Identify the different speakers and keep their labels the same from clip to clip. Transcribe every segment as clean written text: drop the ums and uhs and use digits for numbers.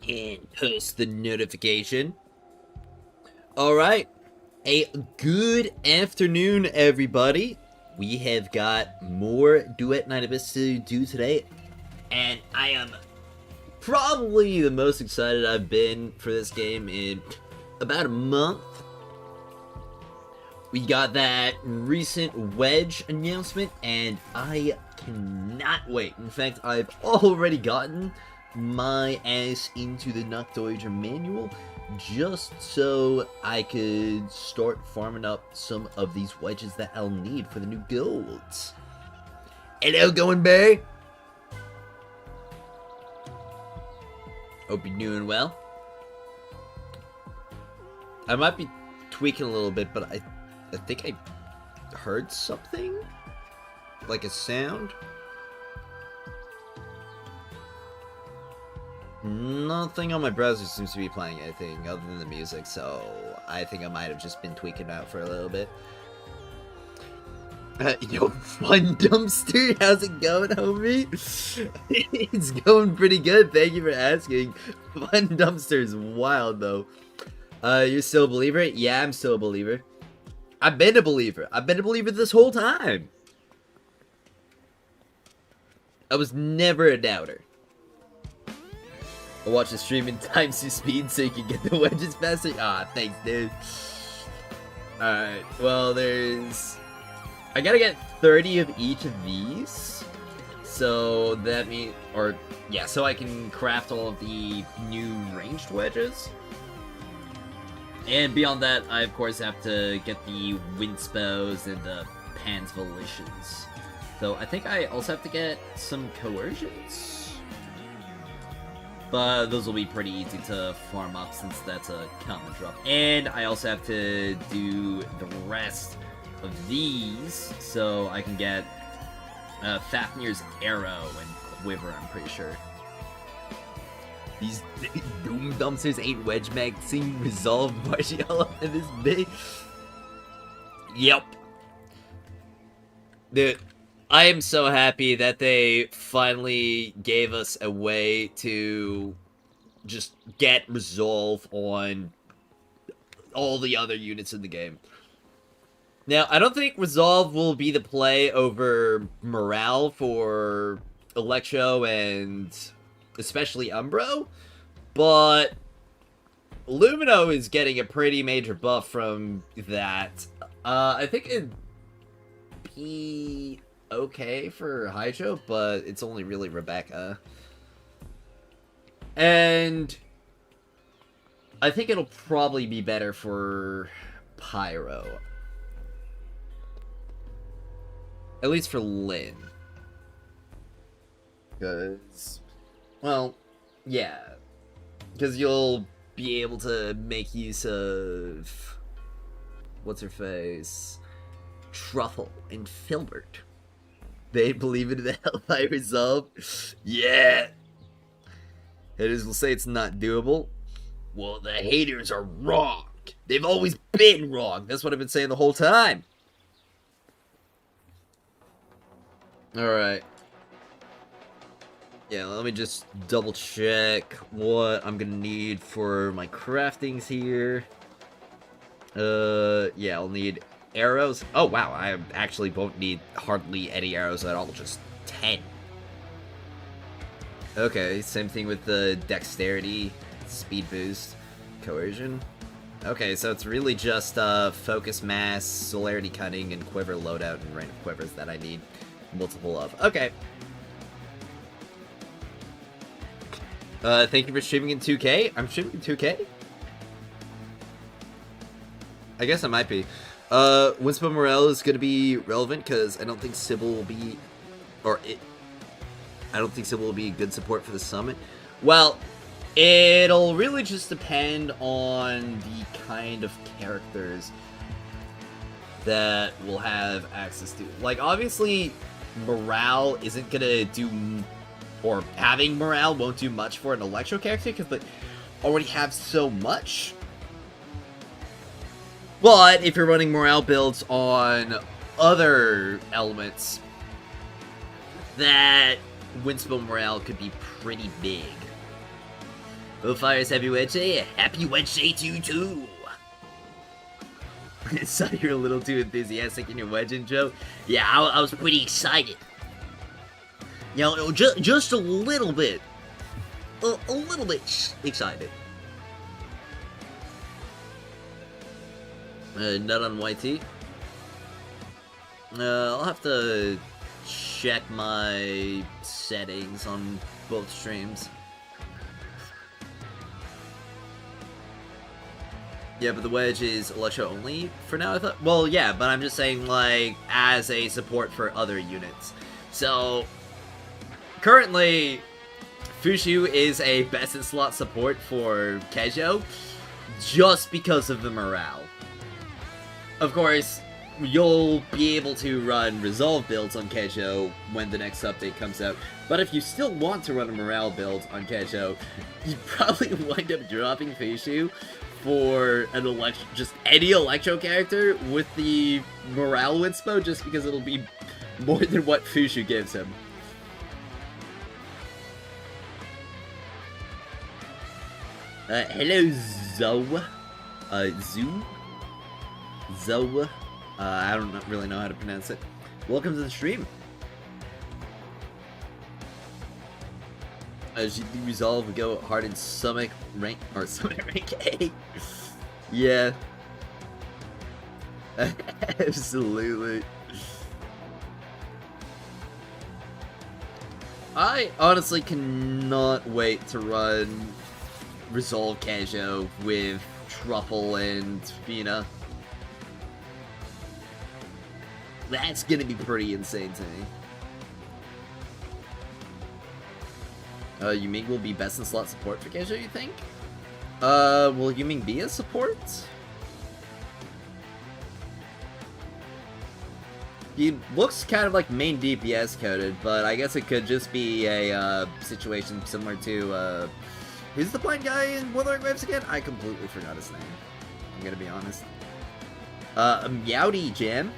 Speaker 1: and post the notification. Alright, a good afternoon, everybody. We have got more Duet Night Abyss to do today, and I am probably the most excited I've been for this game in about a month. We got that recent Wedge announcement, and I cannot wait. In fact, I've already gotten my ass into the Noctoiger manual just so I could start farming up some of these wedges that I'll need for the new guilds. Hello, Going Bear! Hope you're doing well. I might be tweaking a little bit, but I think I heard something? Like a sound? Nothing on my browser seems to be playing anything other than the music, so I think I might have just been tweaking out for a little bit. Yo, Fun Dumpster, how's it going, homie? It's going pretty good, thank you for asking. Fun Dumpster is wild, though. You're still a believer? Yeah, I'm still a believer. I've been a believer. I've been a believer this whole time. I was never a doubter. I'll watch the stream in times 2 speed so you can get the wedges faster. Ah, thanks, dude. Alright, well, I gotta get 30 of each of these. So that means, so I can craft all of the new ranged wedges. And beyond that, I of course have to get the Winspos and the Pan's Volitions. So I think I also have to get some Coercions. But those will be pretty easy to farm up since that's a common drop. And I also have to do the rest of these so I can get Fafnir's Arrow and Quiver, I'm pretty sure. These Doom Dumpsters ain't wedge maxing Resolve Martial in this big. Yep. Dude, I am so happy that they finally gave us a way to just get Resolve on all the other units in the game. Now, I don't think Resolve will be the play over Morale for Electro and especially Umbro, but Lumino is getting a pretty major buff from that. I think it'd be okay for Hydro, but it's only really Rebecca. And I think it'll probably be better for Pyro. At least for Lyn. Because, well, yeah. Because you'll be able to make use of what's-her-face? Truffle and Filbert. They believe in the Hellfire Resolve. Yeah! Haters will say it's not doable. Well, the haters are wrong. They've always been wrong. That's what I've been saying the whole time. Alright. Yeah, let me just double check what I'm gonna need for my craftings here. Yeah, I'll need arrows. Oh, wow, I actually won't need hardly any arrows at all, just 10. Okay, same thing with the dexterity, speed boost, coercion. Okay, so it's really just focus mass, celerity cutting, and quiver loadout and random quivers that I need multiple of. Okay. Thank you for streaming in 2K. I'm streaming in 2K? I guess I might be. Winspo Morel is gonna be relevant because I don't think Sybil will be, I don't think Sybil will be a good support for the summit. Well, it'll really just depend on the kind of characters that we'll have access to. Like, obviously, morale isn't gonna do, or having morale won't do much for an Electro character because they already have so much. But if you're running morale builds on other elements, that Winspo morale could be pretty big. Fire's Happy Wedge Day. Happy Wedge Day to you too. So you're a little too enthusiastic in your Wedge intro. Yeah, I was pretty excited. You know, just a little bit. A little bit excited. Nut on YT. I'll have to check my settings on both streams. Yeah, but the Wedge is Electro only for now, I thought? Well, yeah, but I'm just saying, like, as a support for other units. So, currently, Fushu is a best-in-slot support for Keijo, just because of the morale. Of course, you'll be able to run Resolve builds on Keijo when the next update comes out, but if you still want to run a morale build on Keijo, you probably wind up dropping Fushu for an just any Electro character with the morale winspo, just because it'll be more than what Fushu gives him. Hello, Zoe. Zoe. I don't really know how to pronounce it. Welcome to the stream. GD Resolve would go hard in Summit rank, or Summit rank A. Yeah. Absolutely. I honestly cannot wait to run Resolve Keijo with Truffle and Fina. That's gonna be pretty insane to me. Yuming will be best in slot support for Keijo, you think? Will Yuming be a support? He looks kind of like main DPS coded, but I guess it could just be a situation similar to who's the blind guy in Warlord Waves again? I completely forgot his name. I'm gonna be honest. Meowdy Jam.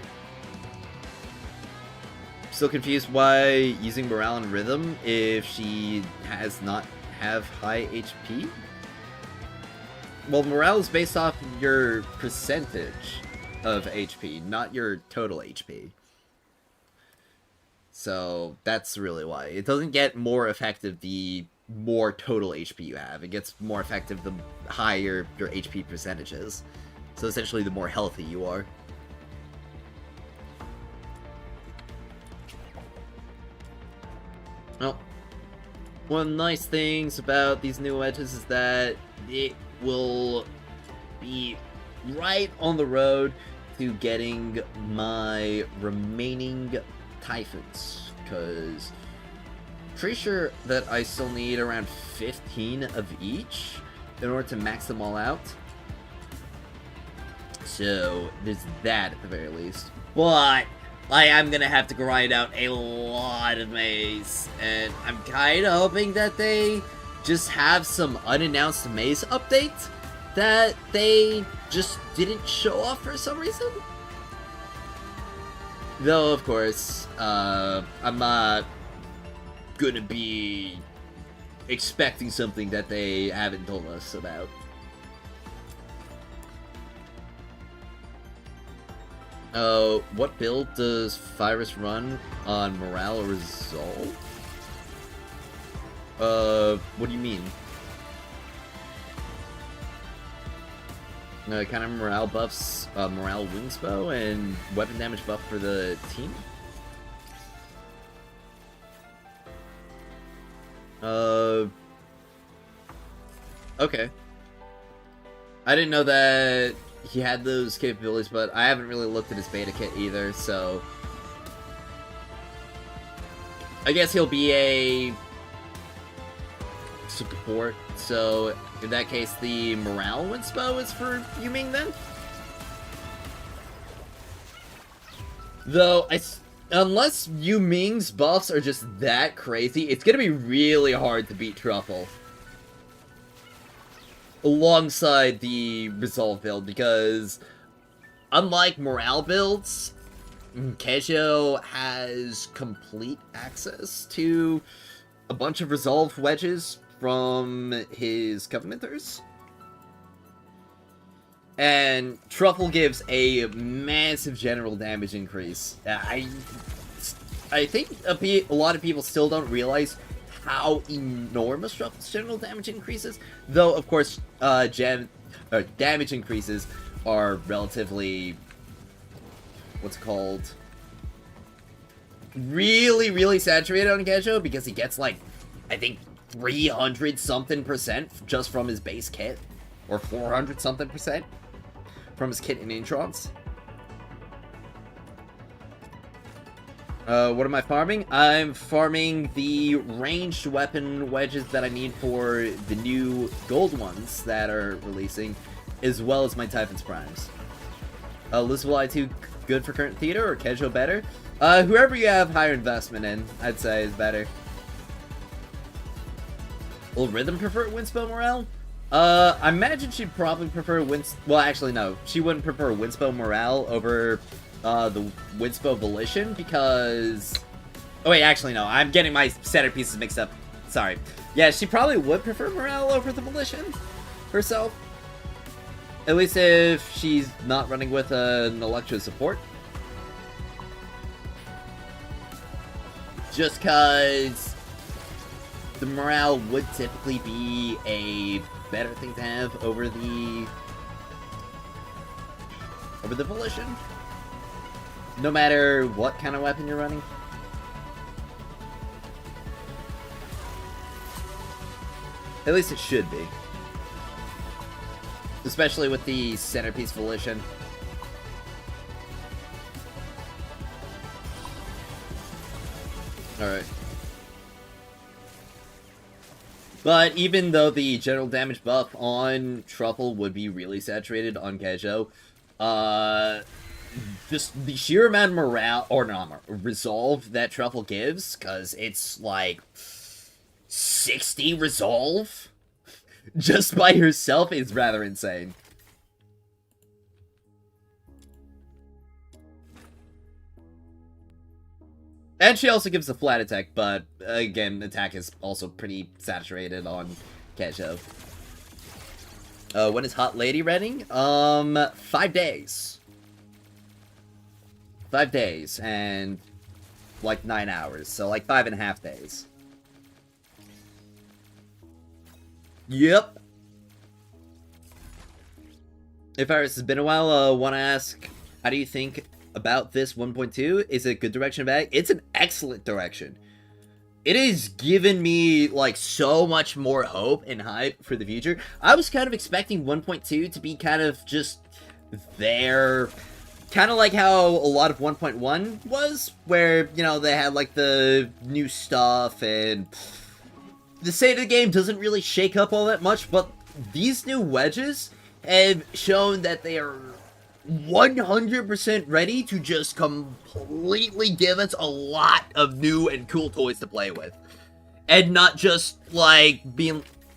Speaker 1: Still confused why using morale and rhythm if she has not have high HP? Well, morale is based off your percentage of HP, not your total HP. So that's really why. It doesn't get more effective the more total HP you have. It gets more effective the higher your HP percentage is. So essentially the more healthy you are. Well, one of the nice things about these new wedges is that it will be right on the road to getting my remaining Typhons, because pretty sure that I still need around 15 of each in order to max them all out. So there's that at the very least. But I'm gonna have to grind out a lot of maze, and I'm kinda hoping that they just have some unannounced maze update that they just didn't show off for some reason. Though, of course, I'm not gonna be expecting something that they haven't told us about. What build does Virus run on Morale or Resolve? What do you mean? Kind of morale buffs, morale wingsbow, and weapon damage buff for the team? Okay. I didn't know that he had those capabilities, but I haven't really looked at his beta kit either, so I guess he'll be a support, so in that case the morale winspo is for Yuming then? Though, unless Yuming's buffs are just that crazy, it's gonna be really hard to beat Truffle alongside the Resolve build, because unlike morale builds, Keijo has complete access to a bunch of Resolve wedges from his Covenanters. And Truffle gives a massive general damage increase. I think a lot of people still don't realize how enormous Truffle's general damage increases. Though, of course, damage increases are relatively... what's it called? Really, really saturated on Gejo because he gets, like, I think 300-something% just from his base kit. Or 400-something% from his kit in Introns. What am I farming? I'm farming the ranged weapon wedges that I need for the new gold ones that are releasing, as well as my Typhon's Primes. Lizable I2 good for current theater, or Kejo better? Whoever you have higher investment in, I'd say is better. Will Rhythm prefer Windspo Morale? I imagine she'd probably prefer well, actually, no. She wouldn't prefer Windspo Morale over the Windspo Volition because... oh, wait, actually, no. I'm getting my centerpieces mixed up. Sorry. Yeah, she probably would prefer Morale over the Volition herself. At least if she's not running with an Electro support. Just because the Morale would typically be a better thing to have over the Volition. No matter what kind of weapon you're running. At least it should be. Especially with the centerpiece Volition. Alright. But even though the general damage buff on Truffle would be really saturated on Kejo, just the sheer amount of morale, or not, resolve that Truffle gives, because it's like 60 resolve just by herself is rather insane. And she also gives a flat attack, but again, attack is also pretty saturated on Kejo. When is Hot Lady ready? 5 days. 5 days, and like 9 hours, so like 5.5 days. Yep. If Iris has been a while, want to ask, how do you think about this 1.2? Is it a good direction or bad? It's an excellent direction. It has given me, like, so much more hope and hype for the future. I was kind of expecting 1.2 to be kind of just there. Kind of like how a lot of 1.1 was, where, you know, they had, like, the new stuff, and the state of the game doesn't really shake up all that much, but these new wedges have shown that they are 100% ready to just completely give us a lot of new and cool toys to play with. And not just, like,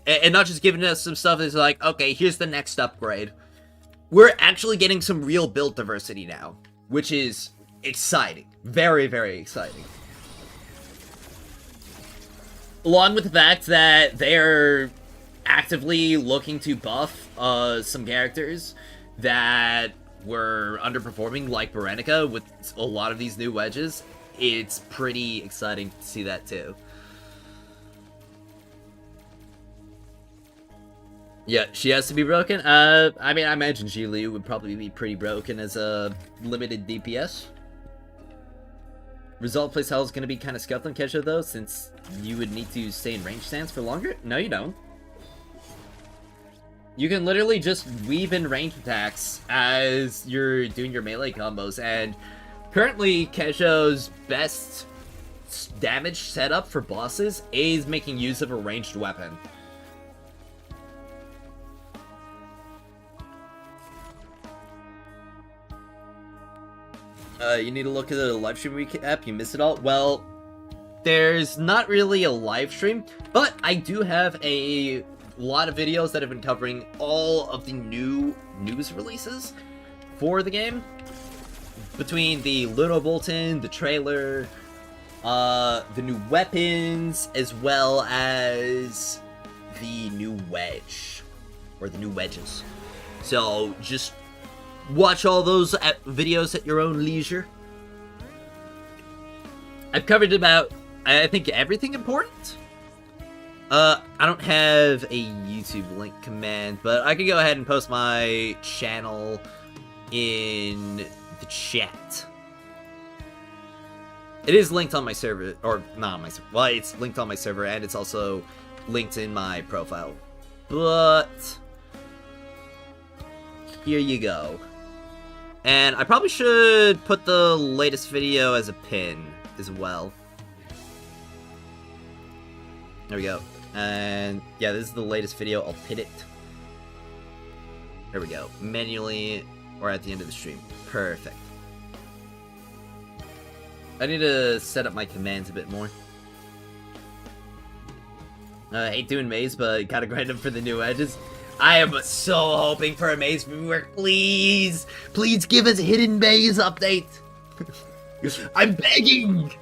Speaker 1: and not just giving us some stuff that's like, okay, here's the next upgrade. We're actually getting some real build diversity now, which is exciting. Very, very exciting. Along with the fact that they're actively looking to buff some characters that were underperforming, like Berenica, with a lot of these new wedges. It's pretty exciting to see that too. Yeah, she has to be broken. I mean, I imagine Jilu would probably be pretty broken as a limited DPS. Result playstyle is going to be kind of scuffed on Kesha, though, since you would need to stay in range stance for longer. No, you don't. You can literally just weave in range attacks as you're doing your melee combos, and currently Kesho's best damage setup for bosses is making use of a ranged weapon. You need to look at the live stream recap, you missed it all. Well, there's not really a live stream, but I do have a lot of videos that have been covering all of the new news releases for the game. Between the Luno Bolton, the trailer, the new weapons, as well as the new Wedge, or the new Wedges. So just watch all those videos at your own leisure. I've covered about, I think, everything important. I don't have a YouTube link command, but I can go ahead and post my channel in the chat. It is linked on my server, or not on my server. Well, it's linked on my server, and it's also linked in my profile. But here you go. And I probably should put the latest video as a pin as well. There we go. And yeah, this is the latest video. I'll pin it. There we go. Manually or at the end of the stream. Perfect. I need to set up my commands a bit more. I hate doing maze, but gotta grind them for the new edges. I am so hoping for a maze rework. Please! Please give us a hidden maze update! I'm begging!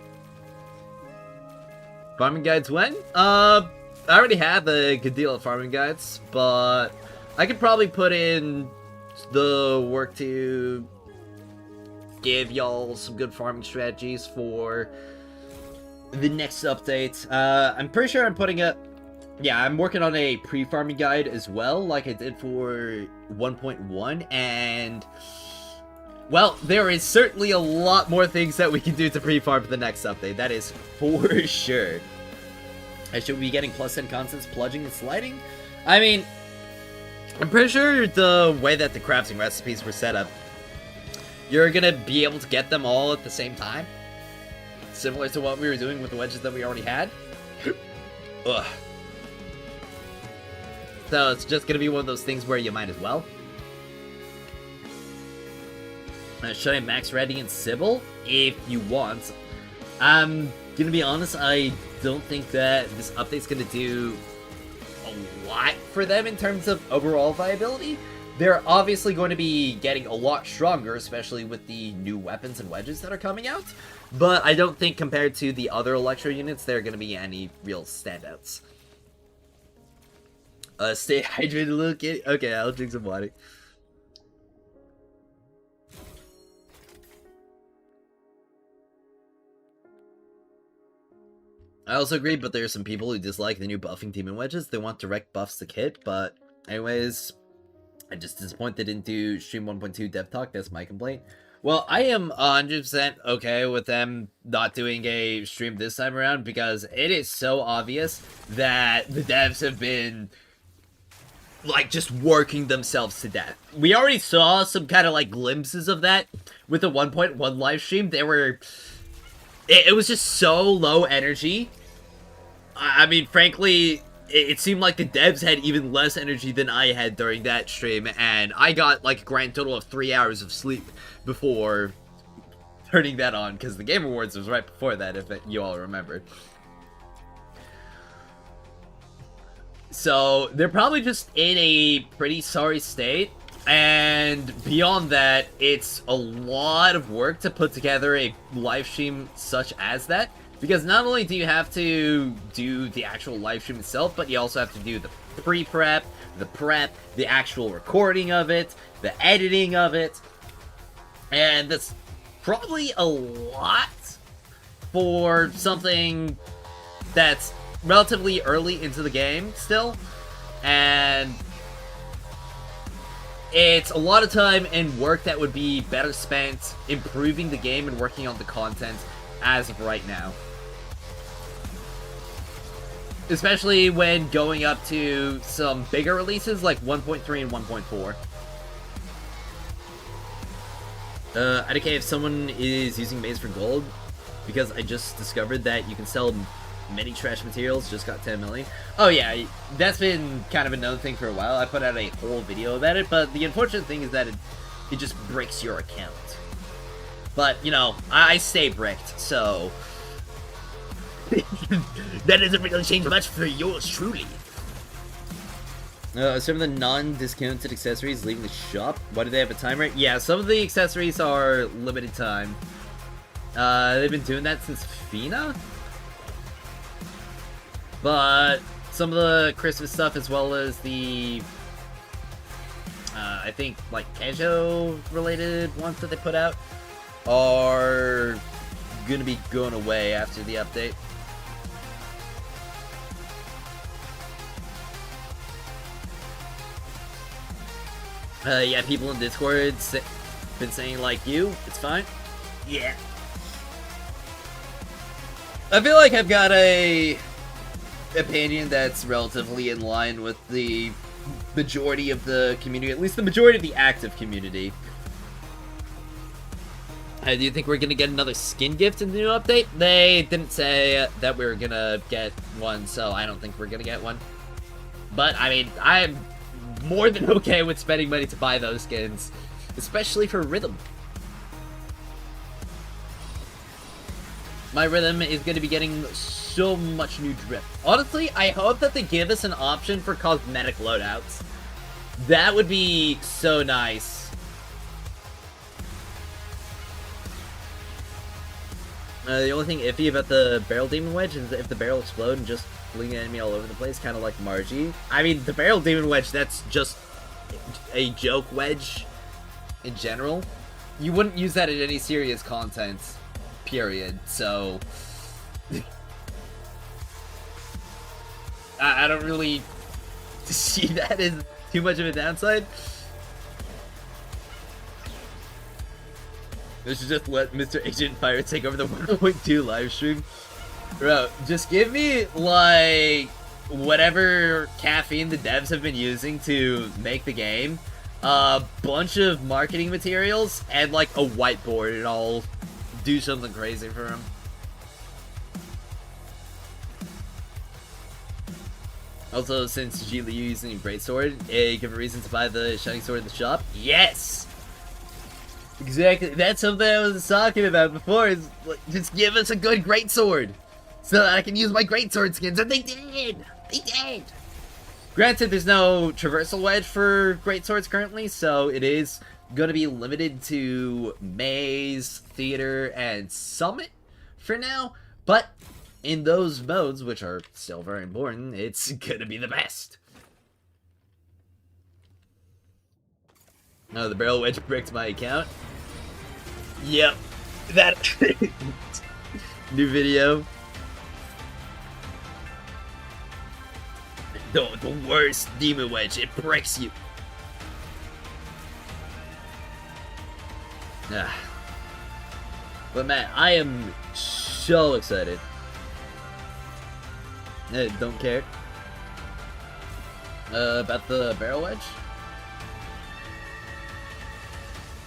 Speaker 1: Farming guides when? I already have a good deal of farming guides, but I could probably put in the work to give y'all some good farming strategies for the next update. I'm pretty sure I'm putting up... Yeah, I'm working on a pre-farming guide as well, like I did for 1.1, and... Well, there is certainly a lot more things that we can do to pre-farm for the next update, that is for sure. I should be getting plus 10 constants, plunging and sliding? I mean, I'm pretty sure the way that the crafting recipes were set up, you're gonna be able to get them all at the same time. Similar to what we were doing with the wedges that we already had. Ugh. So it's just gonna be one of those things where you might as well. Should I max Radiant Sybil? If you want. I'm gonna be honest, I don't think that this update's gonna do a lot for them in terms of overall viability. They're obviously going to be getting a lot stronger, especially with the new weapons and wedges that are coming out. But I don't think compared to the other Electro units, there are going to be any real standouts. Stay hydrated, little kitty. Okay, I'll drink some water. I also agree, but there are some people who dislike the new buffing demon wedges. They want direct buffs to kit, but anyways... I'm just disappointed they didn't do Stream 1.2 Dev Talk, that's my complaint. Well, I am 100% okay with them not doing a stream this time around, because it is so obvious that the devs have been, like, just working themselves to death. We already saw some kind of, like, glimpses of that with the 1.1 live stream. They were... It was just so low energy. I mean, frankly... It seemed like the devs had even less energy than I had during that stream, and I got like a grand total of 3 hours of sleep before turning that on, because the Game Awards was right before that, if you all remember. So, they're probably just in a pretty sorry state, and beyond that, it's a lot of work to put together a live stream such as that. Because not only do you have to do the actual live stream itself, but you also have to do the pre-prep, the prep, the actual recording of it, the editing of it. And that's probably a lot for something that's relatively early into the game still. And it's a lot of time and work that would be better spent improving the game and working on the content as of right now. Especially when going up to some bigger releases like 1.3 and 1.4. IDK, if someone is using Maze for gold, because I just discovered that you can sell many trash materials, just got 10 million. Oh yeah, that's been kind of another thing for a while. I put out a whole video about it, but the unfortunate thing is that it just breaks your account. But, you know, I stay bricked, so... that doesn't really change much for yours truly. Some of the non-discounted accessories leaving the shop. Why do they have a timer? Yeah, some of the accessories are limited time. They've been doing that since Fina? But some of the Christmas stuff, as well as the, I think, like, Keijo-related ones that they put out, are gonna be going away after the update. Yeah, people in Discord been saying, like, it's fine. Yeah. I feel like I've got a opinion that's relatively in line with the majority of the community, at least the majority of the active community. Do you think we're gonna get another skin gift in the new update? They didn't say that we were gonna get one, so I don't think we're gonna get one. But, I mean, I'm more than okay with spending money to buy those skins, especially for Rhythm. My Rhythm is going to be getting so much new drip. Honestly, I hope that they give us an option for cosmetic loadouts. That would be so nice. The only thing iffy about the Barrel Demon Wedge is if the barrel explode and just fling an enemy all over the place, kind of like Margie. I mean, the Barrel Demon Wedge, that's just a joke wedge in general. You wouldn't use that in any serious content, period, so I don't really see that as too much of a downside. They should just let Mr. Agent Fire take over the 1.2 livestream. Bro, just give me, like, whatever caffeine the devs have been using to make the game, a bunch of marketing materials, and, like, a whiteboard, and I'll do something crazy for him. Also, since Ji Liu using a greatsword, give a reason to buy the Shining Sword in the shop? Yes! Exactly, that's something I was talking about before, is, like, just give us a good greatsword, so that I can use my greatsword skins, and they did! They did! Granted, there's no traversal wedge for greatswords currently, so it is gonna be limited to Maze, Theater, and Summit for now, but in those modes, which are still very important, it's gonna be the best. No, the barrel wedge bricked my account. Yep, that new video. The worst demon wedge, it bricks you. But man, I am so excited. Don't care. About the barrel wedge?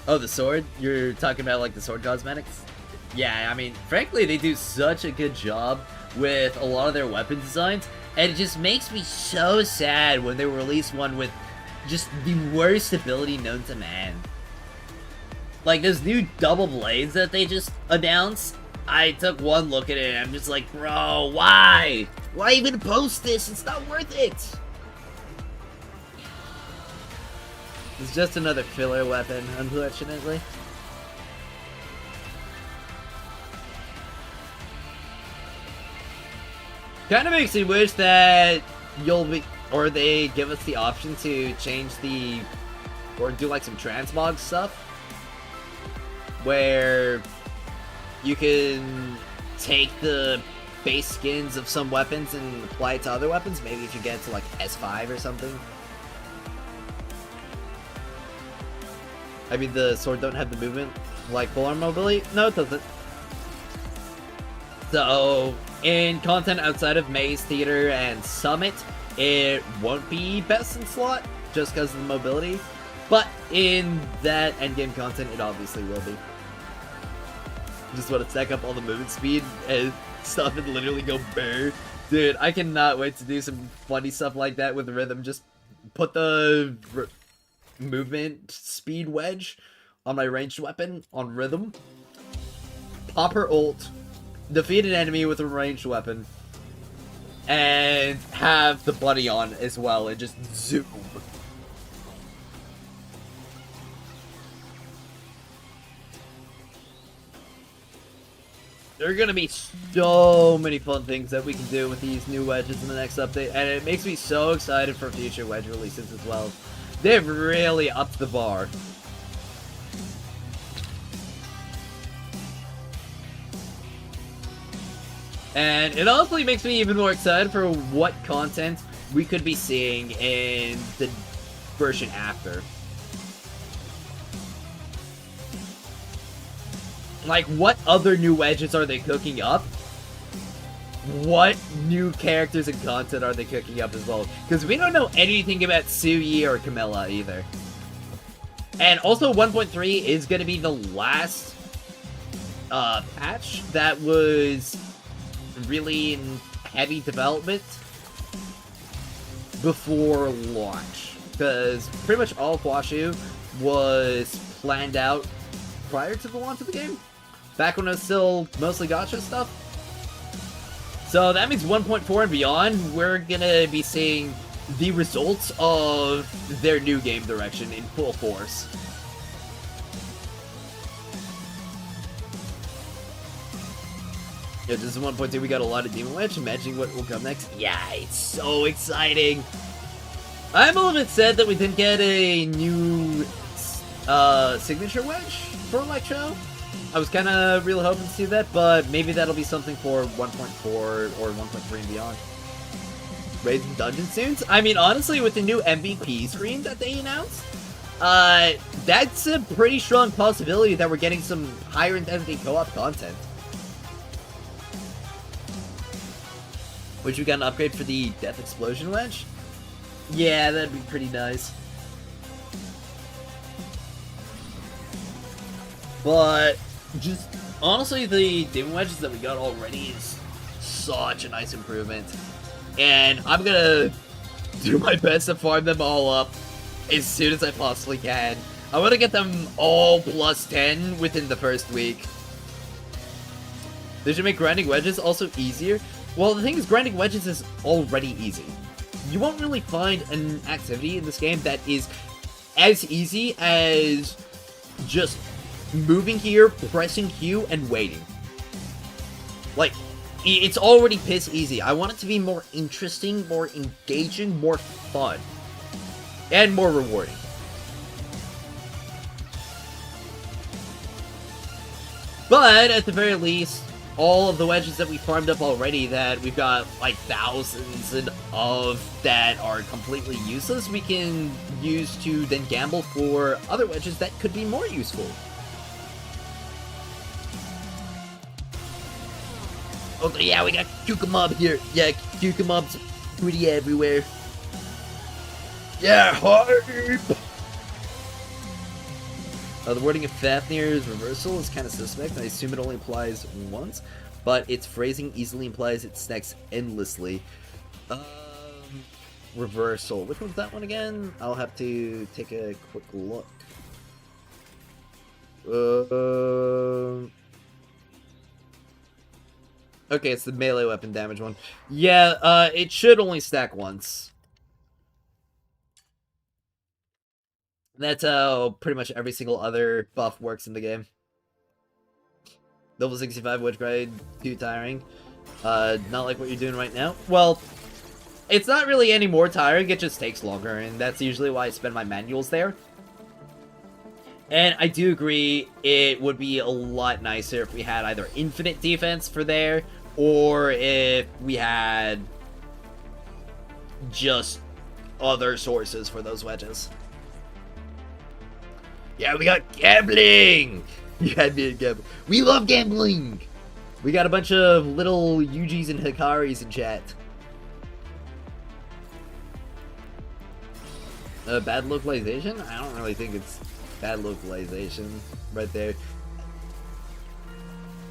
Speaker 1: Oh, the sword? You're talking about, like, the sword cosmetics? Yeah, I mean, frankly, they do such a good job with a lot of their weapon designs, and it just makes me so sad when they release one with just the worst ability known to man. Like, those new double blades that they just announced, I took one look at it and I'm just like, bro, why? Why even post this? It's not worth it! It's just another filler weapon, unfortunately. Kind of makes me wish that they give us the option to change or do like some transmog stuff, where you can take the base skins of some weapons and apply it to other weapons. Maybe if you get to like S5 or something. I mean, the sword don't have the movement like full arm mobility? No, it doesn't. So, in content outside of Maze, Theater, and Summit, it won't be best in slot, just because of the mobility. But in that endgame content, it obviously will be. Just want to stack up all the movement speed and stuff and literally go bare. Dude, I cannot wait to do some funny stuff like that with Rhythm. Just put the movement speed wedge on my ranged weapon on Rhythm. Pop her ult. Defeat an enemy with a ranged weapon. And have the buddy on as well and just zoom. There are gonna be so many fun things that we can do with these new wedges in the next update, and it makes me so excited for future wedge releases as well. They've really upped the bar. And it honestly makes me even more excited for what content we could be seeing in the version after. Like, what other new wedges are they cooking up? What new characters and content are they cooking up as well? Because we don't know anything about Suyi or Camilla either. And also 1.3 is going to be the last patch that was really in heavy development before launch. Because pretty much all of Washu was planned out prior to the launch of the game. Back when it was still mostly gacha stuff. So that means 1.4 and beyond, we're gonna be seeing the results of their new game direction in full force. Yeah, this is 1.2, we got a lot of Demon Wedge. Imagining what will come next. Yeah, it's so exciting. I'm a little bit sad that we didn't get a new signature wedge for Electro. I was kind of really hoping to see that, but maybe that'll be something for 1.4 or 1.3 and beyond. Raids and Dungeon soon? I mean, honestly, with the new MVP screen that they announced, that's a pretty strong possibility that we're getting some higher intensity co-op content. Which we got an upgrade for the Death Explosion Wedge? Yeah, that'd be pretty nice. But just honestly, the Demon Wedges that we got already is such a nice improvement. And I'm gonna do my best to farm them all up as soon as I possibly can. I want to get them all plus 10 within the first week. They should make grinding wedges also easier. Well, the thing is, grinding wedges is already easy. You won't really find an activity in this game that is as easy as just moving here, pressing Q, and waiting. Like, it's already piss easy. I want it to be more interesting, more engaging, more fun, and more rewarding. But, at the very least, all of the wedges that we farmed up already that we've got, like, thousands of that are completely useless, we can use to then gamble for other wedges that could be more useful. Oh, yeah, we got Cucamob here. Yeah, Cucamob's pretty everywhere. Yeah, hype! The wording of Fafnir's reversal is kind of suspect. I assume it only applies once, but its phrasing easily implies it stacks endlessly. Reversal. Which one's that one again? I'll have to take a quick look. Okay, it's the melee weapon damage one. Yeah, it should only stack once. That's how pretty much every single other buff works in the game. Level 65 wedge grade, too tiring. Not like what you're doing right now. Well, it's not really any more tiring, it just takes longer, and that's usually why I spend my manuals there. And I do agree, it would be a lot nicer if we had either infinite defense for there, or if we had just other sources for those wedges. Yeah, we got gambling! Yeah, gambling. We love gambling! We got a bunch of little Yujis and Hikaris in chat. Bad localization? I don't really think it's bad localization right there.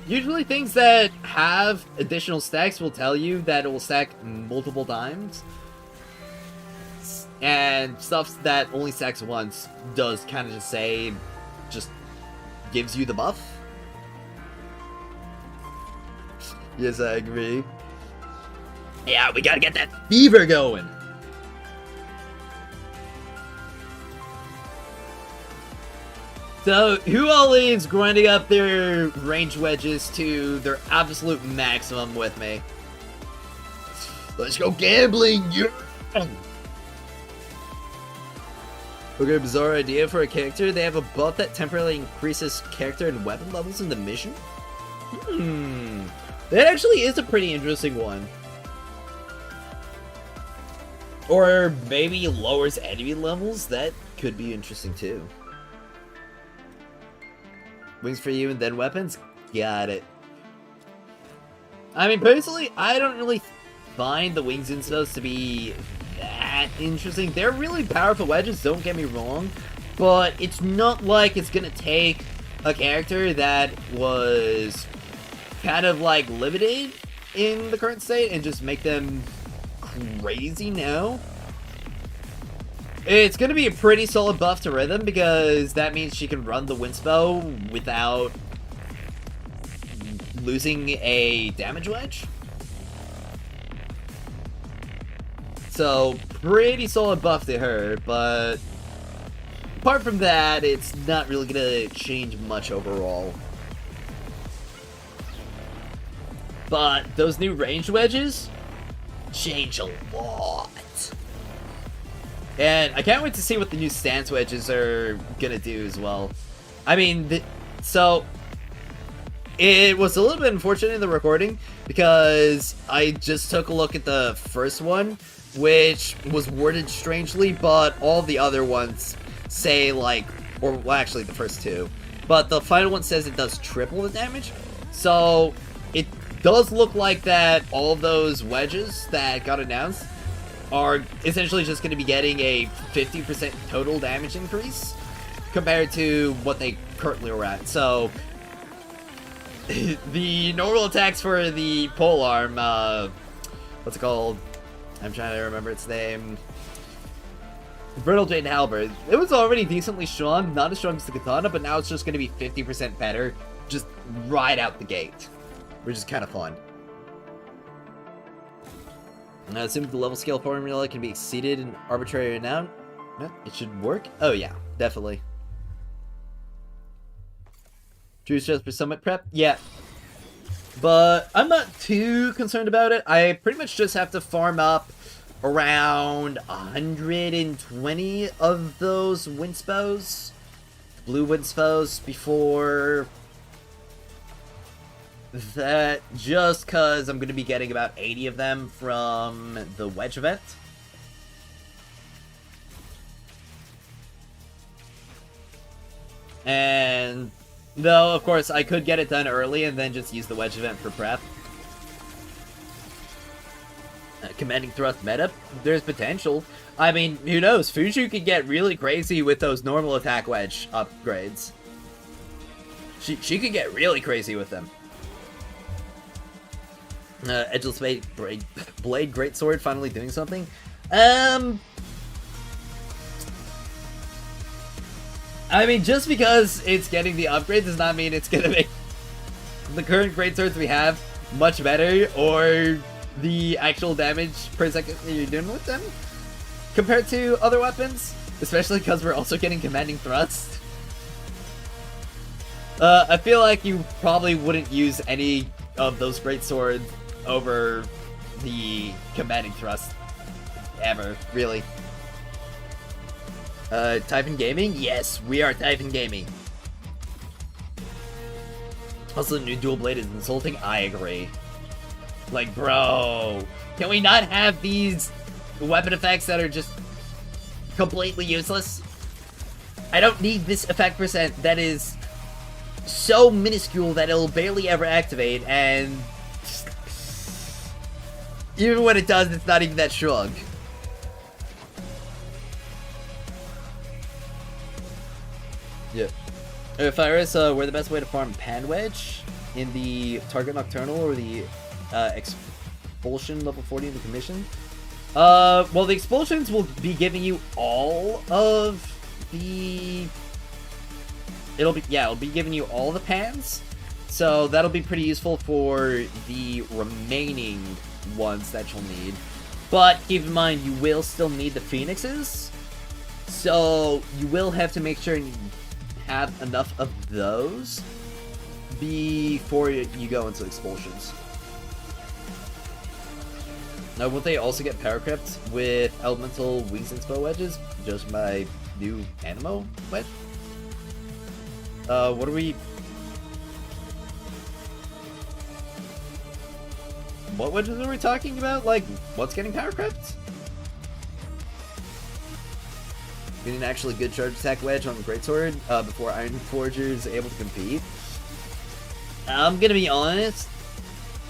Speaker 1: Usually things that have additional stacks will tell you that it will stack multiple times. And stuff that only stacks once does kind of just say, just gives you the buff. Yes, I agree. Yeah, we gotta get that fever going. So, who all is grinding up their range wedges to their absolute maximum with me? Let's go gambling, yeah! Okay, bizarre idea for a character. They have a buff that temporarily increases character and weapon levels in the mission? That actually is a pretty interesting one. Or maybe lowers enemy levels? That could be interesting too. Wings for you and then weapons? Got it. I mean, personally, I don't really find the wings instos to be that interesting. They're really powerful wedges, don't get me wrong, but it's not like it's gonna take a character that was kind of like limited in the current state and just make them crazy now. It's gonna be a pretty solid buff to rhythm because that means she can run the Winspo without losing a damage wedge. So, pretty solid buff to her, but apart from that, it's not really gonna change much overall. But those new range wedges change a lot. And I can't wait to see what the new stance wedges are gonna do as well. I mean, so it was a little bit unfortunate in the recording because I just took a look at the first one, which was worded strangely, but all the other ones say like, or well, actually the first two, but the final one says it does triple the damage. So it does look like that all of those wedges that got announced are essentially just going to be getting a 50% total damage increase compared to what they currently are at. So the normal attacks for the polearm, what's it called? I'm trying to remember its name. Brittle Jade Halberd. It was already decently strong, not as strong as the Katana, but now it's just going to be 50% better, just right out the gate, which is kind of fun. I assume the level scale formula can be exceeded in arbitrary amount. It should work. Oh yeah, definitely. Choose just for summit prep? Yeah. But I'm not too concerned about it. I pretty much just have to farm up around 120 of those Winspos, blue Winspos, before that, just because I'm going to be getting about 80 of them from the Wedge event. And though, of course, I could get it done early and then just use the Wedge event for prep. Commanding thrust meta, there's potential. I mean, who knows? Fuju could get really crazy with those normal attack wedge upgrades. She could get really crazy with them. Edgeless Blade Greatsword finally doing something. I mean, just because it's getting the upgrade does not mean it's gonna make the current greatswords we have much better, or the actual damage per second that you're doing with them compared to other weapons, especially because we're also getting commanding thrust. I feel like you probably wouldn't use any of those greatswords over the commanding thrust ever, really. Typhon Gaming? Yes, we are Typhon Gaming. Also, the new dual blade is insulting. I agree. Like, bro, can we not have these weapon effects that are just completely useless? I don't need this effect percent that is so minuscule that it'll barely ever activate, and even when it does, it's not even that strong. Yep. Fyrus, we're the best way to farm Pan Wedge in the Target Nocturnal or the Expulsion level 40 in the commission. Well, the Expulsions will be giving you all of the... It'll be giving you all the pans. So that'll be pretty useful for the remaining ones that you'll need. But keep in mind, you will still need the Phoenixes. So you will have to make sure you have enough of those before you go into expulsions. Now, will they also get power crept with elemental wings and spell wedges? Just my new Animo wedge? What are we... What wedges are we talking about? Like, what's getting power crept? Getting an actually good charge attack wedge on the Greatsword before Iron Forger is able to compete. I'm gonna be honest,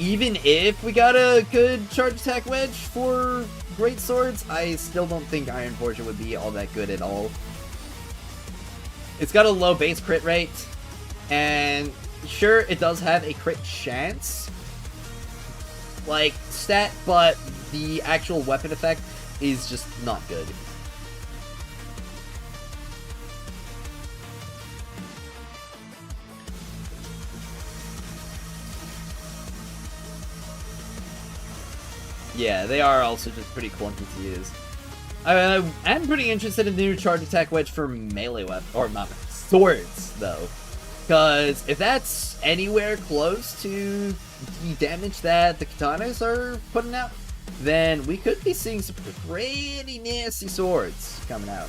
Speaker 1: even if we got a good charge attack wedge for Greatswords, I still don't think Iron Forger would be all that good at all. It's got a low base crit rate, and sure, it does have a crit chance, like, stat, but the actual weapon effect is just not good. Yeah, they are also just pretty clunky to use. I'm pretty interested in the new charge attack wedge for melee weapons, or not swords, though. Because if that's anywhere close to the damage that the katanas are putting out, then we could be seeing some pretty nasty swords coming out.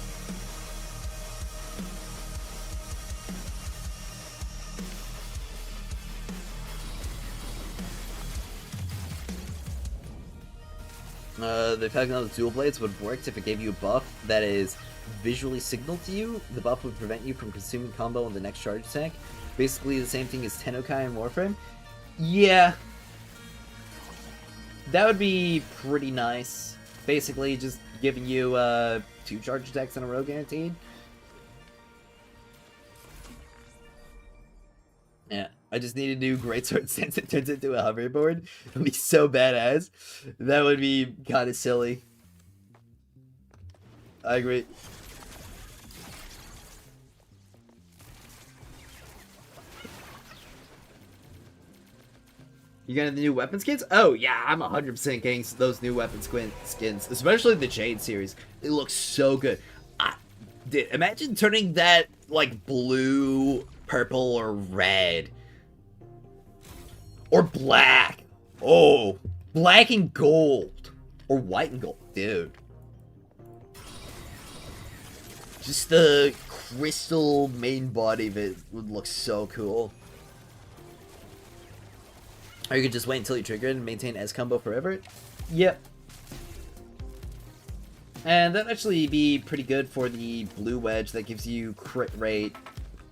Speaker 1: The effect on the dual blades would have worked if it gave you a buff that is visually signaled to you. The buff would prevent you from consuming combo on the next charge attack. Basically the same thing as Tennokai in Warframe. Yeah. That would be pretty nice. Basically just giving you 2 charge attacks in a row guaranteed. Yeah. I just need a new greatsword since it turns into a hoverboard. It would be so badass. That would be kind of silly. I agree. You got the new weapon skins? Oh yeah, I'm 100% getting those new weapon skins, especially the Jade series. It looks so good. Dude, imagine turning that like blue, purple, or red. Or black. Oh, black and gold. Or white and gold. Dude. Just the crystal main body of it would look so cool. Or you could just wait until you trigger it and maintain S combo forever. Yep. And that'd actually be pretty good for the blue wedge that gives you crit rate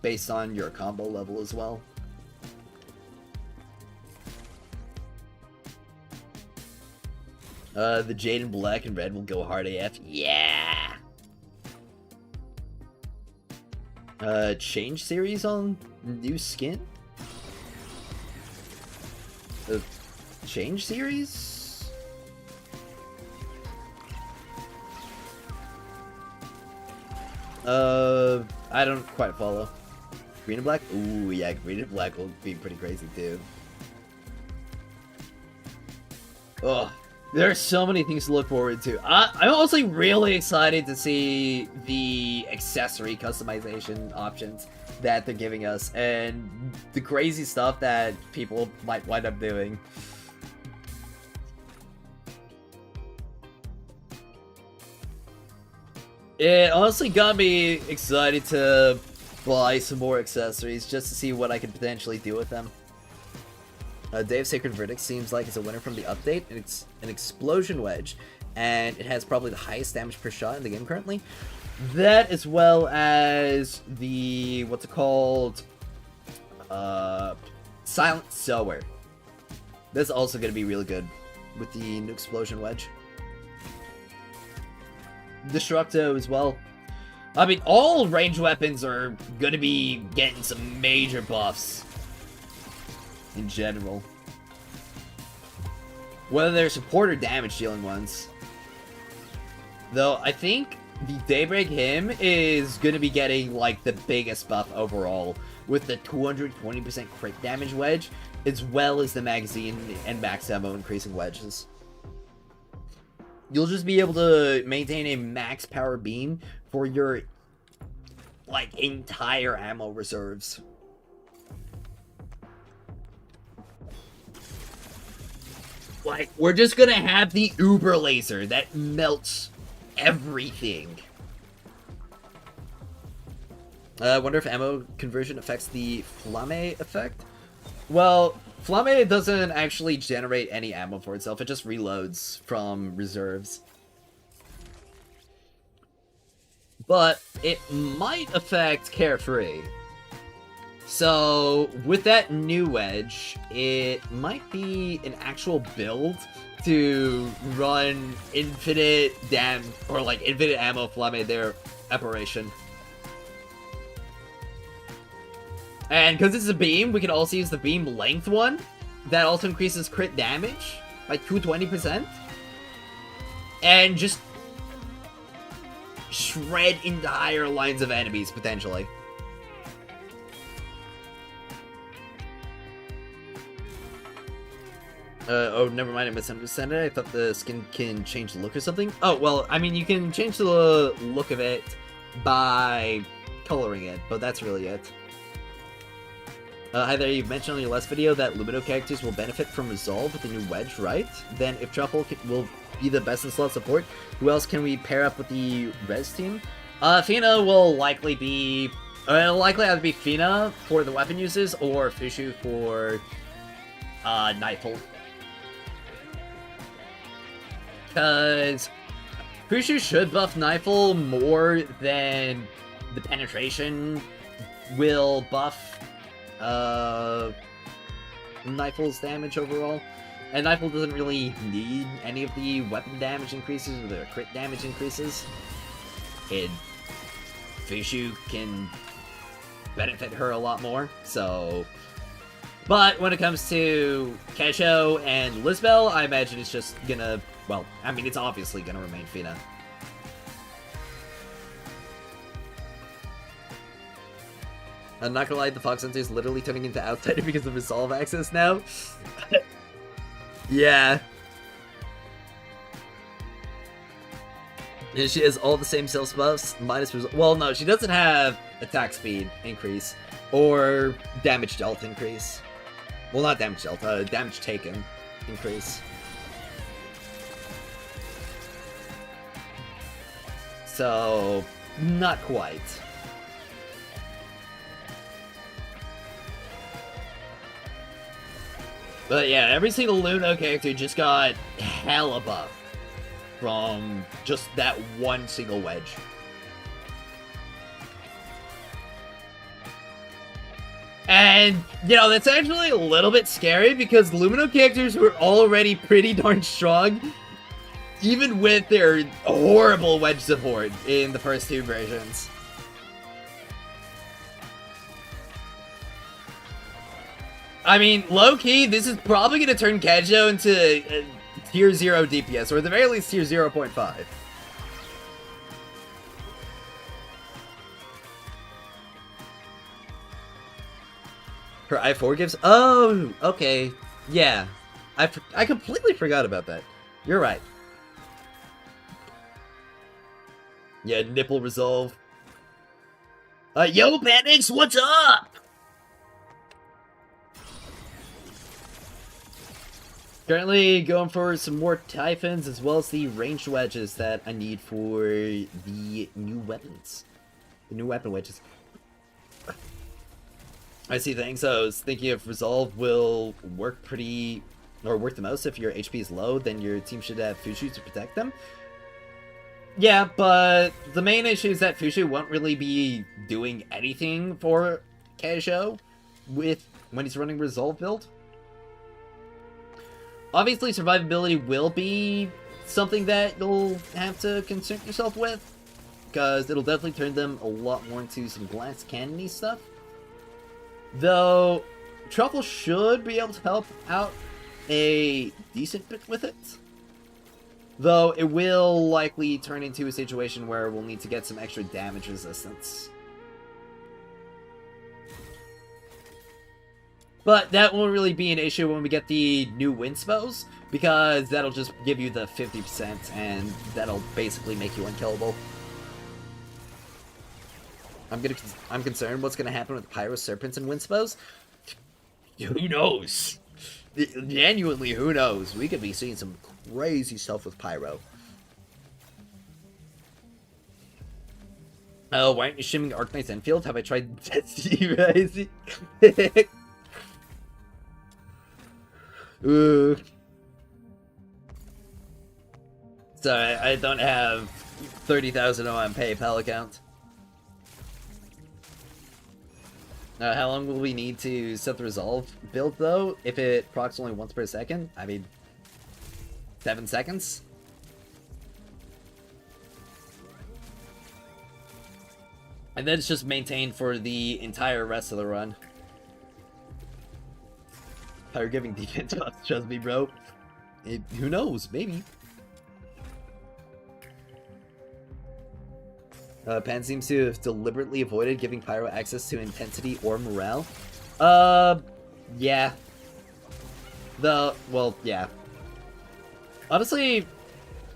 Speaker 1: based on your combo level as well. The Jade in black and red will go hard AF. Yeah! Change series on new skin? The change series? I don't quite follow. Green and black? Ooh, yeah, green and black will be pretty crazy too. Ugh. There are so many things to look forward to. I'm also really excited to see the accessory customization options that they're giving us and the crazy stuff that people might wind up doing. It honestly got me excited to buy some more accessories just to see what I could potentially do with them. Day of Sacred Verdict seems like it's a winner from the update. It's an explosion wedge, and it has probably the highest damage per shot in the game currently. That, as well as the, what's it called? Silent Sower. That's also going to be really good with the new explosion wedge. Destructo as well. I mean, all ranged weapons are going to be getting some major buffs. In general. Whether they're support or damage dealing ones. Though, I think the Daybreak Hymn is going to be getting, like, the biggest buff overall. With the 220% crit damage wedge, as well as the magazine and max ammo increasing wedges. You'll just be able to maintain a max power beam for your like, entire ammo reserves. Like, we're just gonna have the Uber laser that melts everything. I wonder if ammo conversion affects the Flamme effect? Well, Flamme doesn't actually generate any ammo for itself. It just reloads from reserves. But it might affect Carefree. So, with that new Wedge, it might be an actual build to run infinite infinite ammo Flamme their apparition. And because it's a beam, we can also use the beam length one. That also increases crit damage by 220%. And just shred entire lines of enemies, potentially. Oh, never mind, I misunderstood it. I thought the skin can change the look or something. Oh, well, I mean, you can change the look of it by coloring it, but that's really it. Hi there, you mentioned on your last video that Lumino characters will benefit from Resolve with the new Wedge, right? Then if Truffle will be the best in slot support, who else can we pair up with the Res team? Fina will likely be... it'll likely either be Fina for the weapon uses, or Fushu for Nightfall. Because Fushu should buff Nightfall more than the penetration will buff Nightfall's damage overall. And Nightfall doesn't really need any of the weapon damage increases or the crit damage increases. And Fushu can benefit her a lot more, so... But when it comes to Kesho and Lisbel, I imagine it's just gonna... Well, I mean, it's obviously gonna remain Fina. I'm not gonna lie, the Fox Hunter is literally turning into Outsider because of Resolve access now. Yeah. And she has all the same sales buffs, minus... Well, no, she doesn't have attack speed increase, or damage dealt increase. Well, not damage dealt, damage taken increase. So, not quite. But yeah, every single Luno character just got hella buff from just that one single Wedge. And, you know, that's actually a little bit scary because Lumino characters were already pretty darn strong, even with their horrible Wedge support in the first two versions. I mean, low-key, this is probably going to turn Kejo into tier 0 DPS, or at the very least tier 0.5. Her I4 gives... Oh, okay. Yeah. I completely forgot about that. You're right. Yeah, nipple resolve. Yo, Bandits, what's up? Currently going for some more Typhons as well as the ranged wedges that I need for the new weapons. The new weapon wedges. I see things. I was thinking if Resolve will work the most if your HP is low, then your team should have Fushu to protect them. Yeah, but the main issue is that Fushu won't really be doing anything for Kejo when he's running Resolve build. Obviously, survivability will be something that you'll have to concern yourself with, because it'll definitely turn them a lot more into some glass cannon-y stuff. Though, Truffle should be able to help out a decent bit with it. Though, it will likely turn into a situation where we'll need to get some extra damage resistance. But that won't really be an issue when we get the new Winspos, because that'll just give you the 50%, and that'll basically make you unkillable. I'm concerned what's gonna happen with Pyro Serpents and Winspos. Who knows? Genuinely, who knows? We could be seeing some crazy stuff with Pyro. Oh, why aren't you shimming Arknight's Enfield? Have I tried Testy Rising? Sorry, I don't have 30,000 on PayPal account. How long will we need to set the resolve build, though? If it procs only once per second? I mean, 7 seconds? And then it's just maintained for the entire rest of the run. How you're giving defense buffs, trust me, bro. Who knows? Maybe. Pan seems to have deliberately avoided giving Pyro access to intensity or morale. Yeah. Well, yeah. Honestly,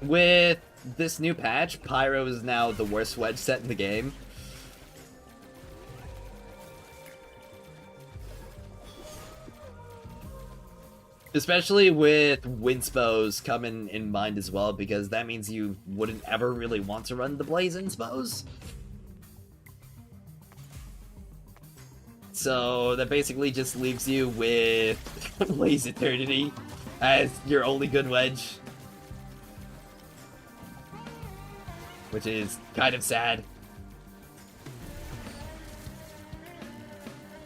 Speaker 1: with this new patch, Pyro is now the worst Wedge set in the game. Especially with Winspos coming in mind as well, because that means you wouldn't ever really want to run the Blaze Inspos. So that basically just leaves you with Blaze Eternity as your only good Wedge. Which is kind of sad.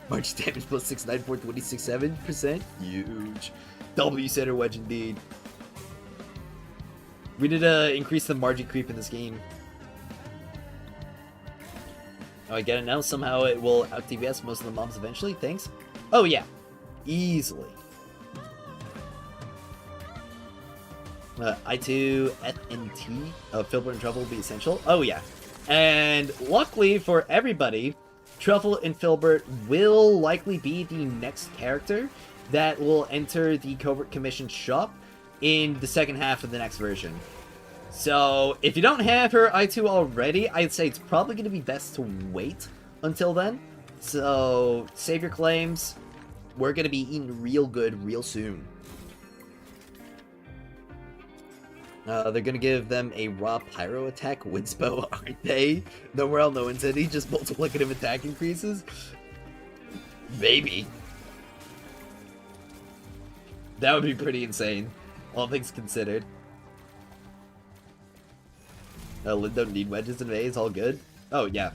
Speaker 1: March damage plus 694, 26.7%. Huge. W center Wedge indeed. We need to increase the margin creep in this game. Oh, I get it now. Somehow it will out DPS most of the mobs eventually. Thanks. Oh yeah, easily. I2 FNT Filbert and Truffle will be essential. Oh yeah, and luckily for everybody, Truffle and Filbert will likely be the next character that will enter the Covert Commission shop in the second half of the next version. So, if you don't have her I2 already, I'd say it's probably going to be best to wait until then. So, save your claims. We're going to be eating real good real soon. They're going to give them a raw pyro attack Winspo, aren't they? No morale, no intensity, just multiplicative attack increases? Maybe. That would be pretty insane, all things considered. Lyn don't need wedges in Vase, all good. Oh, yeah.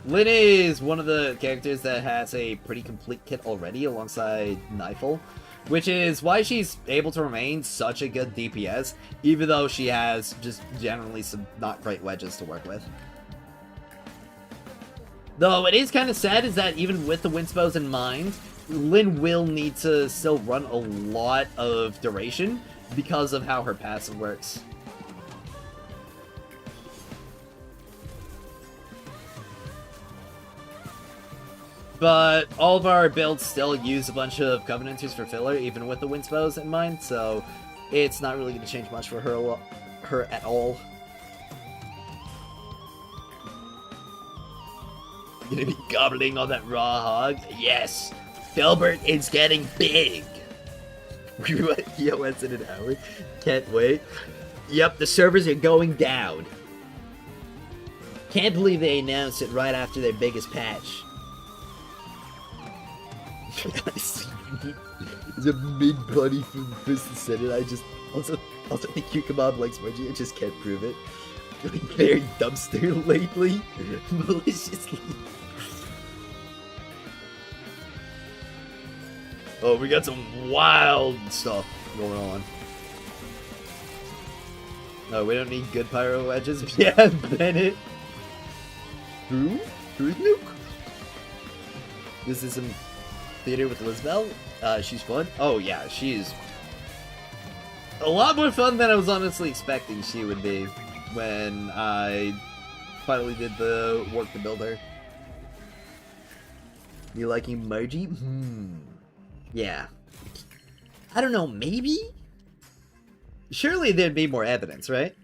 Speaker 1: Lyn is one of the characters that has a pretty complete kit already alongside Nifel, which is why she's able to remain such a good DPS, even though she has just generally some not great wedges to work with. Though it is kind of sad is that even with the Winspos in mind, Lyn will need to still run a lot of duration because of how her passive works. But all of our builds still use a bunch of Covenanters for filler, even with the Winspos in mind, so it's not really going to change much for her at all. Gonna be gobbling all that raw hog? Yes! Filbert is getting big! We went POS in an hour. Can't wait. Yep, the servers are going down. Can't believe they announced it right after their biggest patch. It's a mid-body from Kristen said it. I just also think Cucumber likes Reggie. I just can't prove it. Feeling very dumpster lately. Maliciously. Oh, we got some wild stuff going on. No, we don't need good pyro wedges. Yeah, Bennett. Who? Who's Nuke? This is some theater with Lizbel. She's fun. Oh yeah, she's a lot more fun than I was honestly expecting she would be when I finally did the work to build her. You liking Margie? Yeah. I don't know, maybe? Surely there'd be more evidence, right?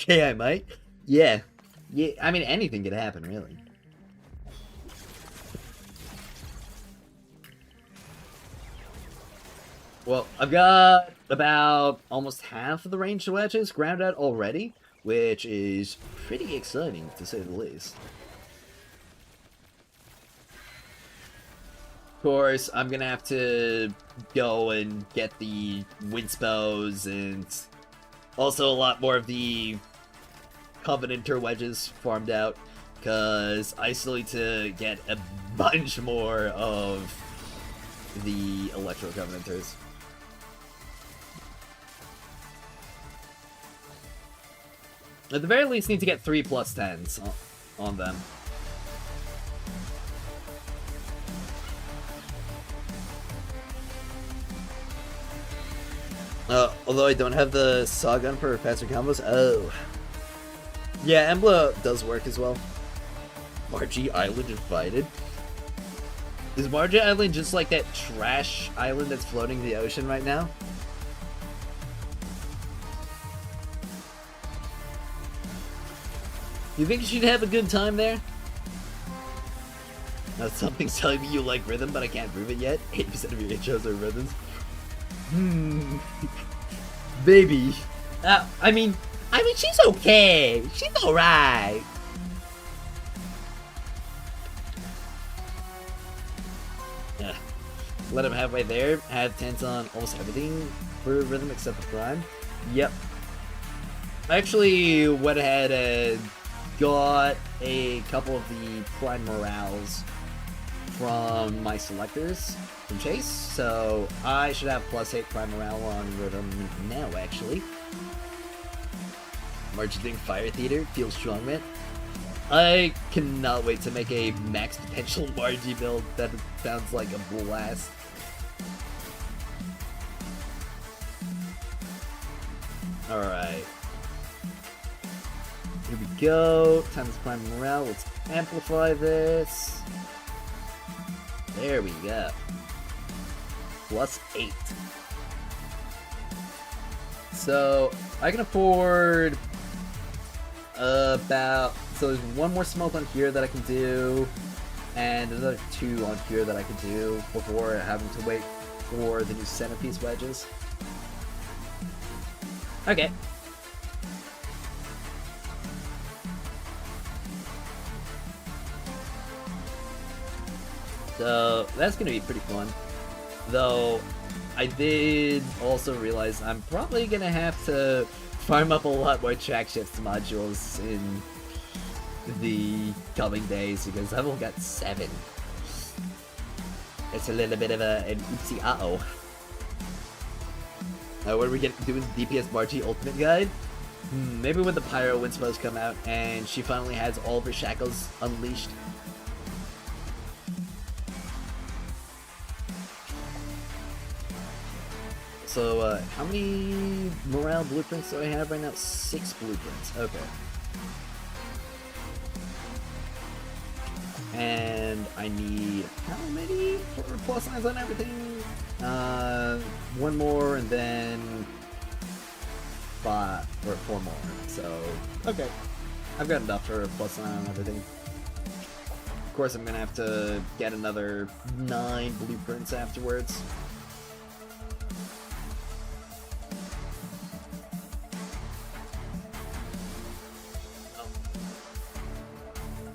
Speaker 1: I might. Yeah. Yeah, I mean, anything could happen, really. Well, I've got about almost half of the ranged wedges ground out already, which is pretty exciting, to say the least. Of course, I'm gonna have to go and get the Windspows and also a lot more of the Covenanter wedges farmed out, because I still need to get a bunch more of the Electro Covenanters. At the very least, need to get 3 plus 10s on them. Although I don't have the saw gun for faster combos. Oh. Yeah, Embla does work as well. Margie Island invited? Is Margie Island just like that trash island that's floating in the ocean right now? You think she'd have a good time there? Now, something's telling me you like rhythm, but I can't prove it yet. 80% of your intros are rhythms. Baby. I mean, she's okay. She's alright. Let him halfway there. Have 10s on almost everything for rhythm except the prime. Yep. I actually went ahead and got a couple of the prime morales from my selectors from Chase, so I should have +8 prime morale on rhythm now, actually. Marching Fire Theater feels strong, man. I cannot wait to make a max potential Margie build. That sounds like a blast. Alright. Here we go. Times prime morale. Let's amplify this. There we go. +8. So I can afford about. So there's one more smoke on here that I can do, and there's another 2 on here that I can do before having to wait for the new centerpiece wedges. Okay. So that's gonna be pretty fun. Though I did also realize I'm probably gonna have to farm up a lot more track shifts modules in the coming days because I've only got 7. It's a little bit of an oopsie uh-oh. What are we doing? DPS Margie Ultimate Guide? Maybe when the Pyro Windspows come out and she finally has all of her shackles unleashed. So, how many morale blueprints do I have right now? 6 blueprints. Okay. And I need how many for +9s on everything? 1 more and then 5 or 4 more. So, okay. I've got enough for +9 on everything. Of course, I'm gonna have to get another 9 blueprints afterwards.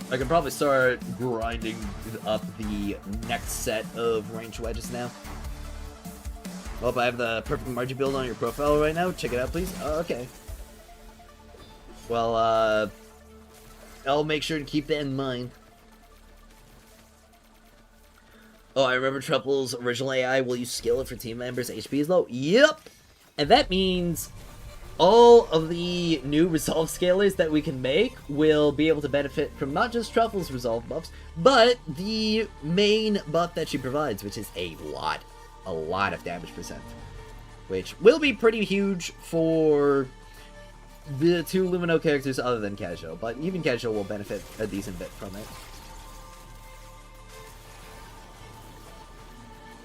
Speaker 1: I can probably start grinding up the next set of ranged wedges now. Hope I have the perfect Margie build on your profile right now. Check it out, please. Oh, okay. Well, I'll make sure to keep that in mind. Oh, I remember Truffle's original AI. Will you skill it for team members' HP is low? Yep! And that means all of the new resolve scalers that we can make will be able to benefit from not just Truffle's resolve buffs, but the main buff that she provides, which is a lot of damage percent. Which will be pretty huge for the 2 Lumino characters other than Casual, but even Casual will benefit a decent bit from it.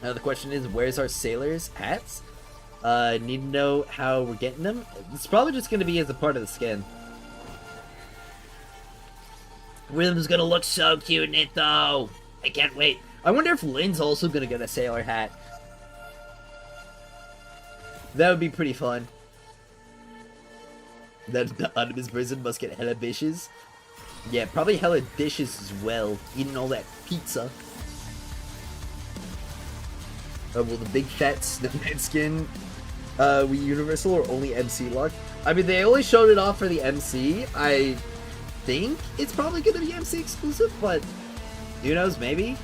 Speaker 1: Now the question is, where's our sailors' hats? Need to know how we're getting them? It's probably just going to be as a part of the skin. Rhythm's gonna look so cute in it, though. I can't wait. I wonder if Lynn's also gonna get a sailor hat. That would be pretty fun. That the Animus person must get hella dishes. Yeah, probably hella dishes as well. Eating all that pizza. Will the big fat sniphead skin Wii Universal or only MC lock? I mean, they only showed it off for the MC. I think it's probably going to be MC exclusive, but who knows, maybe?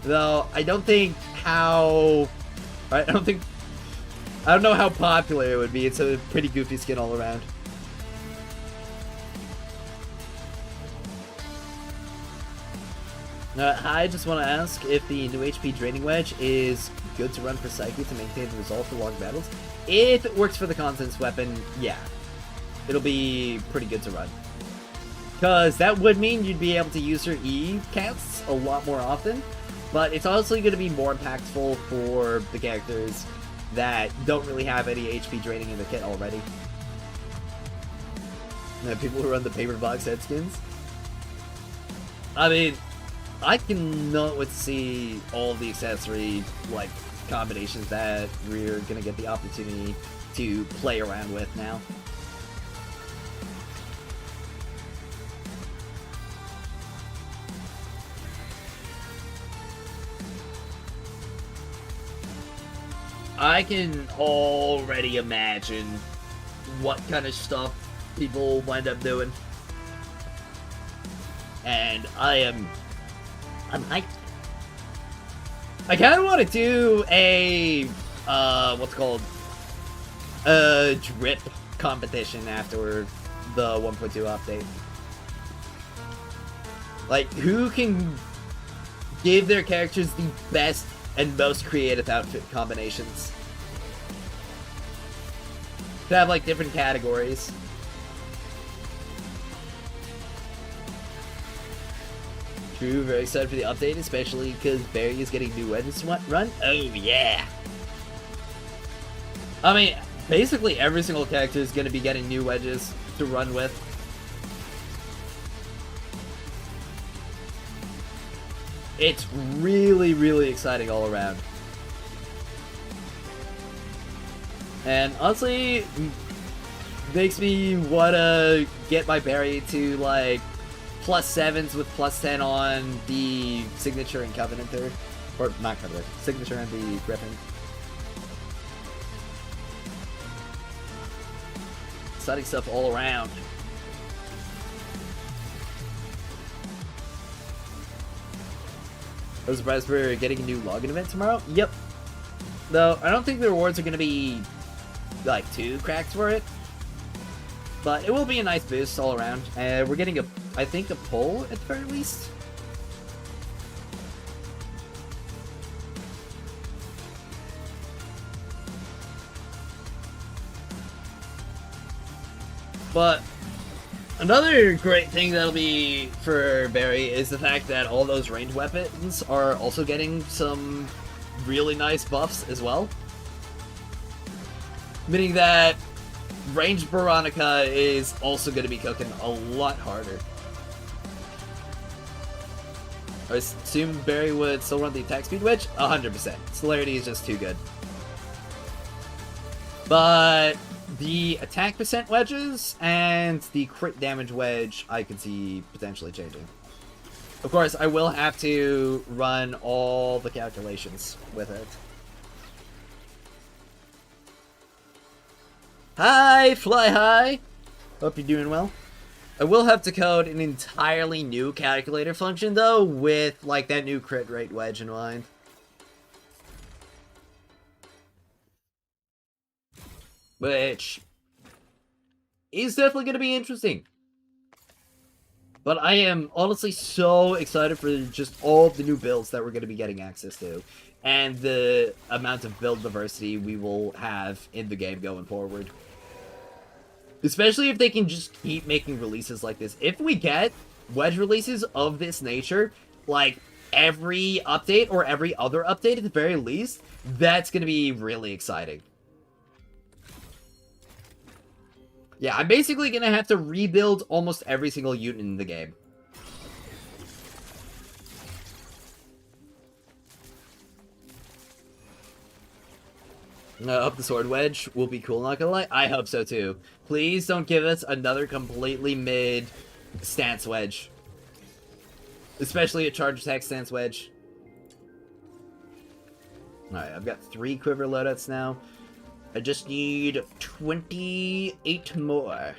Speaker 1: Though, I don't know how popular it would be. It's a pretty goofy skin all around. Hi, I just want to ask if the new HP Draining Wedge is good to run for Psyche to maintain the resolve for long battles. If it works for the Constance weapon, yeah. It'll be pretty good to run. Because that would mean you'd be able to use her E casts a lot more often. But it's honestly going to be more impactful for the characters that don't really have any HP draining in the kit already. People who run the paper box head skins. I mean, I cannot wait to see all the accessory like combinations that we're gonna get the opportunity to play around with now. I can already imagine what kind of stuff people wind up doing. And I'm hyped. I kind of want to do a, what's it called? A drip competition after the 1.2 update. Like, who can give their characters the best and most creative outfit combinations? To have, like, different categories. True, very excited for the update, especially because Barry is getting new wedges to run. Oh, yeah! I mean, basically every single character is going to be getting new wedges to run with. It's really, really exciting all around. And honestly, makes me want to get my Barry to, like, +7s with +10 on the Signature and Covenanter. Or, not Covenanter, Signature and the Griffin. Exciting stuff all around. I was surprised we're getting a new login event tomorrow. Yep. Though, I don't think the rewards are going to be, like, too cracked for it. But it will be a nice boost all around. We're getting I think a pull at the very least. But another great thing that'll be for Barry is the fact that all those ranged weapons are also getting some really nice buffs as well. Meaning that ranged Veronica is also going to be cooking a lot harder. I assume Barry would still run the attack speed wedge? 100%. Celerity is just too good. But the attack percent wedges and the crit damage wedge I could see potentially changing. Of course, I will have to run all the calculations with it. Hi, Fly High! Hope you're doing well. I will have to code an entirely new calculator function, though, with, like, that new crit rate wedge in mind. Which is definitely going to be interesting. But I am honestly so excited for just all of the new builds that we're going to be getting access to. And the amount of build diversity we will have in the game going forward. Especially if they can just keep making releases like this. If we get wedge releases of this nature, like every update or every other update at the very least, that's going to be really exciting. Yeah, I'm basically going to have to rebuild almost every single unit in the game. Up the sword wedge will be cool, not gonna lie. I hope so too. Please don't give us another completely mid stance wedge. Especially a charge attack stance wedge. Alright, I've got 3 quiver loadouts now. I just need 28 more.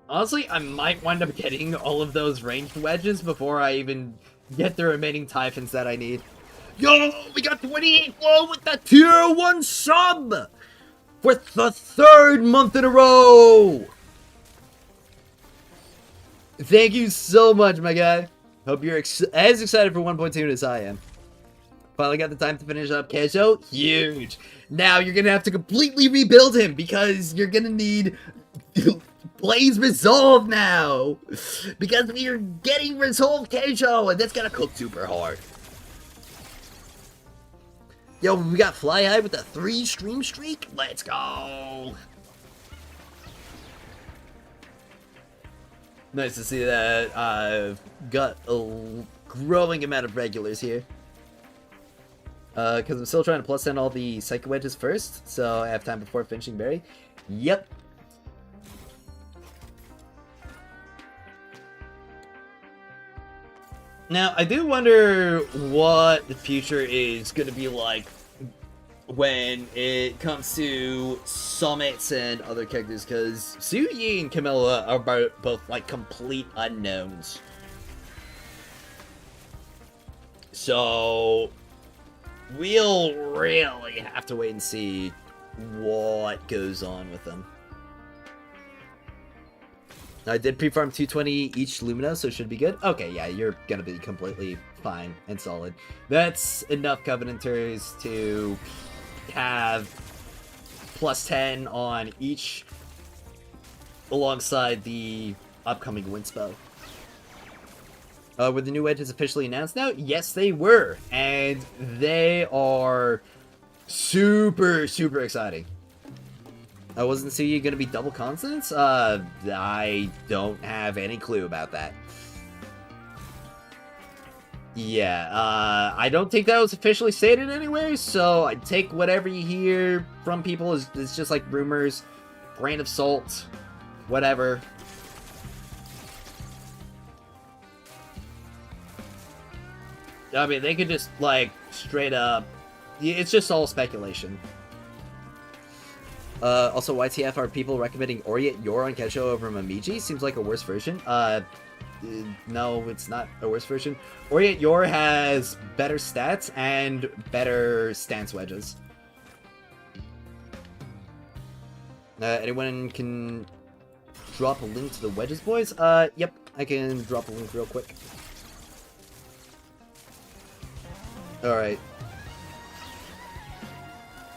Speaker 1: Honestly, I might wind up getting all of those ranged wedges before I even get the remaining Typhons that I need. Yo, we got 28 flow with the tier 1 sub! For the 3rd month in a row! Thank you so much, my guy. Hope you're as excited for 1.2 as I am. Finally got the time to finish up Kesho. Huge. Now you're gonna have to completely rebuild him because you're gonna need Blaze Resolve now. Because we are getting Resolve Kesho and that's gonna cook super hard. Yo, we got Fly High with a 3 stream streak. Let's go. Nice to see that I've got a growing amount of regulars here. Because I'm still trying to plus 10 all the Psycho Wedges first, so I have time before finishing Berry. Yep. Now, I do wonder what the future is going to be like when it comes to summits and other characters, because Su Yi and Camilla are both like complete unknowns. So we'll really have to wait and see what goes on with them. I did pre-farm 220 each Lumina, so it should be good. Okay, yeah, you're gonna be completely fine and solid. That's enough Covenanters to have plus 10 on each alongside the upcoming Windspo. Were the new wedges officially announced now? Yes, they were. And they are super, super exciting. Wasn't Suyu going to be double consonants? I don't have any clue about that. Yeah, I don't think that was officially stated anyway, so I take whatever you hear from people as it's just like rumors, grain of salt, whatever. I mean, they could just, like, straight up... It's just all speculation. Also, YTF, are people recommending Oriet Yor on Kesho over Momiji? Seems like a worse version. No, it's not a worse version. Oriet Yor has better stats and better stance wedges. Anyone can drop a link to the wedges, boys? Yep, I can drop a link real quick. Alright.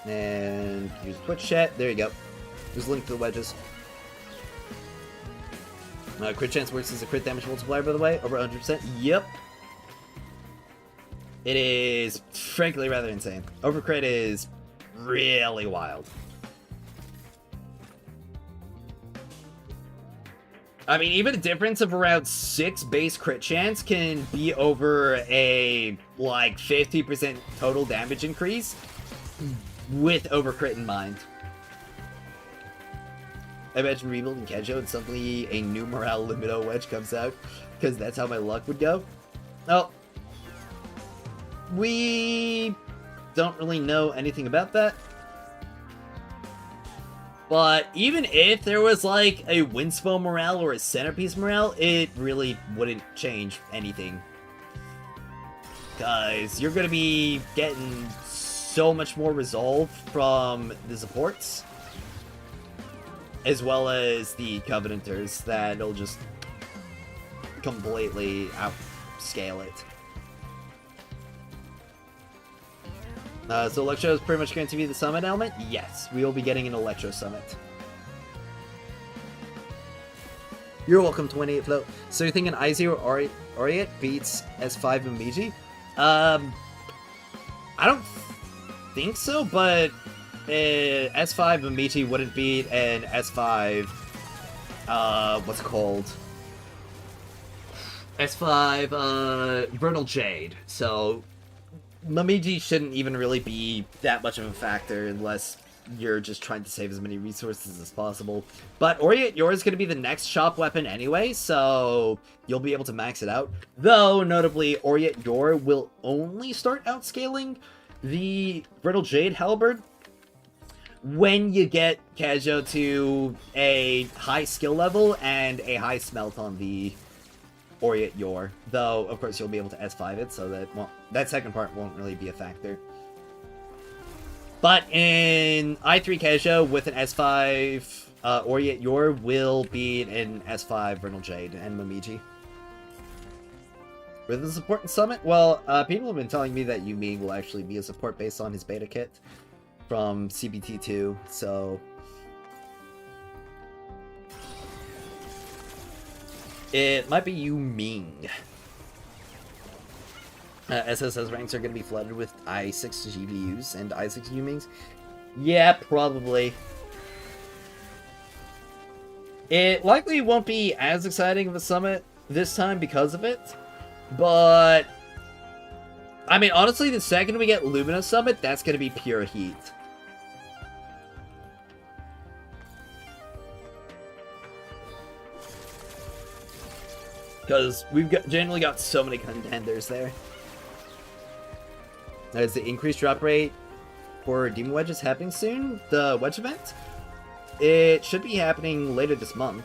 Speaker 1: And use Twitch chat. There you go. There's a link to the wedges. Crit chance works as a crit damage multiplier, by the way. Over 100%. Yep. It is, frankly, rather insane. Overcrit is really wild. I mean, even a difference of around 6 base crit chance can be over a, like, 50% total damage increase with overcrit in mind. I imagine rebuilding Kesho and suddenly a new Morale Limito Wedge comes out, because that's how my luck would go. Oh. We don't really know anything about that. But even if there was like a Windspo morale or a Centerpiece morale, it really wouldn't change anything. Guys, you're going to be getting so much more resolve from the supports, as well as the Covenanters, that it'll just completely outscale it. So Electro is pretty much going to be the summit element? Yes, we will be getting an Electro summit. You're welcome, 28 Float. So you're thinking I0 Oriet beats S5 and Miji? I don't think so, but S5 and Miji wouldn't beat an S5, what's it called? S5, Vernal Jade. So, Mamiji shouldn't even really be that much of a factor unless you're just trying to save as many resources as possible. But Orient Yor is going to be the next shop weapon anyway, so you'll be able to max it out. Though, notably, Orient Yor will only start outscaling the Brittle Jade Halberd when you get Kajo to a high skill level and a high smelt on the Orient Yor. Though, of course, you'll be able to S5 it, so that second part won't really be a factor. But in I3 Kajo with an S5 Orient Yor will be an S5 Vernal Jade and Momiji. With the support and summit, well, people have been telling me that Yu Ming will actually be a support based on his beta kit from CBT2, so it might be Yu Ming. SSS ranks are going to be flooded with I6 GPUs and I6 Yu Mings. Yeah, probably. It likely won't be as exciting of a summit this time because of it, but I mean, honestly, the second we get Lumina Summit, that's going to be pure heat. Because we've generally got so many contenders there. Is the increased drop rate for Demon Wedges happening soon? The Wedge event? It should be happening later this month.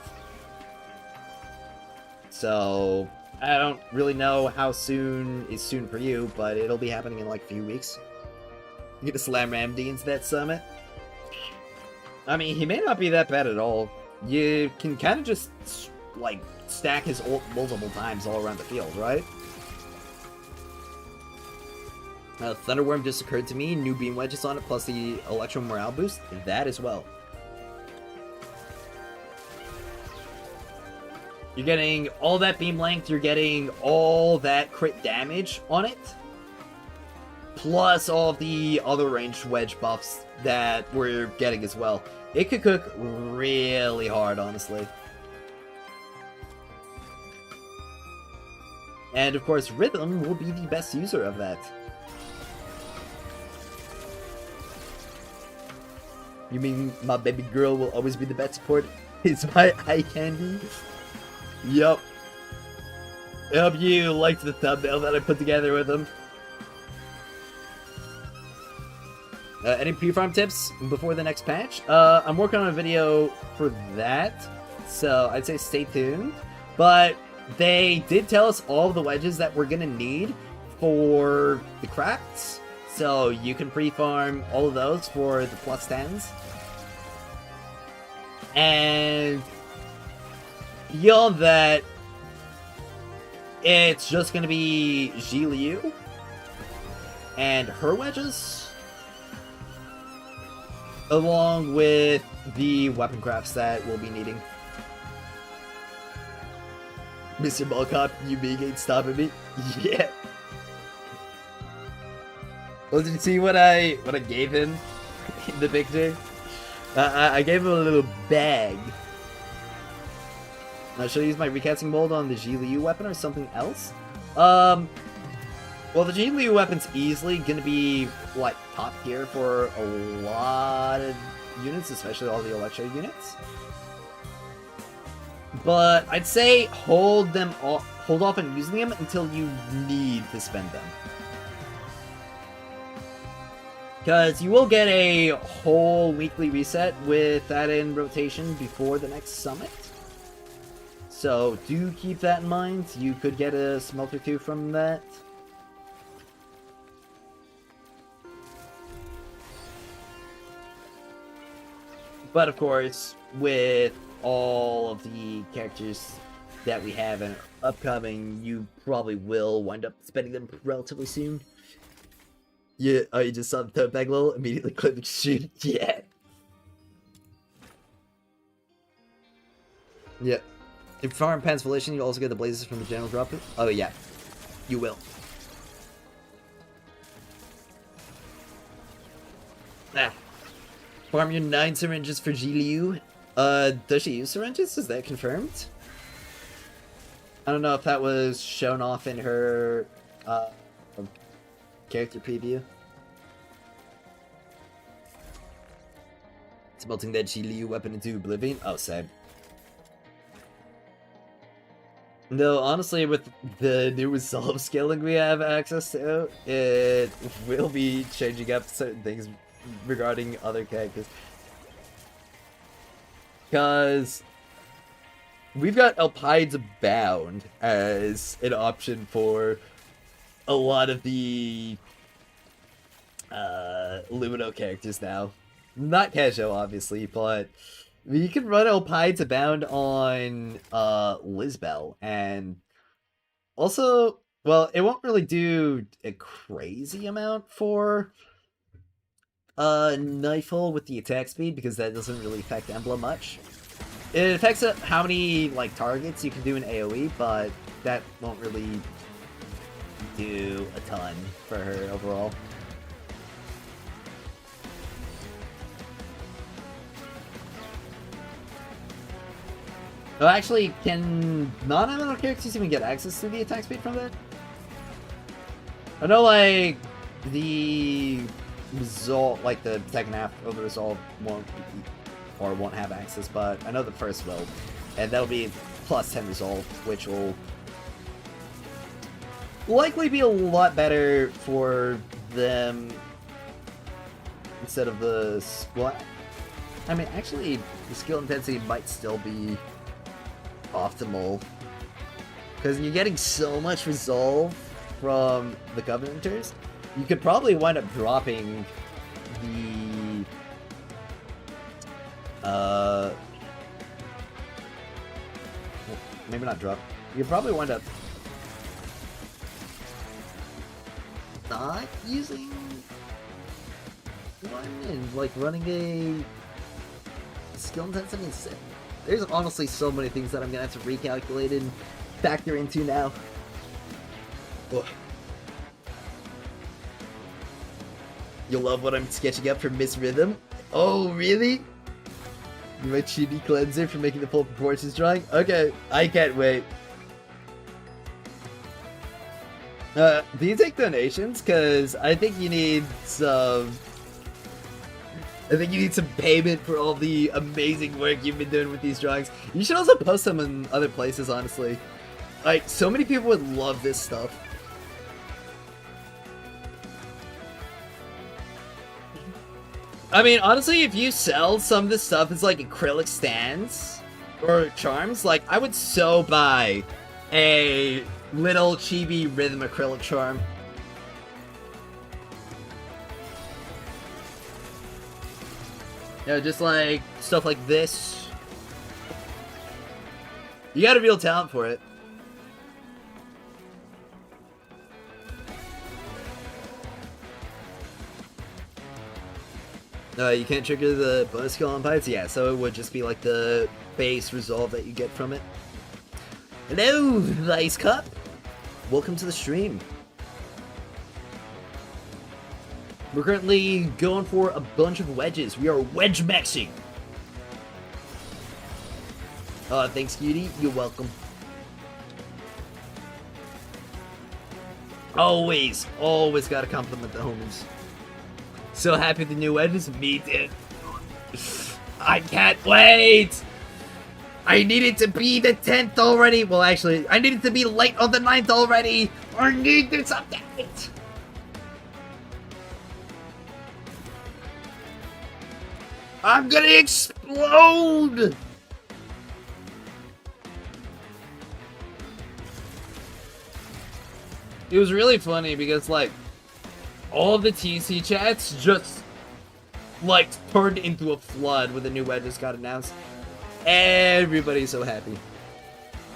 Speaker 1: So, I don't really know how soon is soon for you, but it'll be happening in like a few weeks. You get to slam Ramdy into that summit. I mean, he may not be that bad at all. You can kind of just, like, stack his ult multiple times all around the field, right? Thunderworm just occurred to me. New Beam Wedges on it, plus the Electro Morale boost. That as well. You're getting all that beam length. You're getting all that crit damage on it. Plus all of the other ranged wedge buffs that we're getting as well. It could cook really hard, honestly. And of course, Rhythm will be the best user of that. You mean my baby girl will always be the best support? It's my eye candy? Yup. I hope you liked the thumbnail that I put together with him. Any pre-farm tips before the next patch? I'm working on a video for that, so I'd say stay tuned. But they did tell us all the wedges that we're gonna need for the crafts, so you can pre-farm all of those for the plus 10s. And beyond that, it's just gonna be Ji Liu and her wedges, along with the weapon crafts that we'll be needing. Mr. Ballcop, you being ain't stopping me? Yeah. Well, did you see what I gave him in the picture? I gave him a little bag. Should I use my recasting mold on the Ji Liu weapon or something else? Well, the Ji Liu weapon's easily gonna be, like, top tier for a lot of units, especially all the Electro units. But I'd say hold off on using them until you need to spend them. Because you will get a whole weekly reset with that in rotation before the next summit. So do keep that in mind. You could get a smelt or two from that. But of course, with all of the characters that we have and upcoming, you probably will wind up spending them relatively soon. Yeah, oh, you just saw the tote bag lol, immediately click the shoot. Yeah. Yeah. If farm Pan's Volition, you also get the blazes from the general drop. Oh yeah, you will. Ah. Farm your 9 syringes for Ji Liu. Does she use syringes? Is that confirmed? I don't know if that was shown off in her character preview. It's melting that Liu weapon into oblivion. Oh, same. No, honestly, with the new resolve scaling we have access to, it will be changing up certain things regarding other characters. Because we've got Alpide's Bound as an option for a lot of the Lumino characters now. Not Kesho, obviously, but you can run Alpide's Abound on Lisbel, and also, well, it won't really do a crazy amount for Nightfall with the attack speed, because that doesn't really affect Emblem much. It affects how many like targets you can do in AoE, but that won't really do a ton for her overall. Oh, actually, can non-elemental characters even get access to the attack speed from that? I know, like, the result, like the second half of the resolve won't have access, but I know the first will, and that'll be plus 10 resolve, which will likely be a lot better for them instead of the well, I mean, actually, the skill intensity might still be optimal, because you're getting so much resolve from the Covenanters. You could probably wind up dropping the well, maybe not drop. You could probably wind up not using one and like running a skill intensity instead. There's honestly so many things that I'm gonna have to recalculate and factor into now. Ugh. You'll love what I'm sketching up for Miss Rhythm. Oh, really? You my chibi cleanser for making the full proportions drawing? Okay, I can't wait. Do you take donations? Because I think you need some... I think you need some payment for all the amazing work you've been doing with these drawings. You should also post them in other places, honestly. Like, so many people would love this stuff. I mean, honestly, if you sell some of this stuff as, like, acrylic stands or charms, like, I would so buy a little chibi rhythm acrylic charm. You know, just like stuff like this. You got a real talent for it. You can't trigger the bonus skill on bites? Yeah, so it would just be like the base resolve that you get from it. Hello, Ice Cup! Welcome to the stream. We're currently going for a bunch of wedges. We are wedge maxing. Thanks, Cutie. You're welcome. Always gotta compliment the homies. So happy with the new wedges. Me too. I can't wait. I need it to be the 10th already. Well, actually, I need it to be late on the 9th already. I need this update. I'm gonna explode! It was really funny because, like, all of the TC chats just, like, turned into a flood when the new wedges got announced. Everybody's so happy.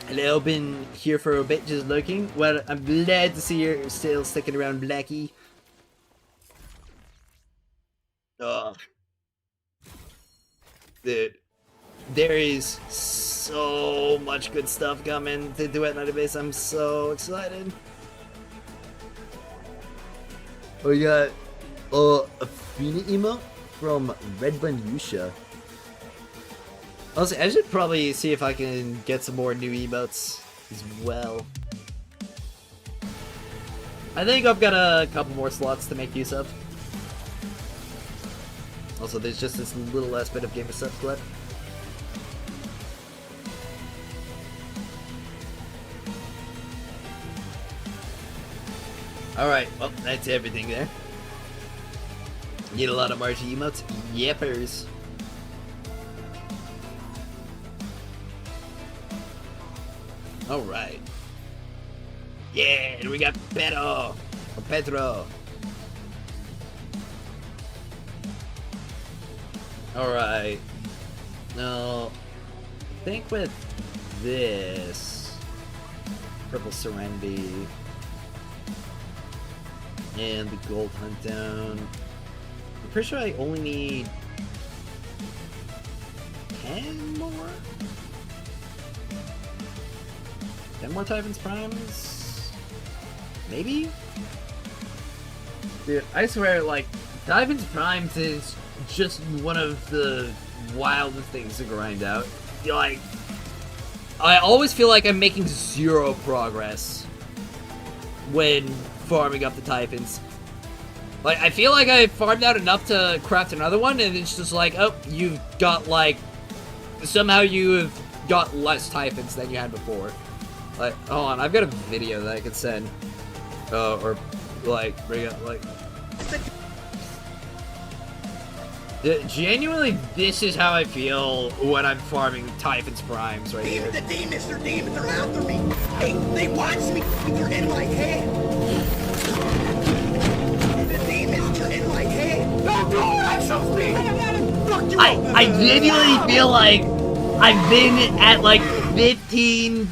Speaker 1: Hello, been here for a bit, just lurking. Well, I'm glad to see you're still sticking around, Blackie. Ugh. Dude, there is so much good stuff coming to Duet Night Abyss. I'm so excited. We got a Fina emote from Red Bun Yusha. Honestly, I should probably see if I can get some more new emotes as well. I think I've got a couple more slots to make use of. Also, there's just this little last bit of gamer stuff left. Alright, well, that's everything there. Need a lot of Margie emotes? Yepers. Alright. Yeah, we got Pedro. Or Pedro. Alright. Now, I think with this Purple Serenity and the Gold Hunt down, I'm pretty sure I only need 10 more? 10 more Typhon's Primes? Maybe? Dude, I swear, like, Typhon's Primes is just one of the wildest things to grind out. Like, I always feel like I'm making zero progress when farming up the Typhons. Like, I feel like I farmed out enough to craft another one, and it's just like, oh, you've got, like, somehow you have got less Typhons than you had before. Like, hold on, I've got a video that I could send. Or, like, bring up, like... Genuinely, this is how I feel when I'm farming Typhon's Primes right here.
Speaker 2: The demons, they're after me. Hey, they watch me. They're in my head. The demons are in my head. Don't do it, I'm so sweet. Fuck you.
Speaker 1: I genuinely feel like I've been at like 15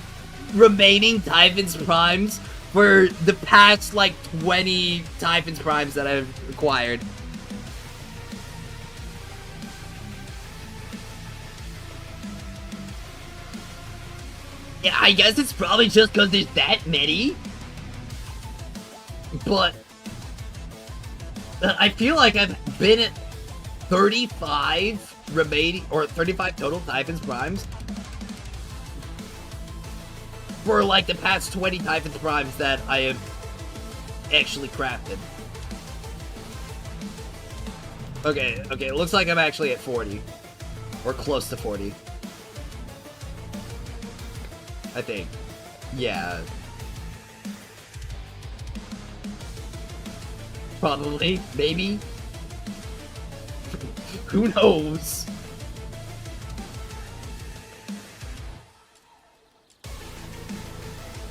Speaker 1: remaining Typhon's Primes for the past like 20 Typhon's Primes that I've acquired. Yeah, I guess it's probably just because there's that many. But I feel like I've been at 35 remaining, or 35 total Typhon's Primes for like the past 20 Typhon's Primes that I have actually crafted. Okay, it looks like I'm actually at 40. Or close to 40. I think. Yeah. Probably. Maybe. Who knows?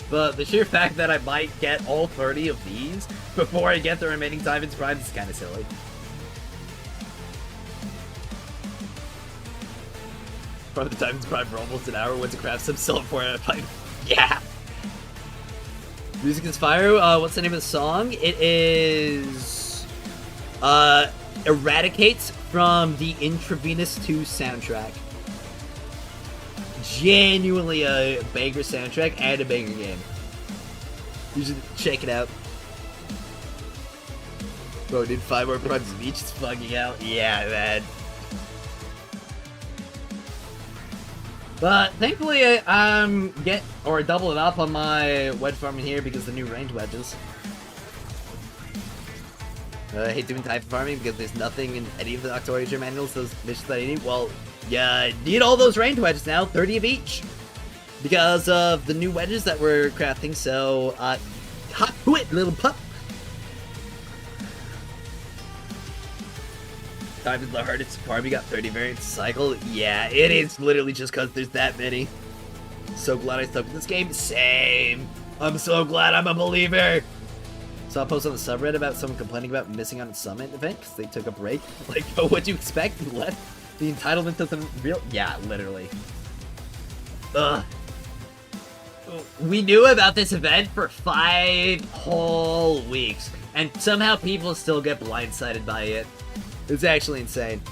Speaker 1: But the sheer fact that I might get all 30 of these before I get the remaining Typhon's Primes is kind of silly. From the Typhon's Prime for almost an hour, went to craft some silver for it. Yeah! Music is fire. What's the name of the song? It is... Eradicates from the Intravenous 2 soundtrack. Genuinely a banger soundtrack and a banger game. You should check it out. Bro, did 5 more primes of each? It's fucking out. Yeah, man. But thankfully, I'm doubling up on my wedge farming here because of the new range wedges. I hate doing type farming because there's nothing in any of the Octorager manuals, those missions that I need. Well, yeah, need all those range wedges now, 30 of each. Because of the new wedges that we're crafting, so, hop to it, little pup! Time is the hardest farm, you got 30 variants to cycle. Yeah, it is literally just because there's that many. So glad I stuck with this game. Same. I'm so glad I'm a believer. Saw a post on the subreddit about someone complaining about missing on a summit event because they took a break. Like, oh, what'd you expect? You left the entitlement to the real... Yeah, literally. Ugh. We knew about this event for 5 whole weeks, and somehow people still get blindsided by it. It's actually insane.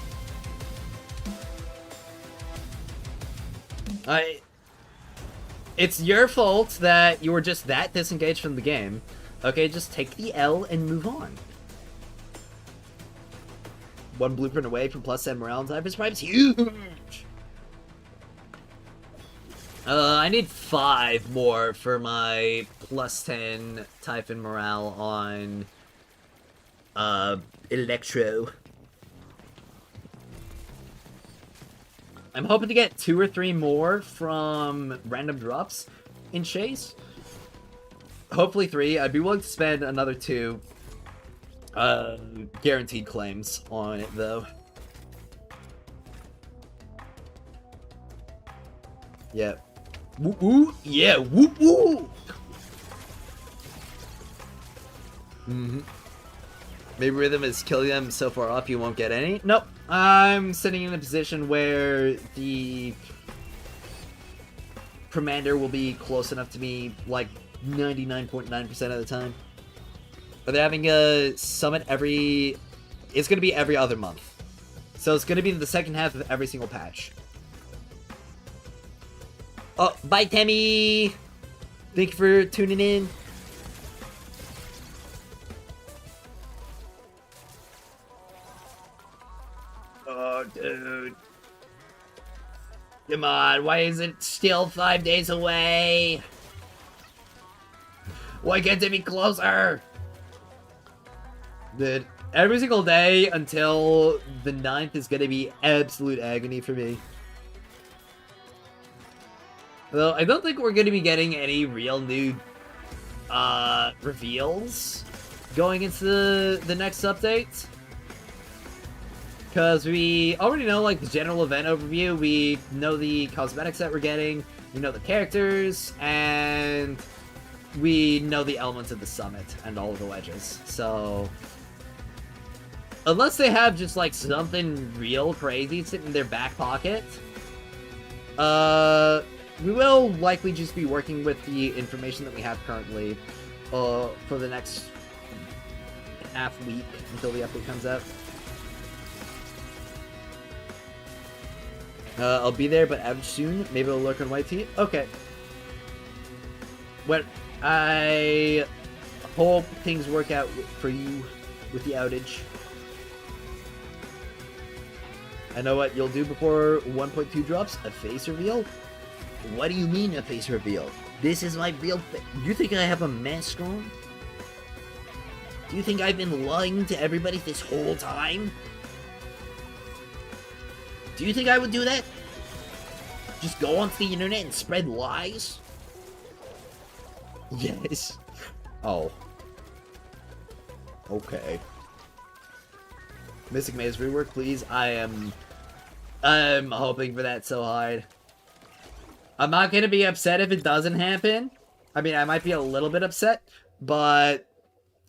Speaker 1: It's your fault that you were just that disengaged from the game. Okay, just take the L and move on. 1 blueprint away from plus 10 morale and Typhon's Prime's huge! I need 5 more for my +10 Typhon morale on, Electro. I'm hoping to get 2 or 3 more from random drops in Chase. Hopefully 3. I'd be willing to spend another 2, guaranteed claims on it, though. Yeah. Woo woo! Yeah, woo woo! Maybe Rhythm is killing them so far up you won't get any? Nope. I'm sitting in a position where the commander will be close enough to me, like, 99.9% of the time. But they're having a summit every... It's going to be every other month. So it's going to be the second half of every single patch. Oh, bye, Tammy! Thank you for tuning in. Oh, dude. Come on, why is it still 5 days away? Why can't it be closer? Dude, every single day until the 9th is gonna be absolute agony for me. Though, I don't think we're going to be getting any real new, reveals going into the next update. Because we already know, like, the general event overview, we know the cosmetics that we're getting, we know the characters, and we know the elements of the summit and all of the wedges. So, unless they have just, like, something real crazy sitting in their back pocket, we will likely just be working with the information that we have currently for the next half week until the update comes out. I'll be there, but out soon. Maybe I'll lurk on White Tea. Okay. Well, I hope things work out for you with the outage. I know what you'll do before 1.2 drops. A face reveal? What do you mean a face reveal? This is my real face. You think I have a mask on? Do you think I've been lying to everybody this whole time? Do you think I would do that? Just go onto the internet and spread lies? Yes. Oh. Okay. Mystic Maze rework, please. I'm hoping for that so hard. I'm not gonna be upset if it doesn't happen. I mean, I might be a little bit upset, but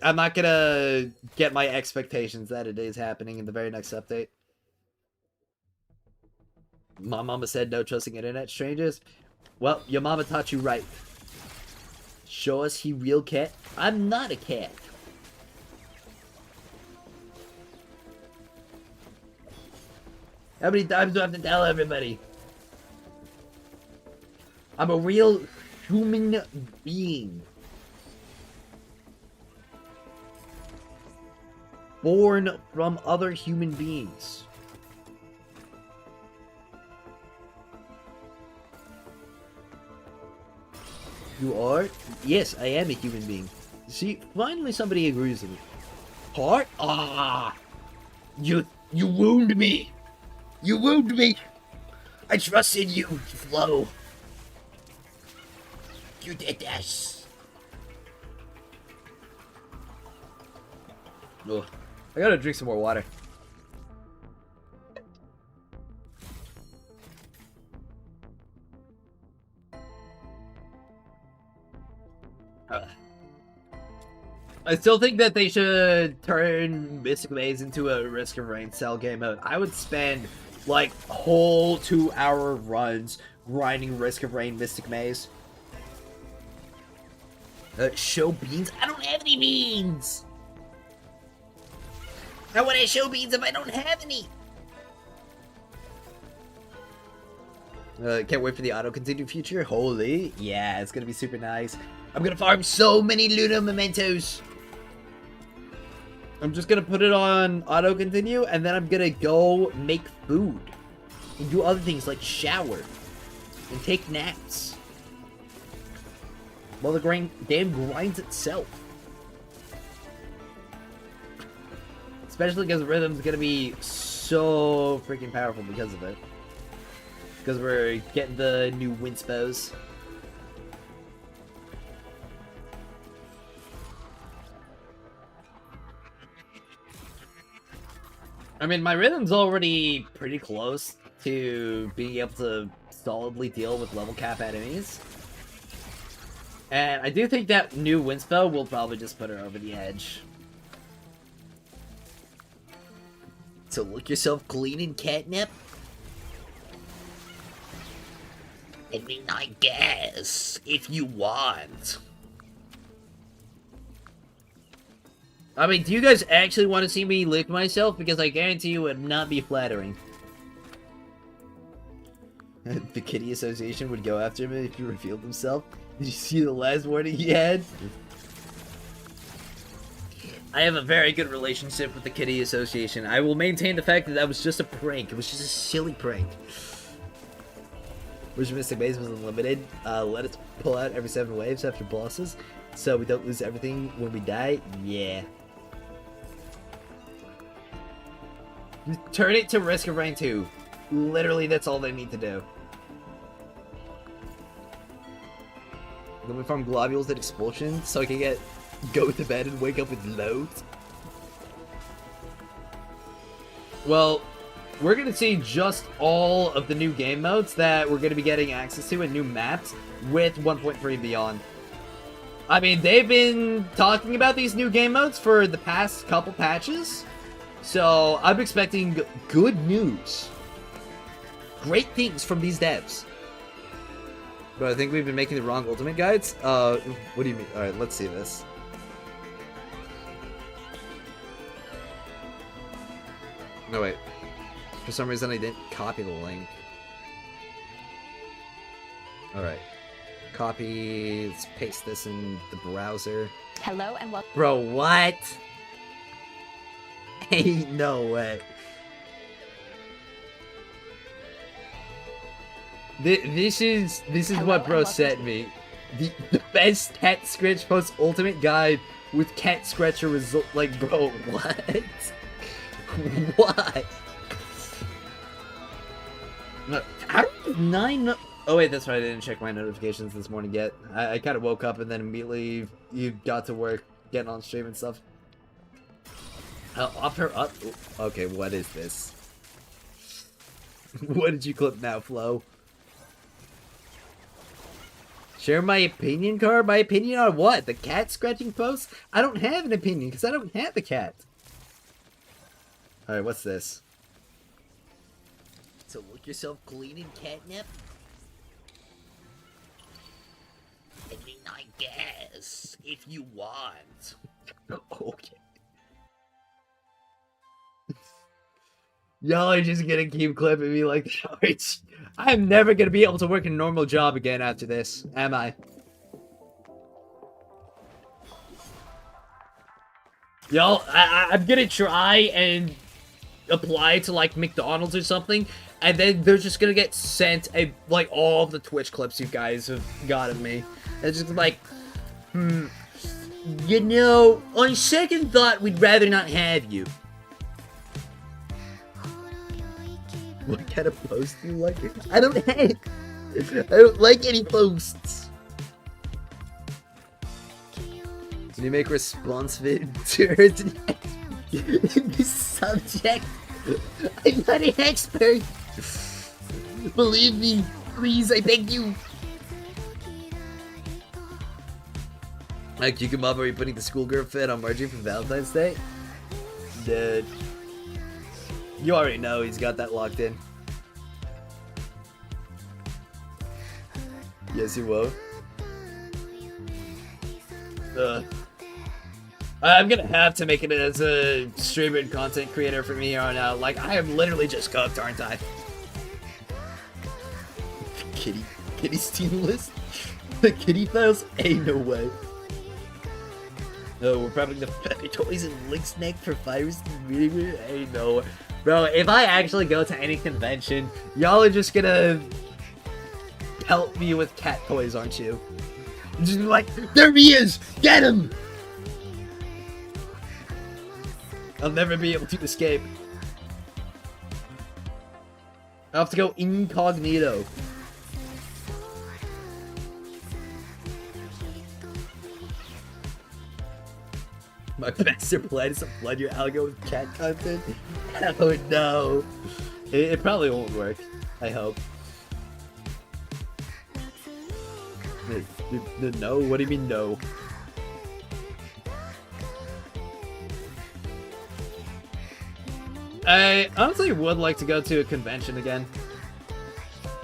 Speaker 1: I'm not gonna get my expectations that it is happening in the very next update. My mama said no trusting internet strangers. Well, your mama taught you right. Show us he real cat. I'm not a cat. How many times do I have to tell everybody? I'm a real human being. Born from other human beings. You are? Yes, I am a human being. See, finally somebody agrees with me. Heart? Ah! You wound me! You wound me! I trusted you, Flo. You did this. Oh, I gotta drink some more water. I still think that they should turn Mystic Maze into a Risk of Rain cell game mode. I would spend like whole 2-hour runs grinding Risk of Rain Mystic Maze. Show beans? I don't have any beans! How would I show beans if I don't have any? Can't wait for the auto-continue feature. Holy. Yeah, it's gonna be super nice. I'm gonna farm so many Luna Mementos. I'm just gonna put it on auto-continue, and then I'm gonna go make food. And do other things like shower. and take naps while the game grinds itself. Especially because Rhythm's gonna be so freaking powerful because of it. Because we're getting the new Winspos. I mean, my Rhythm's already pretty close to being able to solidly deal with level cap enemies. And I do think that new Winspell will probably just put her over the edge. So look yourself clean in catnip? I mean, I guess, if you want. I mean, do you guys actually want to see me lick myself? Because I guarantee you it would not be flattering. The Kitty Association would go after him if he revealed himself. Did you see the last warning he had? I have a very good relationship with the Kitty Association. I will maintain the fact that that was just a prank. It was just a silly prank. Where's your Mystic Base was unlimited. Let us pull out every 7 waves after bosses, so we don't lose everything when we die. Yeah. Turn it to Risk of Rain 2. Literally, that's all they need to do. Then we farm globules at Expulsion, so I can go to bed and wake up with loads. Well, we're going to see just all of the new game modes that we're going to be getting access to and new maps with 1.3 beyond. I mean, they've been talking about these new game modes for the past couple patches, so I'm expecting good news. Great things from these devs. But I think we've been making the wrong ultimate guides. What do you mean? Alright, let's see this. No, wait. For some reason I didn't copy the link. Alright. Copy, let's paste this in the browser.
Speaker 3: Hello and welcome.
Speaker 1: Bro, what? Ain't no way. This is what bro sent me. The best cat scratch post ultimate guide with cat scratcher result. Like, bro, what? What? No, how did 9? Oh wait, that's right. I didn't check my notifications this morning yet. I kind of woke up and then immediately you got to work, getting on stream and stuff. Up her up. Okay, what is this? What did you clip now, Flo? Share my opinion card? My opinion on what? The cat scratching post? I don't have an opinion because I don't have the cat. Alright, what's this? So look yourself clean in catnip? I mean, I guess, if you want. Okay. Y'all are just gonna keep clipping me like that. I'm never gonna be able to work a normal job again after this, am I? Y'all, I'm gonna try and apply to like McDonald's or something, and then they're just gonna get sent like all of the Twitch clips you guys have got of me. It's just like, you know, on second thought, we'd rather not have you. What kind of post do you like? I don't like any posts. Can you make response vid to her in this subject? I'm not an expert. Believe me, please, I beg you. Like, you come up, are you putting the schoolgirl fit on Margie for Valentine's Day? Dude. You already know he's got that locked in. Yes, he will. I'm gonna have to make it as a streamer and content creator from here on out. Like, I am literally just cooked, aren't I? Kitty Steam list? The kitty files? Ain't no way. No, we're probably the Peppy Toys and Link's Neck for Virus Meteor. Ain't no way. Bro, if I actually go to any convention, y'all are just gonna pelt me with cat toys, aren't you? Just like, there he is! Get him! I'll never be able to escape. I'll have to go incognito. My master plan is to flood your algo with cat content? Oh no. It probably won't work. I hope. No? What do you mean no? I honestly would like to go to a convention again.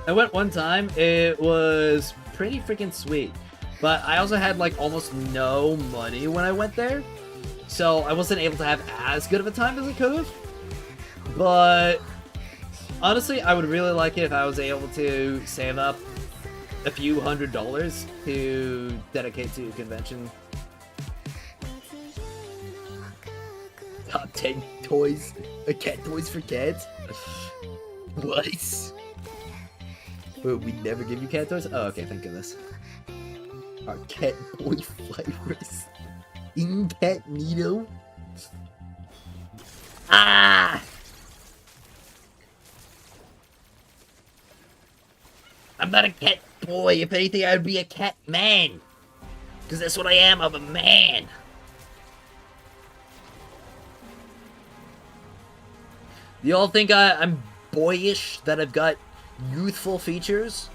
Speaker 1: I went one time, it was pretty freaking sweet. But I also had like almost no money when I went there. So I wasn't able to have as good of a time as I could have. But honestly, I would really like it if I was able to save up a few $100s to dedicate to a convention. Top 10 toys. Cat toys for cats? What? Wait, we never give you cat toys? Oh, okay, thank goodness. Our cat boy fibers. Incognito? Ah! I'm not a cat boy. If anything, I would be a cat man. Because that's what I am. I'm a man. You all think I'm boyish? That I've got youthful features?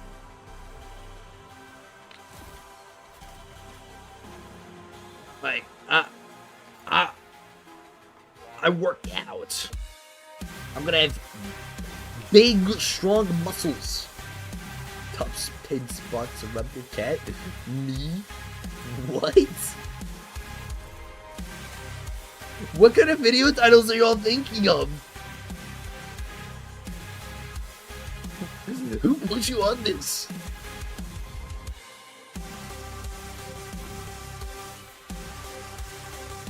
Speaker 1: Like, I work out. I'm gonna have big, strong muscles. Top 10 spots around the cat. Me? What? What kind of video titles are you all thinking of? Who put you on this?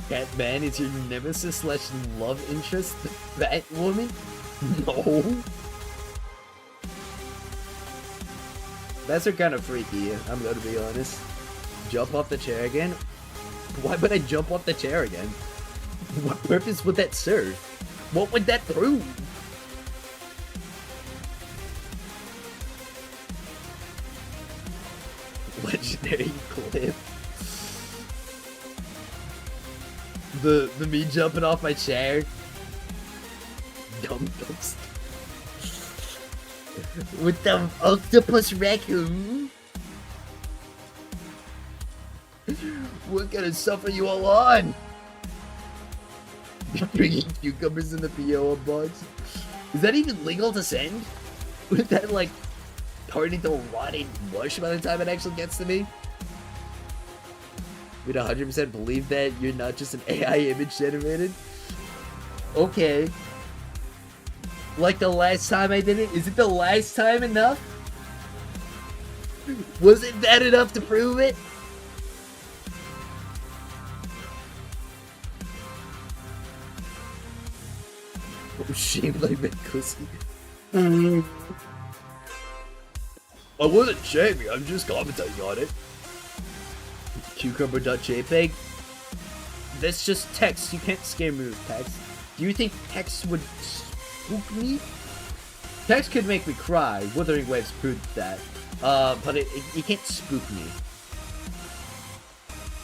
Speaker 1: Catman is your nemesis slash love interest, the fat woman? No. That's are kind of freaky, I'm gonna be honest. Jump off the chair again? Why would I jump off the chair again? What purpose would that serve? What would that prove? Legendary clip. The me jumping off my chair. Dumb dumps. With the octopus raccoon. What kind of stuff are you all on? Bringing cucumbers in the PO box. Is that even legal to send? Would that like turn into rotting mush by the time it actually gets to me? We'd 100% believe that you're not just an AI image generated? Okay. Like the last time I did it? Is it the last time enough? Wasn't that enough to prove it? Oh, shame like that pussy. I wasn't shaming, I'm just commenting on it. Cucumber.jpg. That's just text. You can't scare me with text. Do you think text would spook me? Text could make me cry. Wuthering Waves proved that. But it can't spook me.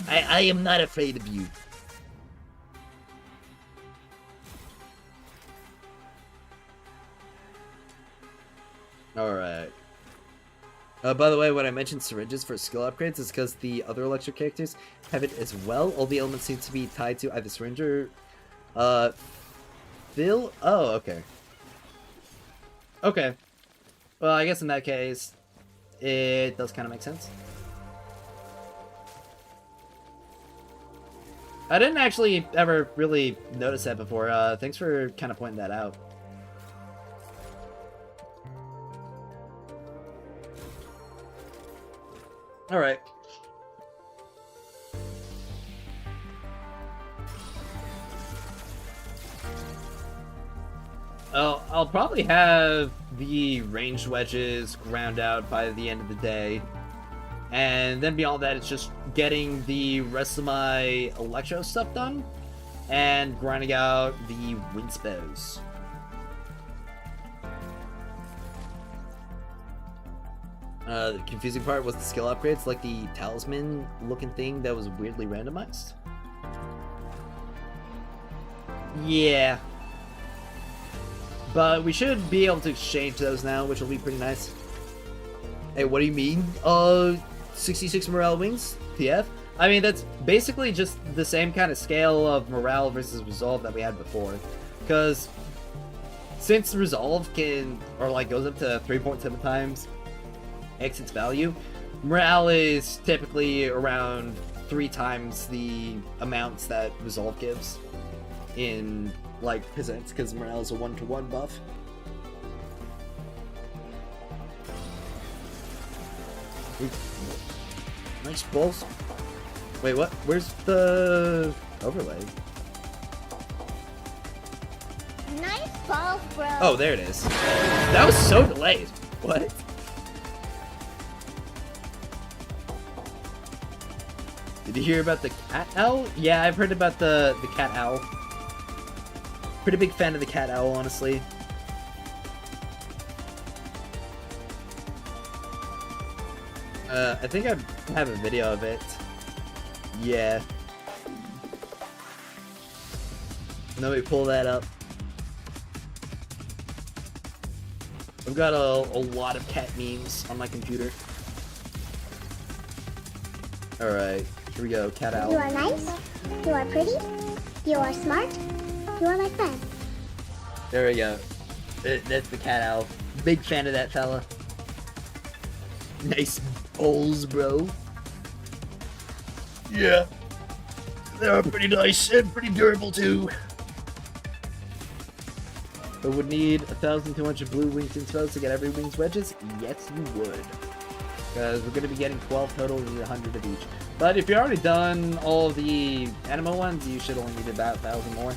Speaker 1: I am not afraid of you. Alright. By the way, when I mentioned syringes for skill upgrades, is because the other electric characters have it as well. All the elements seem to be tied to either syringe or, fill? Oh, okay. Okay. Well, I guess in that case, it does kind of make sense. I didn't actually ever really notice that before. Thanks for kind of pointing that out. Alright. I'll probably have the ranged wedges ground out by the end of the day. And then beyond that, it's just getting the rest of my electro stuff done and grinding out the wind spells. The confusing part was the skill upgrades, like the talisman looking thing that was weirdly randomized. Yeah. But we should be able to exchange those now, which will be pretty nice. Hey, what do you mean? 66 morale wings? TF? I mean, that's basically just the same kind of scale of morale versus resolve that we had before. Because since resolve can, or like goes up to 3.7 times X its value, morale is typically around 3 times the amounts that resolve gives in like percents, because morale is a 1-to-1 buff. Ooh. Nice balls. Wait, what? Where's the overlay?
Speaker 3: Nice balls, bro.
Speaker 1: Oh, there it is. That was so delayed. What? Did you hear about the cat owl? Yeah, I've heard about the cat owl. Pretty big fan of the cat owl, honestly. I think I have a video of it. Yeah. Let me pull that up. I've got a lot of cat memes on my computer. Alright, here we go, cat owl.
Speaker 3: You are nice. You are pretty. You are smart. You are my friend.
Speaker 1: There we go. That's the cat owl. Big fan of that fella. Nice bowls, bro. Yeah. They're pretty nice and pretty durable too. I would need 1,200 blue wings and spells to get every wings wedges? Yes, you would. Because we're going to be getting 12 total and 100 of each. But if you've already done all the animal ones, you should only need about 1,000 more.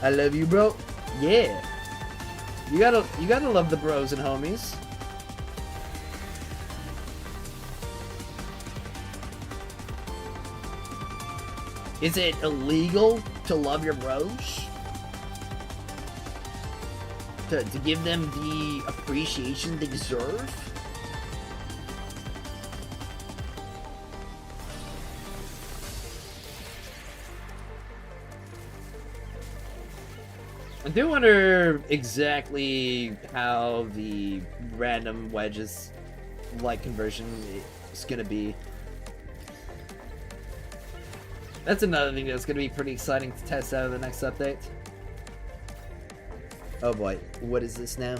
Speaker 1: I love you, bro. Yeah. You gotta love the bros and homies. Is it illegal to love your bros? To give them the appreciation they deserve? I do wonder exactly how the random wedges like conversion is gonna be. That's another thing that's gonna be pretty exciting to test out of the next update. Oh boy, what is this now?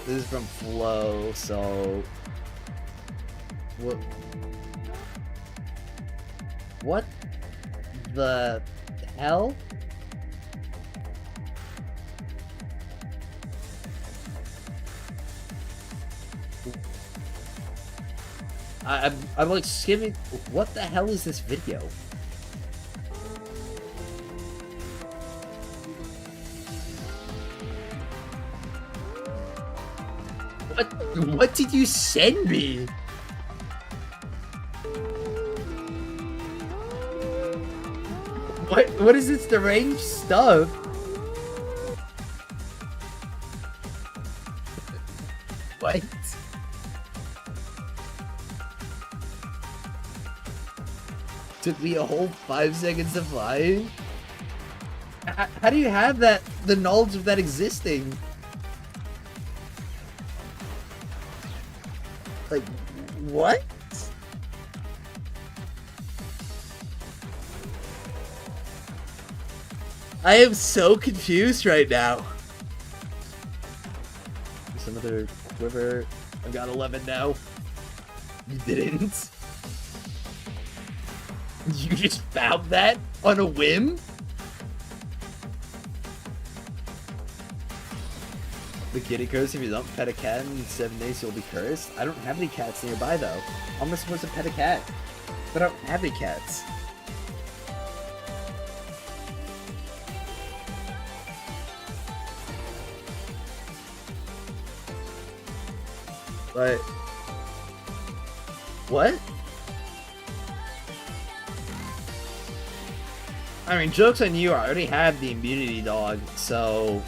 Speaker 1: This is from Flow, so what the hell? I'm like skimming. What the hell is this video? What did you send me? What is this deranged stuff? What? Took me a whole 5 seconds to find? How do you have that, the knowledge of that existing? Like, what? I am so confused right now. Some other quiver. I've got 11 now. You didn't? You just found that on a whim? The kitty curse, if you don't pet a cat in 7 days, you'll be cursed. I don't have any cats nearby, though. How am I supposed to pet a cat? But I don't have any cats. Like, what? I mean, joke's on you, I already have the immunity, dog, so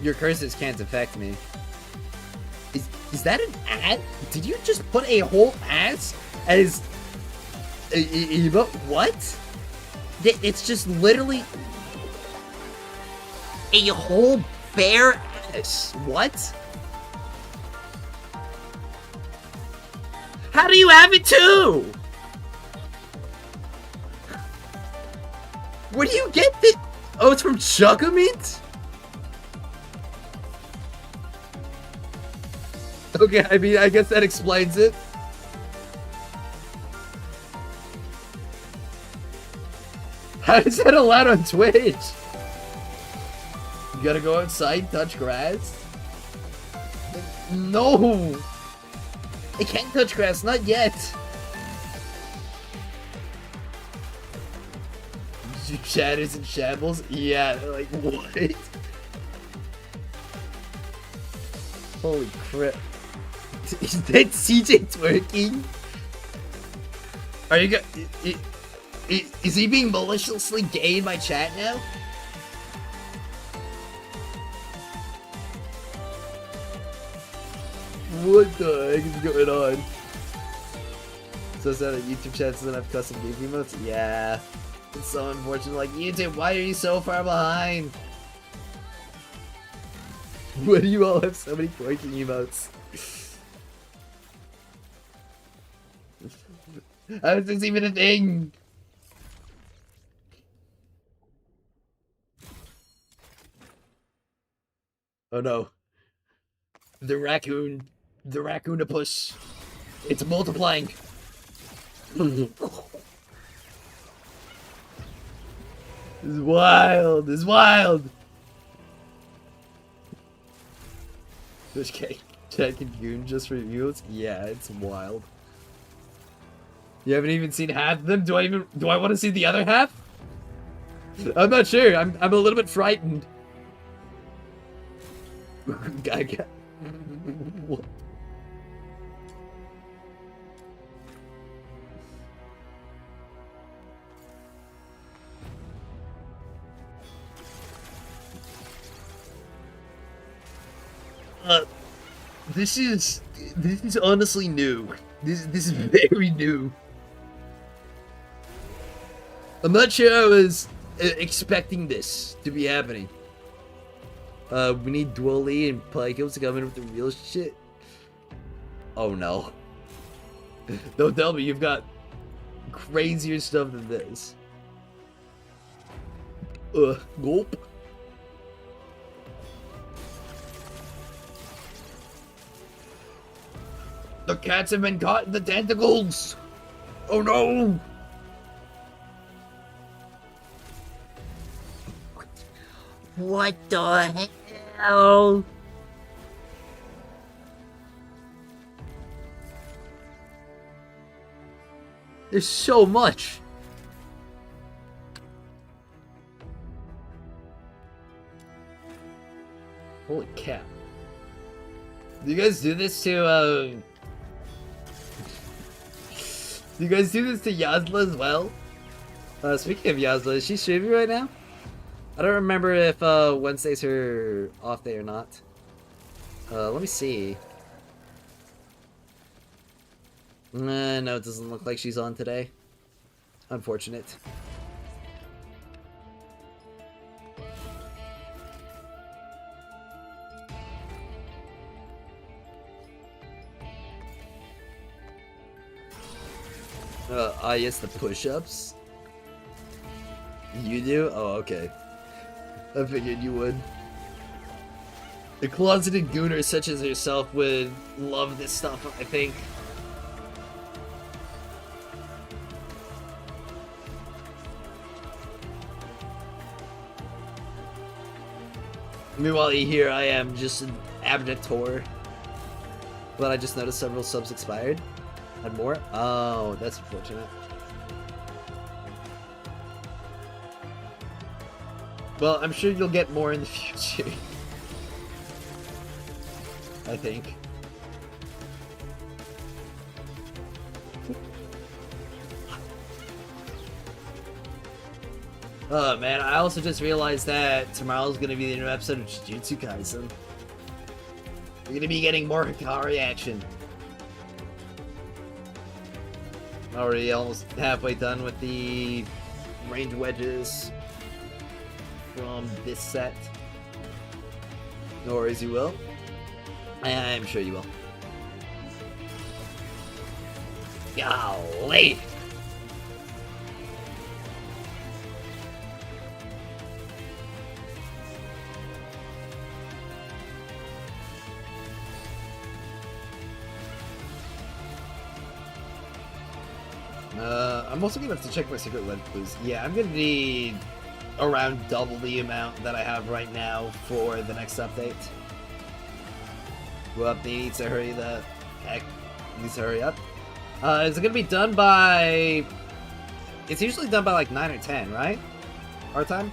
Speaker 1: your curses can't affect me. Is that an ad? Did you just put a whole ass as emote? What? It's just literally a whole bare ass. What? How do you have it too? Where do you get this? Oh, it's from Chugamint? Okay, I mean, I guess that explains it. How is that allowed on Twitch? You gotta go outside, touch grass? No! I can't touch grass, not yet! Your chat is in shambles? Yeah, like, what? Holy crap. Is that CJ twerking? Are you is he being maliciously gay in my chat now? What the heck is going on? So sad that YouTube chat doesn't have custom game emotes? Yeah. It's so unfortunate. Like, YouTube, why are you so far behind? Why do you all have so many twerking emotes? How is this even a thing? Oh no. The raccoonopus. It's multiplying. This is wild. This is wild. This cake. Jack and Goon just for emotes? Yeah, it's wild. You haven't even seen half of them? Do I want to see the other half? I'm not sure. I'm a little bit frightened. What? This is honestly new. This is very new. I'm not sure I was expecting this to be happening. We need Dwelly and Plykos to come in with the real shit. Oh no. Don't tell me you've got crazier stuff than this. Gulp. The cats have been caught in the tentacles! Oh no! What the hell? There's so much. Holy cow. Do you guys do this to, do you guys do this to Yasla as well? Speaking of Yasla, is she streaming right now? I don't remember if Wednesday's her off day or not. Let me see. No, it doesn't look like she's on today. Unfortunate. Yes, the push-ups. You do? Oh, okay. I figured you would. The closeted gooner such as yourself would love this stuff, I think. Meanwhile, here I am, just an abject whore. But I just noticed several subs expired. Had more? Oh, that's unfortunate. Well, I'm sure you'll get more in the future. I think. Oh man, I also just realized that tomorrow's gonna be the new episode of Jujutsu Kaisen. We're gonna be getting more Hikari action. Already almost halfway done with the range wedges from this set. No worries, you will. I'm sure you will. Golly! I'm also gonna have to check my secret Wedge clues. Yeah, I'm gonna need around double the amount that I have right now for the next update. Well, they need to hurry the heck. Needs to hurry up. Is it gonna be done by? It's usually done by like 9 or 10, right? Our time.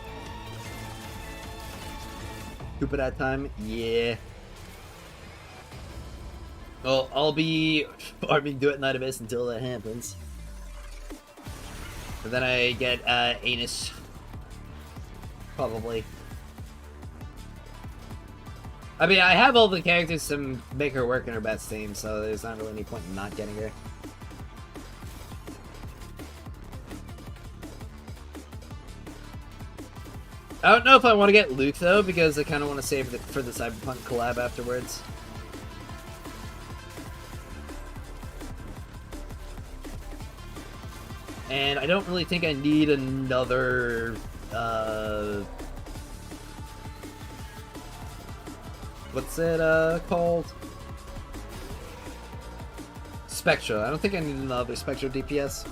Speaker 1: Koopa that time, yeah. Well, I'll be farming Duet Night Abyss until that happens. And then I get Anus. Probably. I mean, I have all the characters to make her work in her best team, so there's not really any point in not getting her. I don't know if I want to get Luke, though, because I kind of want to save it for the Cyberpunk collab afterwards. And I don't really think I need another, what's it, called? Spectra. I don't think I need another Spectra DPS.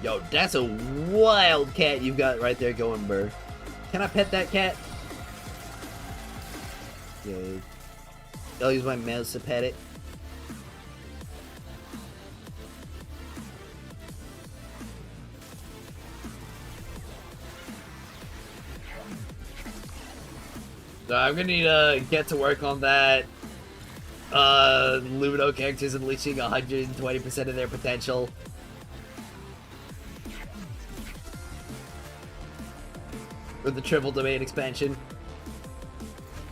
Speaker 1: Yo, that's a wild cat you've got right there going, Burr. Can I pet that cat? Yeah. I'll use my mouse to pet it. So I'm gonna need to get to work on that. Lumino characters unleashing 120% of their potential. With the triple domain expansion.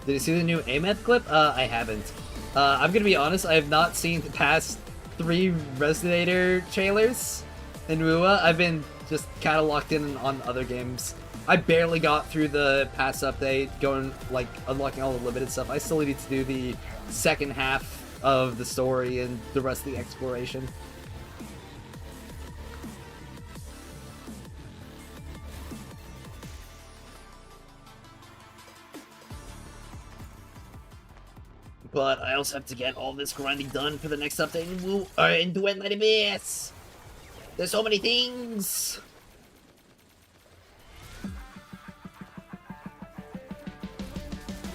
Speaker 1: Did you see the new Ameth clip? I haven't. I'm gonna be honest, I have not seen the past 3 Resonator trailers in Rua. I've been just kind of locked in on other games. I barely got through the past update, going, like, unlocking all the limited stuff. I still need to do the second half of the story and the rest of the exploration. But I also have to get all this grinding done for the next update in Duet Night Abyss. There's so many things.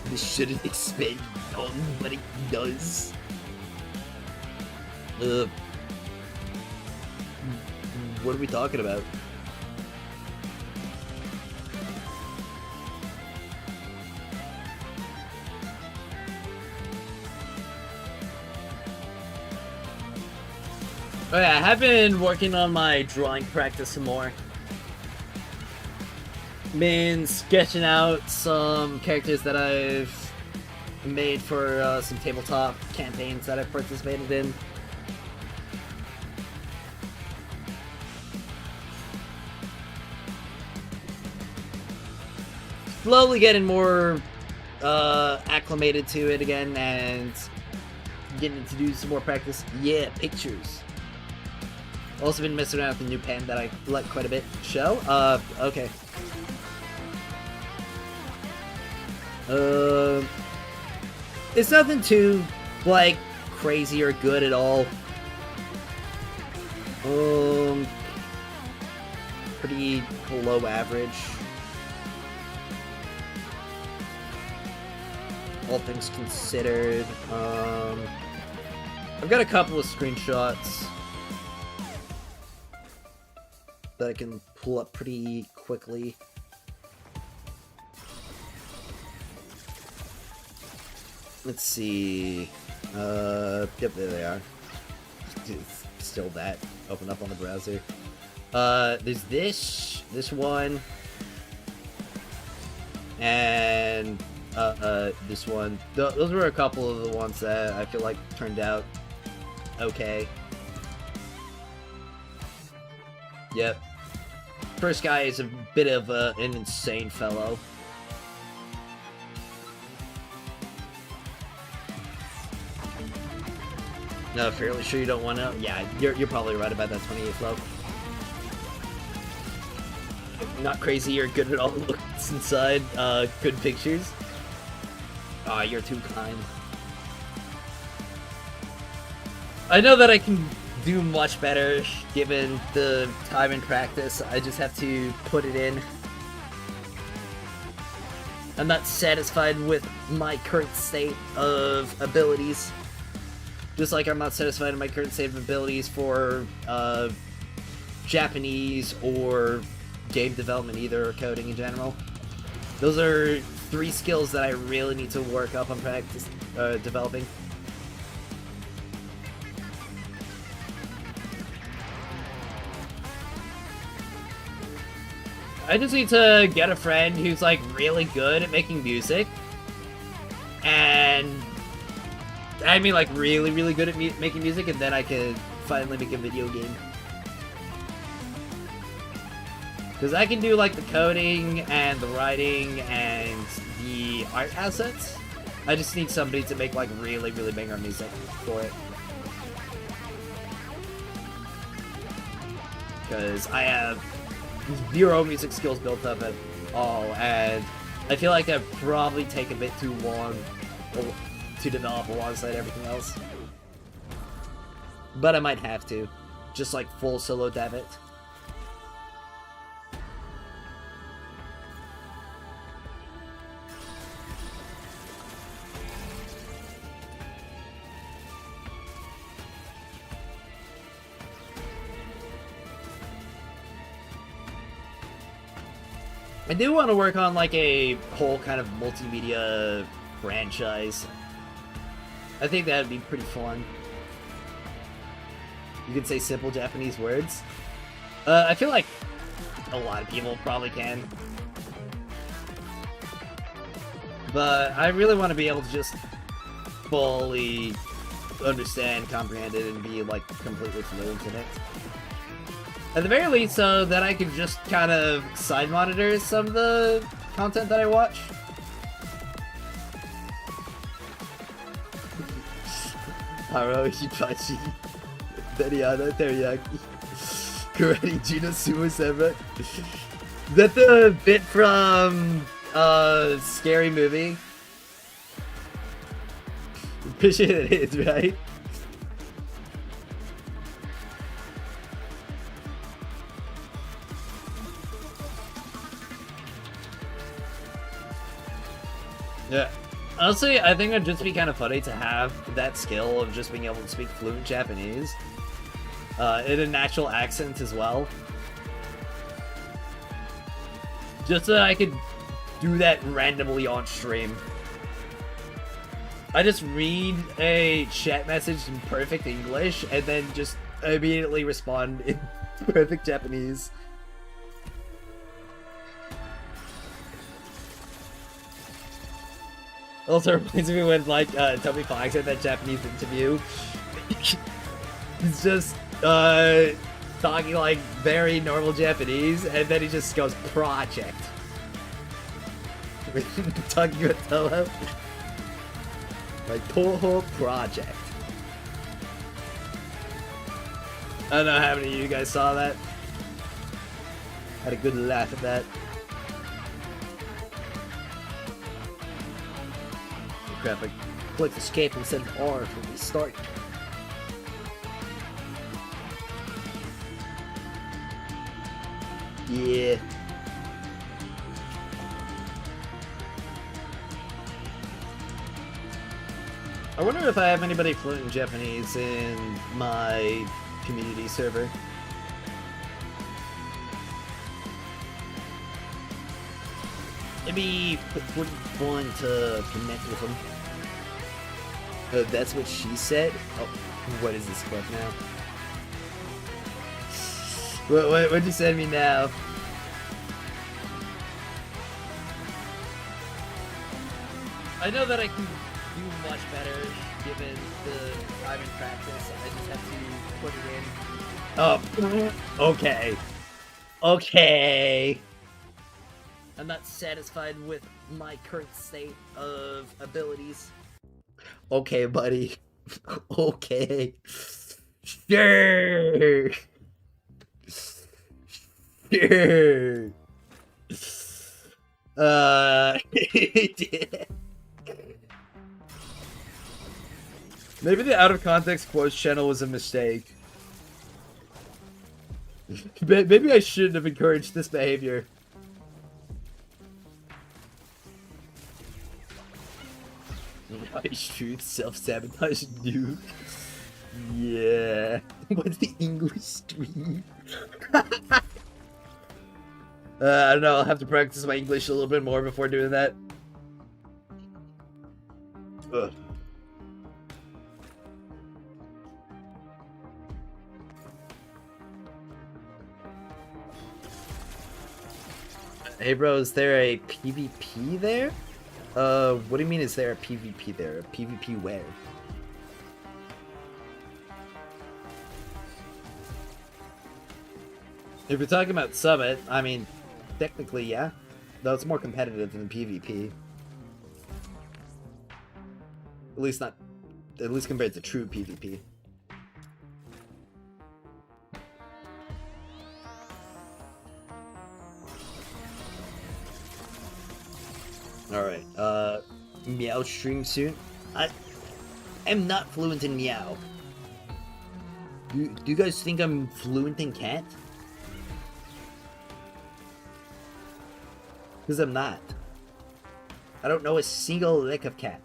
Speaker 1: This shouldn't expand on, but it does. What are we talking about? Oh yeah, I have been working on my drawing practice some more. Been sketching out some characters that I've made for some tabletop campaigns that I've participated in. Slowly getting more acclimated to it again and getting to do some more practice. Yeah, pictures. Also been messing around with the new pen that I like quite a bit. Show? Okay. It's nothing too, like, crazy or good at all. Pretty below average. All things considered. I've got a couple of screenshots that I can pull up pretty quickly. Let's see. Yep, there they are. It's still that open up on the browser. There's this one, and this one. Those were a couple of the ones that I feel like turned out okay. Yep. First guy is a bit of an insane fellow. No, fairly sure you don't want to. Yeah, you're probably right about that 28 flow. Not crazy, you're good at all the looks inside. Good pictures. Aw, you're too kind. I know that I can do much better given the time and practice. I just have to put it in. I'm not satisfied with my current state of abilities. Just like I'm not satisfied in my current state of abilities for Japanese or game development either, or coding in general. Those are 3 skills that I really need to work up on practice developing. I just need to get a friend who's like really good at making music, and I mean like really good at making music, and then I could finally make a video game. Because I can do like the coding and the writing and the art assets. I just need somebody to make like really banger music for it. Because I have 0 music skills built up at all, and I feel like that'd probably take a bit too long to develop alongside everything else. But I might have to. Just like full solo dev it. I do want to work on like a whole kind of multimedia franchise. I think that would be pretty fun. You can say simple Japanese words. I feel like a lot of people probably can. But I really want to be able to just fully understand, comprehend it, and be like completely fluent in it. At the very least, so that I can just kind of side monitor some of the content that I watch. Haro, Hibachi, Dariana, Teriyaki, Karate, Juno, Sumo, Seba. Is that the bit from Scary Movie? I'm pretty sure it is, right? Yeah. Honestly, I think it'd just be kind of funny to have that skill of just being able to speak fluent Japanese. In a natural accent as well. Just so I could do that randomly on stream. I just read a chat message in perfect English and then just immediately respond in perfect Japanese. Also reminds me when, like, Toby Fox had that Japanese interview. He's just, talking, like, very normal Japanese, and then he just goes, project. Talking about Toho. Like, Toho project. I don't know how many of you guys saw that. Had a good laugh at that. Crap, I clicked escape instead of R for restart. Yeah. I wonder if I have anybody fluent in Japanese in my community server. It'd be fun to connect with them. That's what she said? Oh, what is this clip now? What'd you send me now? I know that I can do much better given the time and practice. I just have to put it in. Oh, okay. Okay. I'm not satisfied with my current state of abilities. Okay, buddy. Okay. Sure. Sure. Maybe the out of context quotes channel was a mistake. Maybe I shouldn't have encouraged this behavior. Nice truth, self-sabotage, dude. Yeah. What's the English stream? I don't know, I'll have to practice my English a little bit more before doing that. Ugh. Hey bro, is there a PvP there? What do you mean is there a PvP there? A PvP where? If you're talking about Summit, I mean, technically, yeah. Though it's more competitive than PvP. At least compared to true PvP. Alright, Meow stream soon. I am not fluent in Meow. Do you guys think I'm fluent in Cat? Because I'm not. I don't know a single lick of Cat.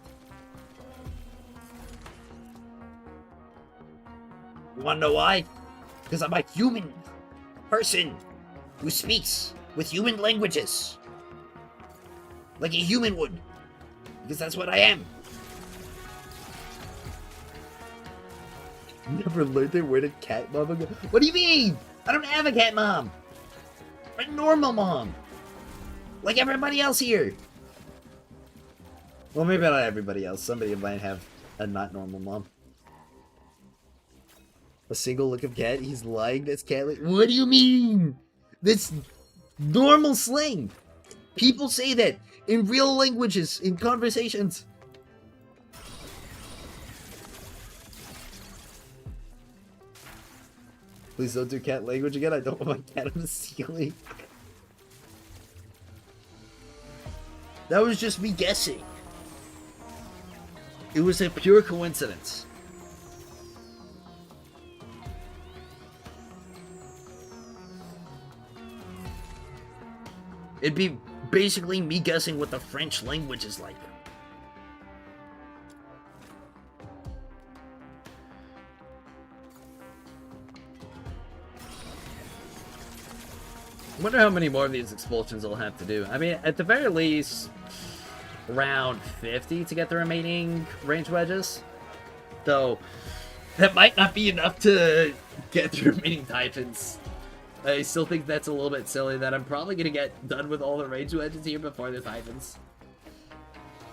Speaker 1: You wanna know why? Because I'm a human person who speaks with human languages. Like a human would. Because that's what I am. Never learned their word of cat mom. What do you mean? I don't have a cat mom. I'm a normal mom. Like everybody else here. Well, maybe not everybody else. Somebody might have a not normal mom. A single look of cat? He's lying. That's cat. What do you mean? That's normal slang. People say that in real languages, in conversations. Please don't do cat language again. I don't want my cat on the ceiling. That was just me guessing. It was a pure coincidence. It'd be basically me guessing what the French language is like. I wonder how many more of these expulsions I'll have to do. I mean, at the very least, around 50 to get the remaining range wedges. Though, that might not be enough to get the remaining Typhons. I still think that's a little bit silly that I'm probably going to get done with all the range wedges here before the Typhons.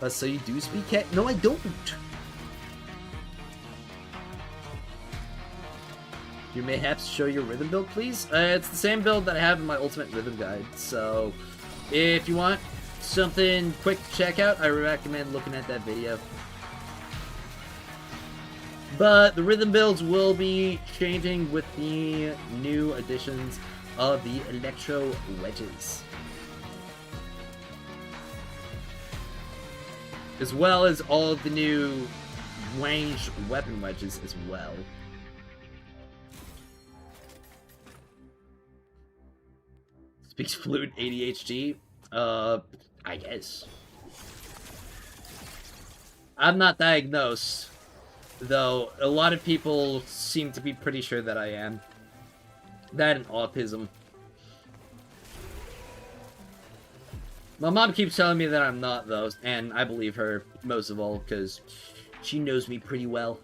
Speaker 1: So you do speak cat? No, I don't. You may have to show your rhythm build, please. It's the same build that I have in my ultimate rhythm guide. So if you want something quick to check out, I recommend looking at that video. But the rhythm builds will be changing with the new additions of the electro wedges. As well as all of the new ranged weapon wedges as well. Speaks fluent ADHD? I guess. I'm not diagnosed. Though, a lot of people seem to be pretty sure that I am. That and autism. My mom keeps telling me that I'm not, though, and I believe her, most of all, because she knows me pretty well.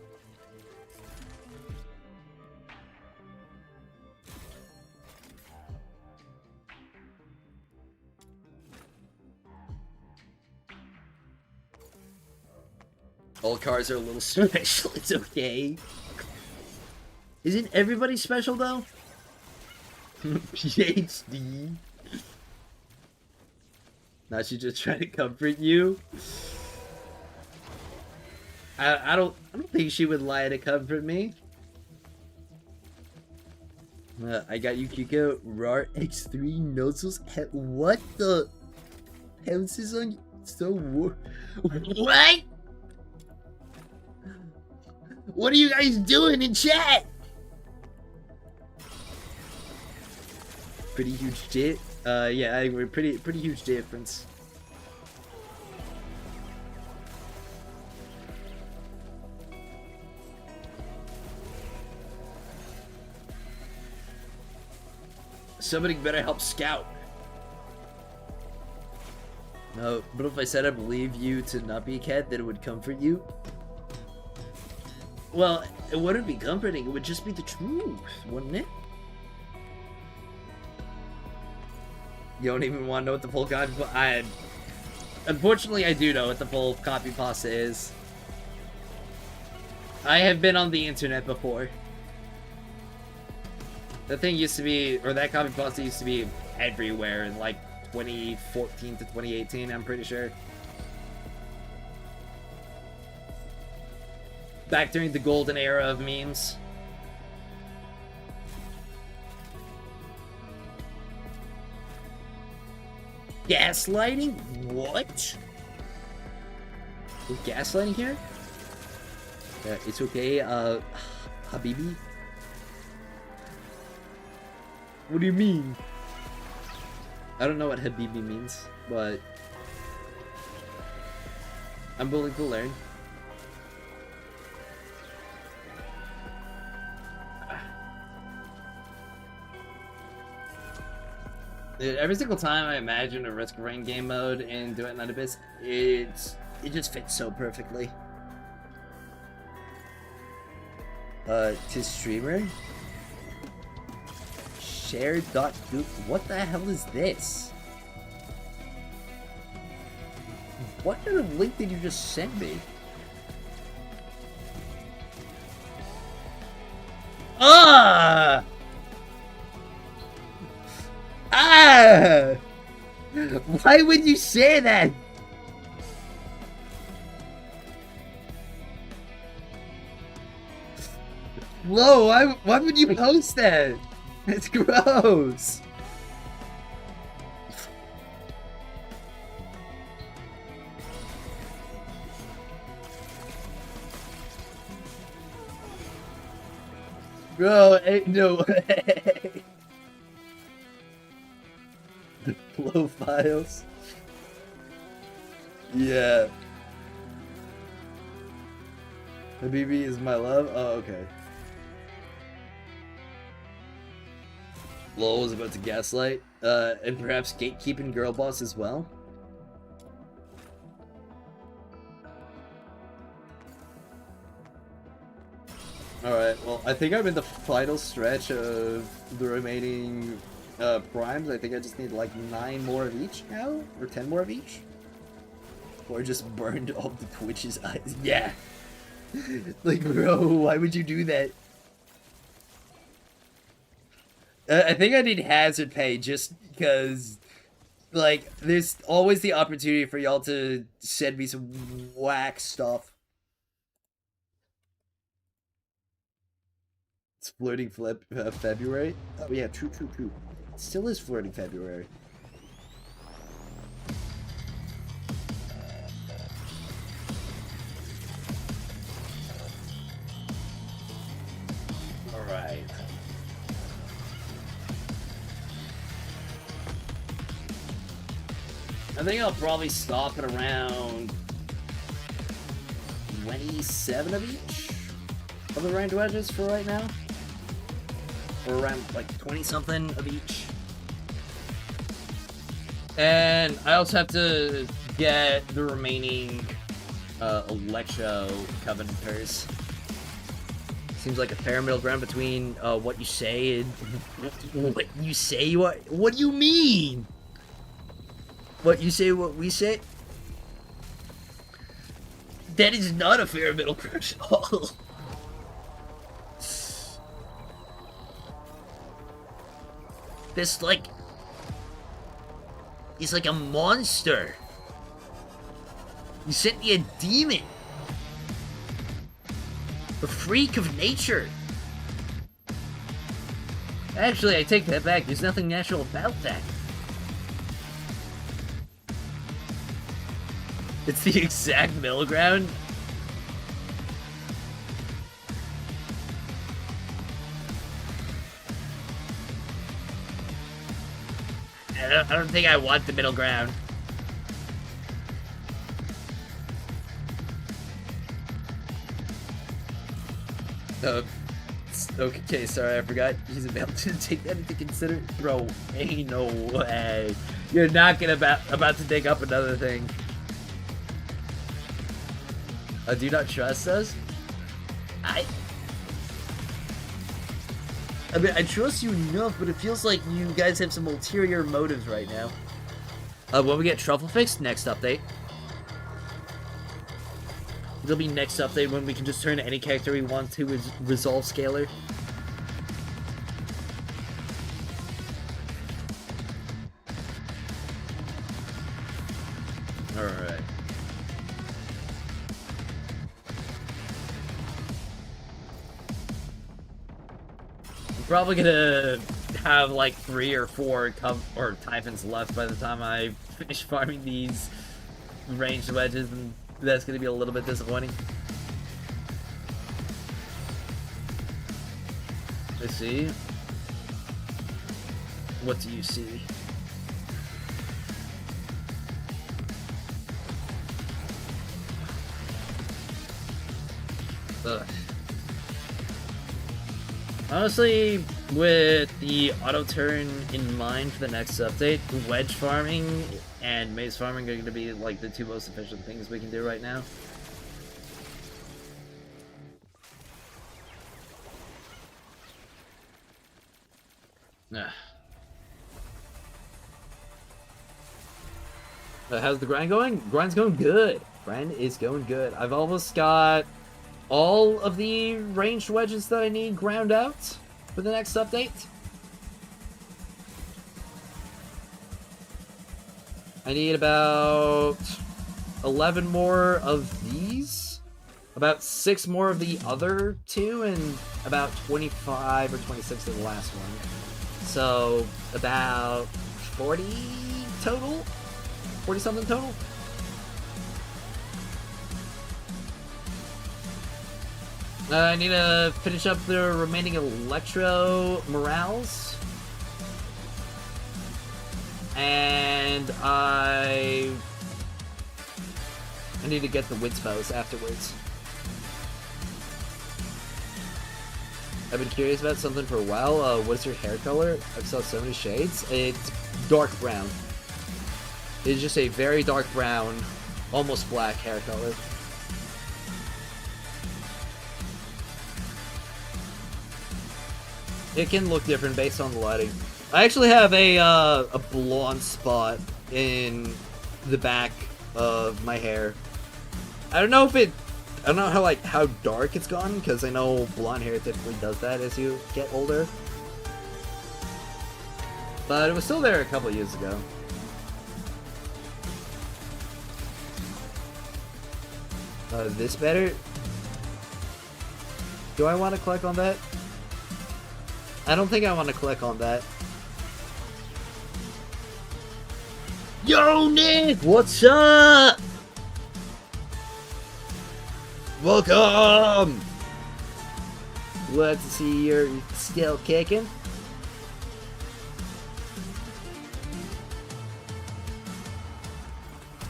Speaker 1: All cars are a little special. It's okay. Isn't everybody special though? PhD. Now she's just trying to comfort you. I don't think she would lie to comfort me. I got you, Kiko. RAR X3 nozzles. What the? Pounces on so war. What? What are you guys doing in chat? Pretty huge dip. Yeah, I agree. Pretty huge difference. Somebody better help Scout. No, but if I said I believe you to not be a cat, then it would comfort you. Well, it wouldn't be comforting. It would just be the truth, wouldn't it? You don't even want to know what the full copy pasta... Unfortunately, I do know what the full copy pasta is. I have been on the internet before. That thing used to be, or that copy pasta used to be everywhere in like 2014 to 2018, I'm pretty sure. Back during the golden era of memes. Gaslighting? What? We're gaslighting here? It's okay, Habibi? What do you mean? I don't know what Habibi means, but I'm willing to learn. Dude, every single time I imagine a Risk of Rain game mode in Duet Night Abyss, it just fits so perfectly. To streamer? Share.goop. What the hell is this? What kind of link did you just send me? Ah! Ah! Why would you say that? Whoa, why would you post that? It's gross. Bro, ain't no way. The flow files. Yeah. Habibi is my love? Oh, okay. Lowell was about to gaslight, and perhaps gatekeeping girl boss as well. Alright, well, I think I'm in the final stretch of the remaining primes. I think I just need like 9 more of each now, or 10 more of each. Or just burned all the Twitch's eyes. Yeah! Like, bro, why would you do that? I think I need hazard pay just because, like, there's always the opportunity for y'all to send me some whack stuff. It's flirting February? Oh yeah, true. It still is flirting February. Alright. I think I'll probably stop at around 27 of each of the ranked wedges for right now. Or around like 20 something of each. And I also have to get the remaining Electro Covenanters. Seems like a fair middle ground between what you say and what you say. What do you mean? What you say, what we say? That is not a fair middle ground at all. This, like... He's like a monster. You sent me a demon. A freak of nature. Actually, I take that back. There's nothing natural about that. It's the exact middle ground. I don't think I want the middle ground. Okay, sorry, I forgot. He's about to take that into consider. Bro, ain't no way. You're not gonna about to dig up another thing. Do you not trust us? I mean, I trust you enough, but it feels like you guys have some ulterior motives right now. When we get Truffle fixed, next update. It'll be next update when we can just turn any character we want to resolve scalar. Alright. I'm probably gonna have like 3 or 4 Typhons left by the time I finish farming these ranged wedges, and that's gonna be a little bit disappointing. Let's see. What do you see? Ugh. Honestly, with the auto turn in mind for the next update, wedge farming and maze farming are going to be like the 2 most efficient things we can do right now. How's the grind going? Grind's going good. Grind is going good. I've almost got all of the ranged wedges that I need ground out for the next update. I need about 11 more of these, about 6 more of the other 2, and about 25 or 26 of the last one. So, about 40 total? 40 something total? I need to finish up the remaining Electro Morales. And I need to get the Winspows afterwards. I've been curious about something for a while. What's your hair color? I've saw so many shades. It's dark brown. It's just a very dark brown, almost black hair color. It can look different based on the lighting. I actually have a blonde spot in the back of my hair. I don't know how dark it's gone, because I know blonde hair typically does that as you get older. But it was still there a couple of years ago. This better? Do I want to click on that? I don't think I want to click on that. Yo, Nick! What's up? Welcome! Glad to see you're still kicking.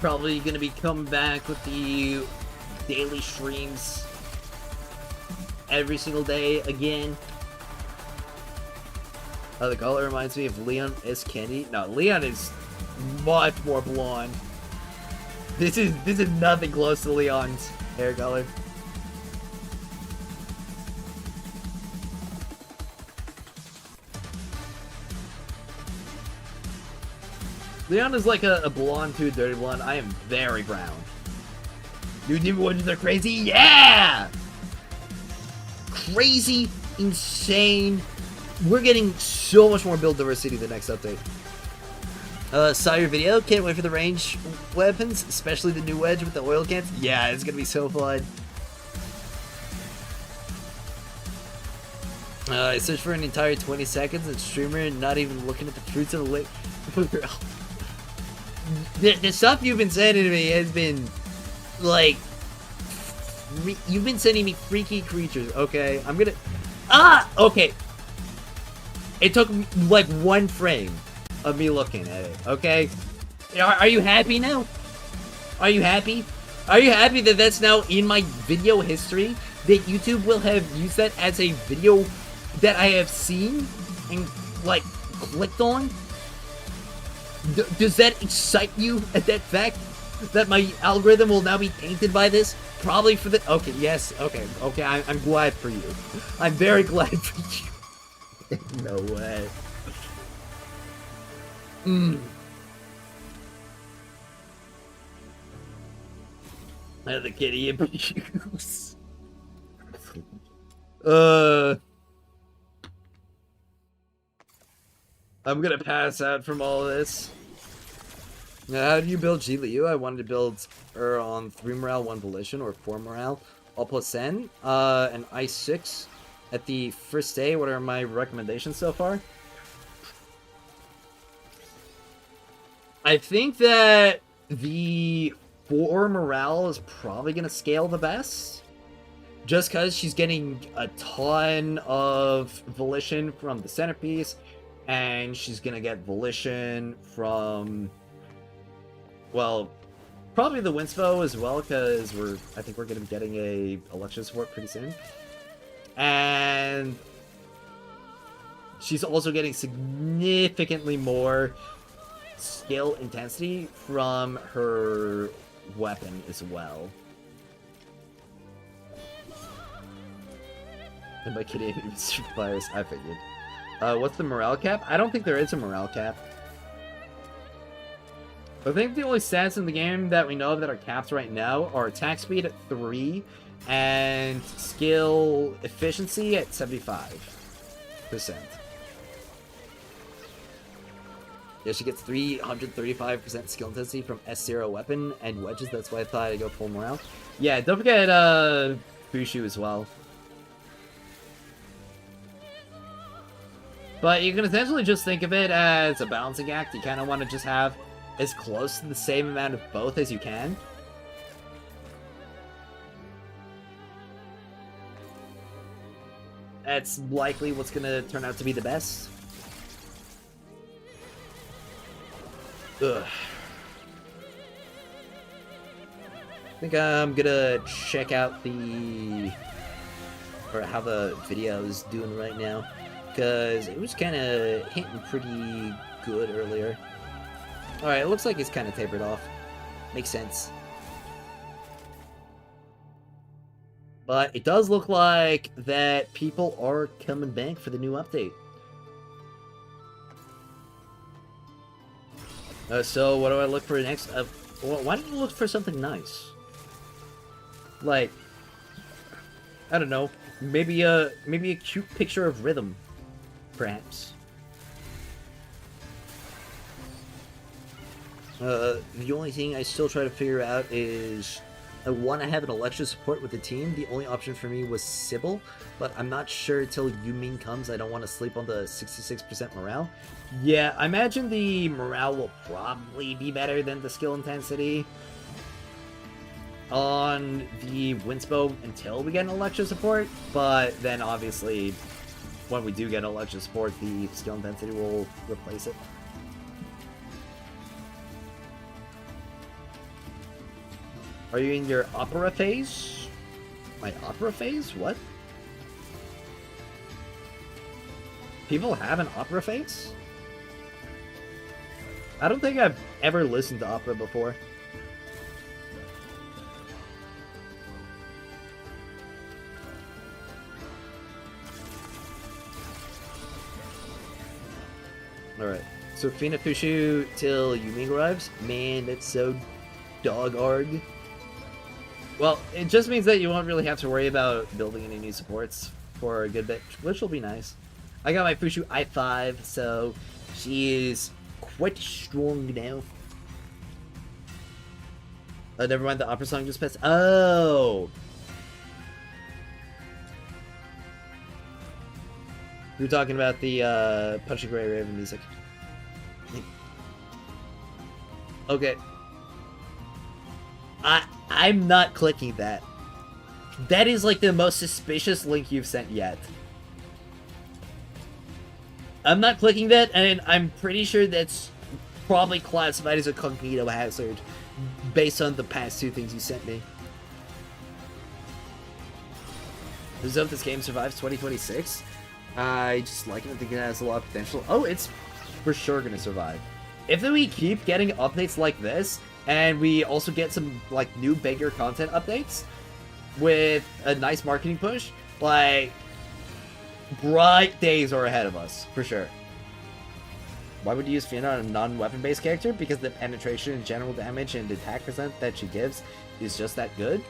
Speaker 1: Probably gonna be coming back with the daily streams every single day again. The color reminds me of Leon S. Candy. No, Leon is much more blonde. This is nothing close to Leon's hair color. Leon is like a blonde to a dirty blonde. I am very brown. New ones are crazy. Yeah! Crazy, insane. We're getting so much more build diversity the next update. Saw your video. Can't wait for the range weapons, especially the new Wedge with the oil cans. Yeah, it's gonna be so fun. I searched for an entire 20 seconds and streamer not even looking at the fruits of the lake. The stuff you've been sending to me has been like, you've been sending me freaky creatures. Okay, I'm gonna okay. It took like one frame of me looking at it. Okay, are you happy now? Are you happy? Are you happy that that's now in my video history? That YouTube will have used that as a video that I have seen and like clicked on? Does that excite you at that fact that my algorithm will now be tainted by this? Probably for the okay, yes, okay, I'm glad for you. I'm very glad for you. No way. The kitty abuse. I'm gonna pass out from all of this. Now, how do you build G Liu? I wanted to build her on 3 morale, 1 volition, or 4 morale, all plus N, and Ice 6 at the first day. What are my recommendations so far? I think that the 4 morale is probably gonna scale the best. Just because she's getting a ton of volition from the centerpiece, and she's gonna get volition from, well, probably the Winspo as well, because I think we're gonna be getting a election support pretty soon. And she's also getting significantly more skill intensity from her weapon as well. And by kidding, it's fires, I figured. What's the morale cap? I don't think there is a morale cap. I think the only stats in the game that we know of that are caps right now are attack speed at 3 and skill efficiency at 75%. Yeah, she gets 335% skill intensity from S0 weapon and wedges. That's why I thought I'd go full morale. Yeah, don't forget Bushu as well. But you can essentially just think of it as a balancing act. You kind of want to just have as close to the same amount of both as you can. That's likely what's going to turn out to be the best. Ugh. I think I'm gonna check out how the video is doing right now, because it was kind of hitting pretty good earlier. Alright, it looks like it's kind of tapered off. Makes sense. But it does look like that people are coming back for the new update. So what do I look for next? Why don't you look for something nice? Like, I don't know, maybe a cute picture of Rhythm, perhaps. The only thing I still try to figure out is I want to have an election support with the team. The only option for me was Sybil, but I'm not sure until Yumin comes. I don't want to sleep on the 66% morale. Yeah, I imagine the morale will probably be better than the skill intensity on the Winspo until we get an election support, but then obviously when we do get election support, the skill intensity will replace it. Are you in your opera phase? My opera phase? What? People have an opera phase? I don't think I've ever listened to opera before. Alright, so Fina Fushu till Yumin arrives? Man, that's so dog-arg. Well, it just means that you won't really have to worry about building any new supports for a good bit, which will be nice. I got my Fushu I5, so she is quite strong now. Oh, never mind, the opera song just passed. Oh! We were talking about the Punching Gray Raven music. Okay. I'm not clicking that. That is like the most suspicious link you've sent yet. I'm not clicking that, and I'm pretty sure that's probably classified as a cognito hazard based on the past two things you sent me. Does hope this game survives 2026? I just like it. I think it has a lot of potential. Oh, it's for sure gonna survive. If we keep getting updates like this, and we also get some like new bigger content updates with a nice marketing push, like bright days are ahead of us for sure. Why would you use Fiona on a non-weapon based character? Because the penetration and general damage and attack percent that she gives is just that good.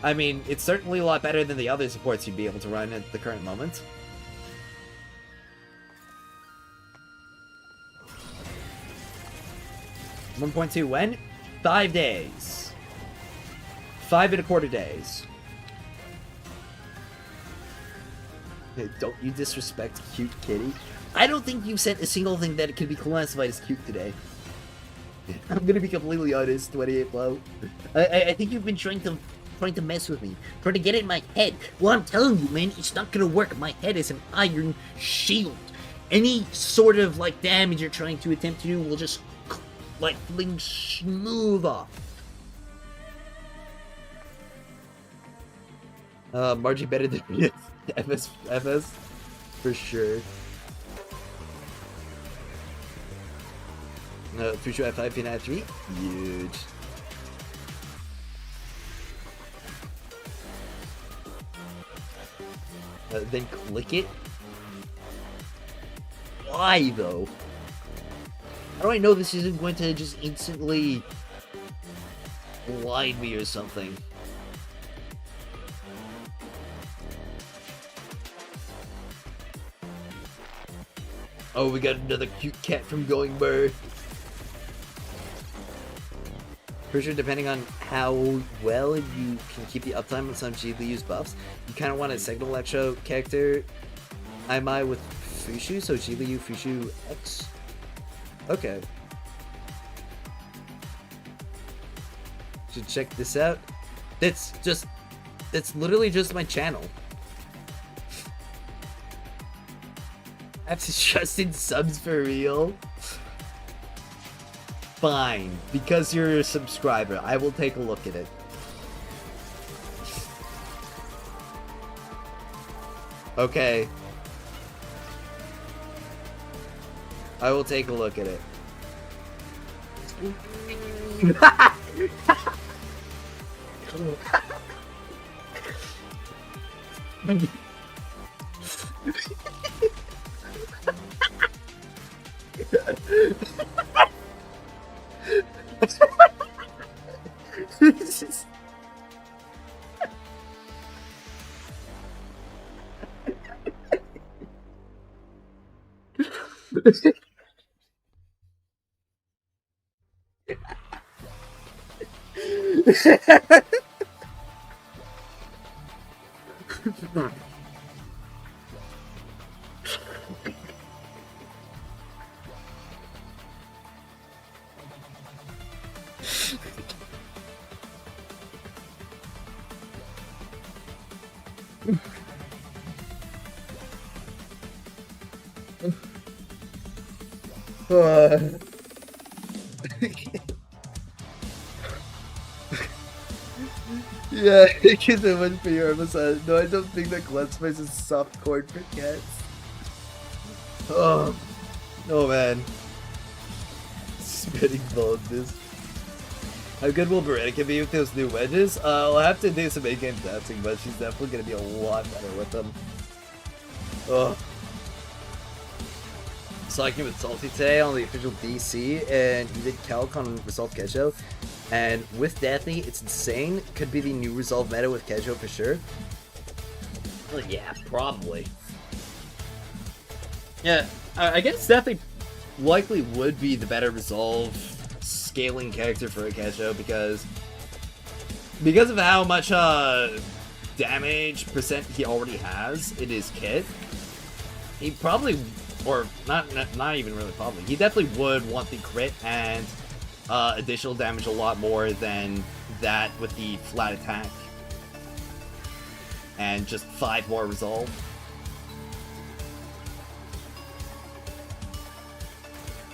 Speaker 1: I mean, it's certainly a lot better than the other supports you'd be able to run at the current moment. $1.2 when? 5 days. 5.25 days. Hey, don't you disrespect cute kitty. I don't think you sent a single thing that could be classified as cute today. I'm gonna be completely honest, 28 Blow. I think you've been trying to mess with me, trying to get in my head. Well, I'm telling you, man, it's not gonna work. My head is an iron shield. Any sort of like damage you're trying to attempt to do will just like fling smooth off. Margie better than me. FS for sure. Fushu F5 Fiona F3, huge. Then click it. Why though? How do I know this isn't going to just instantly blind me or something? Oh, we got another cute cat from Going Bird. For sure, depending on how well you can keep the uptime on some Jilyu's buffs, you kind of want a Signal Electro character IMI with Fushu, so Jilu Fushu X. Okay. Should check this out. That's literally just my channel. I have to trust in subs for real? Fine, because you're a subscriber, I will take a look at it. Okay. I will take a look at it. Yeah, thank you so much for your episode. No, I don't think that Glen Spice is soft corn for cats. Oh man. Spitting boldness. How good will Beretta be with those new wedges? I'll have to do some in-game testing, but she's definitely gonna be a lot better with them. Oh. Talking with Salty today on the official DC, and he did calc on Result Get Show. And with Daphne, it's insane. Could be the new resolve meta with Kejo for sure. Well, yeah, probably. Yeah, I guess Daphne likely would be the better resolve scaling character for a Kejo because of how much damage percent he already has in his kit. He probably, or not even really probably, he definitely would want the crit and additional damage a lot more than that with the flat attack. And just 5 more resolve.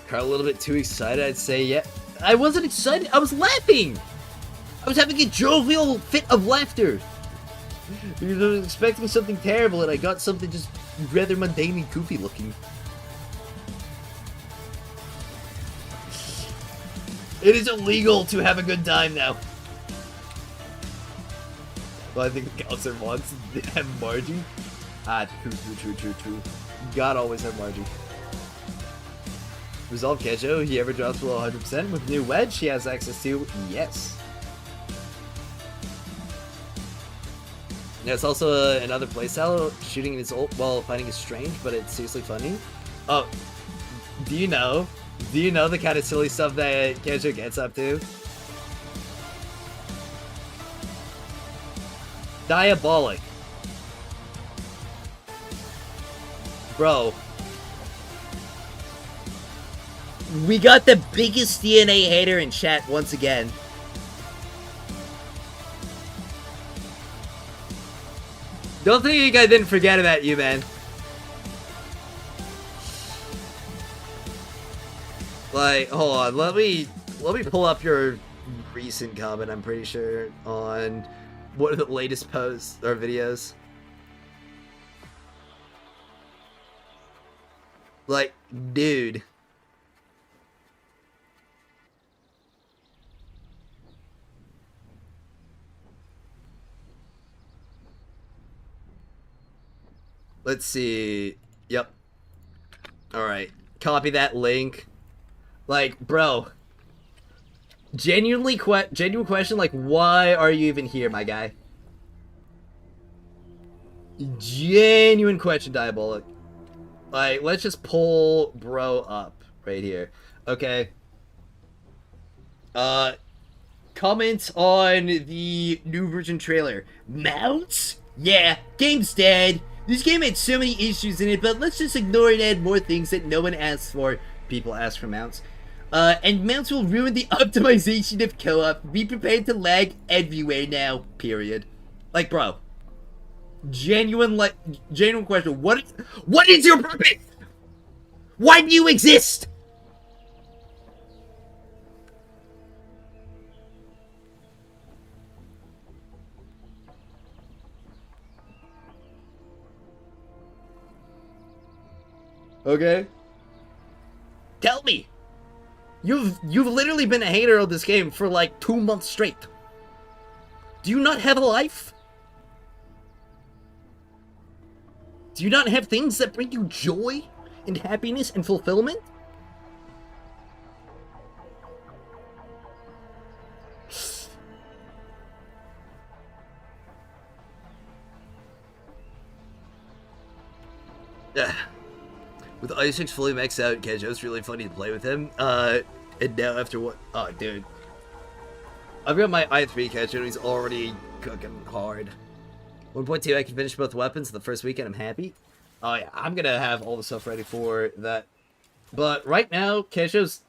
Speaker 1: Got a little bit too excited, I'd say. Yeah, I wasn't excited, I was laughing! I was having a jovial fit of laughter! Because I was expecting something terrible and I got something just rather mundane and goofy looking. It is illegal to have a good time now. Well, I think Galser wants to have Margie. Ah, true. God always have Margie. Resolve Kejo, he ever drops below 100%. With new Wedge, he has access to, yes. There's also another playstyle, shooting his ult while fighting is strange, but it's seriously funny. Oh, do you know the kind of silly stuff that Kejo gets up to? Diabolic. Bro. We got the biggest DNA hater in chat once again. Don't think I didn't forget about you, man. Like, hold on, let me pull up your recent comment, I'm pretty sure, on one of the latest posts or videos. Like, dude. Let's see. Yep. Alright. Copy that link. Like, bro. Genuine question, like, why are you even here, my guy? Genuine question, Diabolic. Like, let's just pull bro up right here. Okay. Comment on the new version trailer. Mounts? Yeah, game's dead. This game had so many issues in it, but let's just ignore it and add more things that no one asks for. People ask for mounts. And mounts will ruin the optimization of co-op. Be prepared to lag everywhere now, period. Like, bro. Genuine question. What is your purpose? Why do you exist? Okay. Tell me. You've literally been a hater of this game for like 2 months straight. Do you not have a life? Do you not have things that bring you joy and happiness and fulfillment? With i6 fully maxed out, Kejo's really funny to play with him. And now after what? Oh, dude. I've got my i3 Kejo and he's already cooking hard. 1.2, I can finish both weapons the first weekend. I'm happy. Oh yeah, I'm gonna have all the stuff ready for that. But right now, Kejo's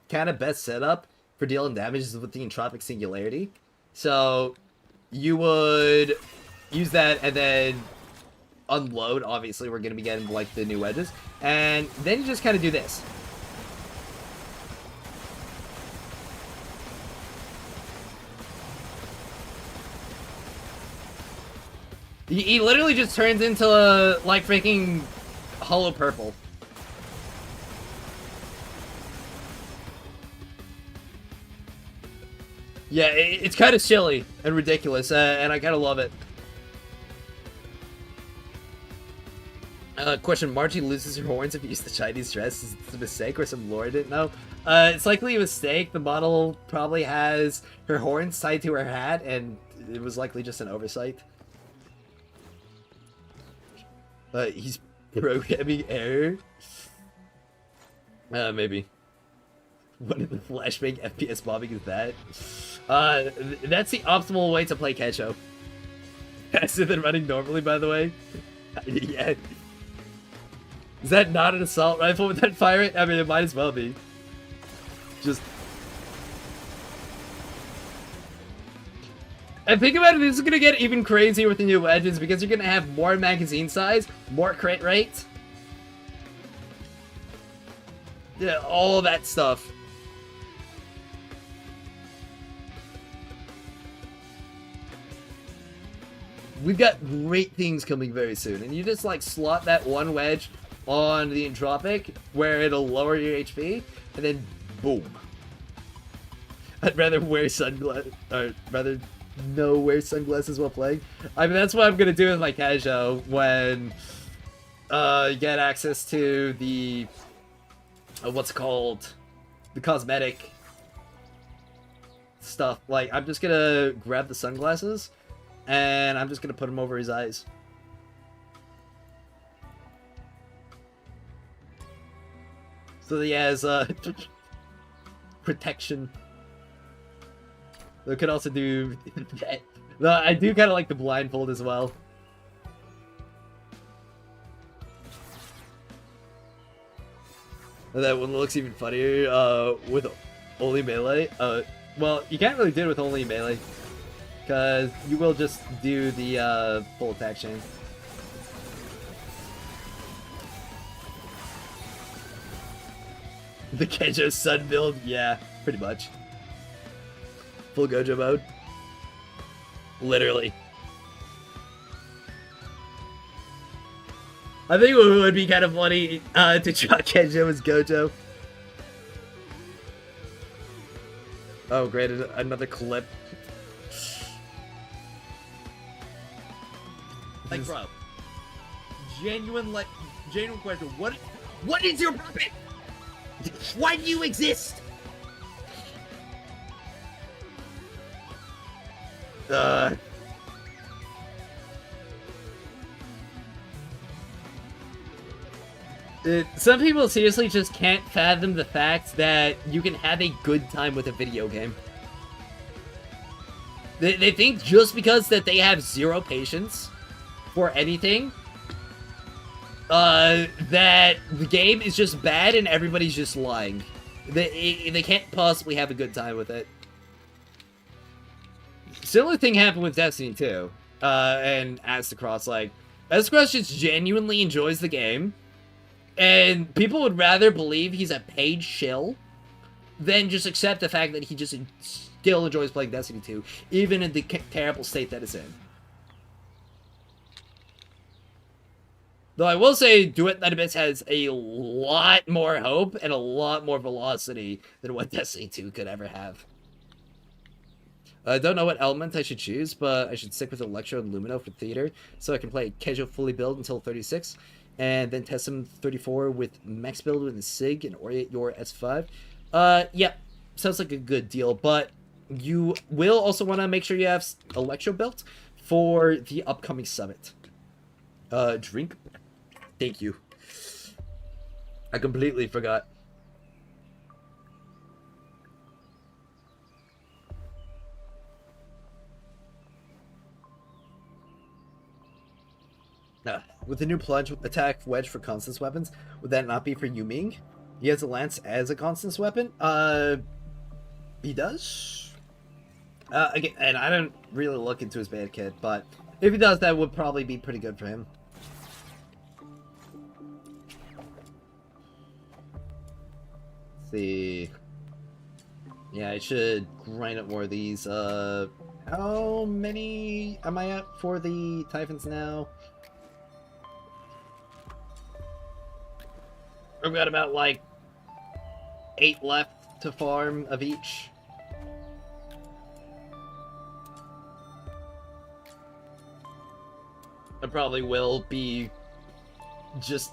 Speaker 1: kind of best setup for dealing damage is with the Entropic Singularity. So you would use that and then unload. Obviously, we're gonna be getting like the new wedges, and then you just kind of do this. He literally just turns into a, like, freaking hollow purple. Yeah, it's kind of silly and ridiculous, and I kind of love it. Question, Margie loses her horns if you use the Chinese dress. Is it a mistake or some lore I didn't know? It's likely a mistake. The model probably has her horns tied to her hat, and it was likely just an oversight. He's programming error. Maybe. What in the flashbang FPS bombing is that? That's the optimal way to play Kecho. Faster than running normally, by the way. Yeah. Is that not an assault rifle with that fire rate? I mean, it might as well be. Just... And think about it, this is gonna get even crazier with the new Wedges because you're gonna have more magazine size, more crit rate. Yeah, all that stuff. We've got great things coming very soon, and you just like slot that one wedge on the entropic where it'll lower your HP, and then boom. I'd rather wear sunglasses, or rather wear sunglasses while playing. I mean, that's what I'm gonna do with my casual when you get access to the what's called the cosmetic stuff. Like, I'm just gonna grab the sunglasses and I'm just gonna put them over his eyes. So that he has protection. They could also do that. No, I do kind of like the blindfold as well. And that one looks even funnier with only melee. Well, you can't really do it with only melee, because you will just do the full attack chain. The Kenjo Sun build, yeah, pretty much. Full Gojo mode. Literally. I think it would be kind of funny to draw Kenjo as Gojo. Oh, great, another clip. Like, bro, genuine question. What is your purpose? Why do you exist? Some people seriously just can't fathom the fact that you can have a good time with a video game. They think just because that they have zero patience for anything, that the game is just bad and everybody's just lying. They can't possibly have a good time with it. Similar thing happened with Destiny 2, and Astacross. Like, Astacross just genuinely enjoys the game, and people would rather believe he's a paid shill than just accept the fact that he just still enjoys playing Destiny 2, even in the terrible state that it's in. Though I will say, Duet Night Abyss has a lot more hope and a lot more velocity than what Destiny 2 could ever have. I don't know what element I should choose, but I should stick with Electro and Lumino for theater, so I can play casual fully build until 36, and then test some 34 with max build with the SIG and Orient your S5. Yeah, sounds like a good deal, but you will also want to make sure you have Electro built for the upcoming summit. Drink? Thank you. I completely forgot. With the new plunge attack Wedge for Constance weapons, would that not be for Yuming? He has a lance as a Constance weapon? He does? Again, and I don't really look into his band kit, but if he does, that would probably be pretty good for him. Let's see. Yeah, I should grind up more of these. How many am I at for the Typhons now? I've got about, like, 8 left to farm of each. I probably will be just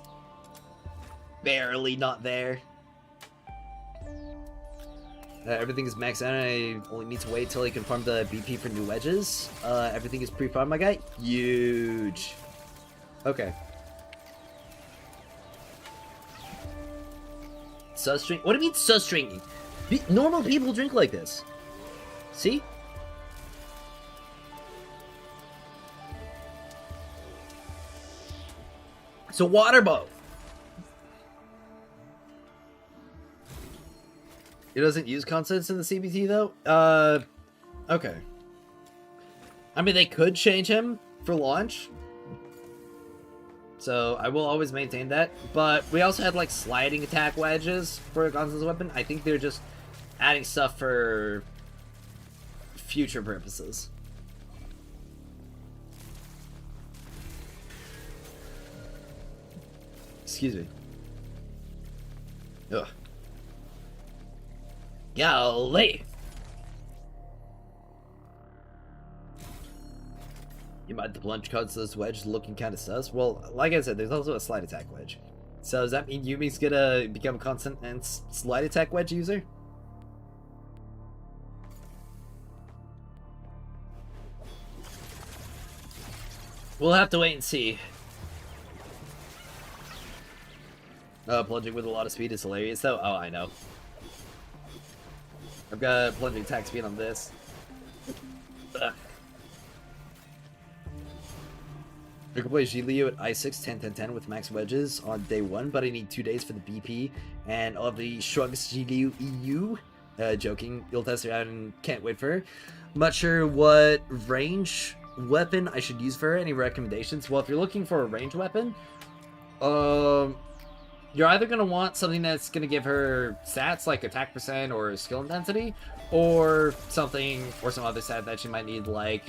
Speaker 1: barely not there. Everything is maxed out. I only need to wait till I can farm the BP for new wedges. Everything is pre-farmed, my guy. Huge. Okay. Sus drink? What do you mean sus drinking? Normal people drink like this. See? So water boat. It doesn't use consonants in the CBT though? Okay. I mean, they could change him for launch. So I will always maintain that. But we also had like sliding attack wedges for a consonants weapon. I think they're just adding stuff for future purposes. Excuse me. Ugh. Golly! You might the plunge cards this wedge looking kind of sus. Well, like I said, there's also a slide attack wedge. So does that mean Yumi's gonna become a constant and slide attack wedge user? We'll have to wait and see. Plunging with a lot of speed is hilarious though. Oh, I know. I've got plunging attack speed on this. Ugh. I can play Gilio at I6 10-10-10 with max wedges on day 1, but I need 2 days for the BP and all of the shrugs Gilio EU. Joking, you'll test her out and can't wait for her. I'm not sure what range weapon I should use for her. Any recommendations? Well, if you're looking for a range weapon, you're either going to want something that's going to give her stats like attack percent or skill intensity, or something, or some other stat that she might need like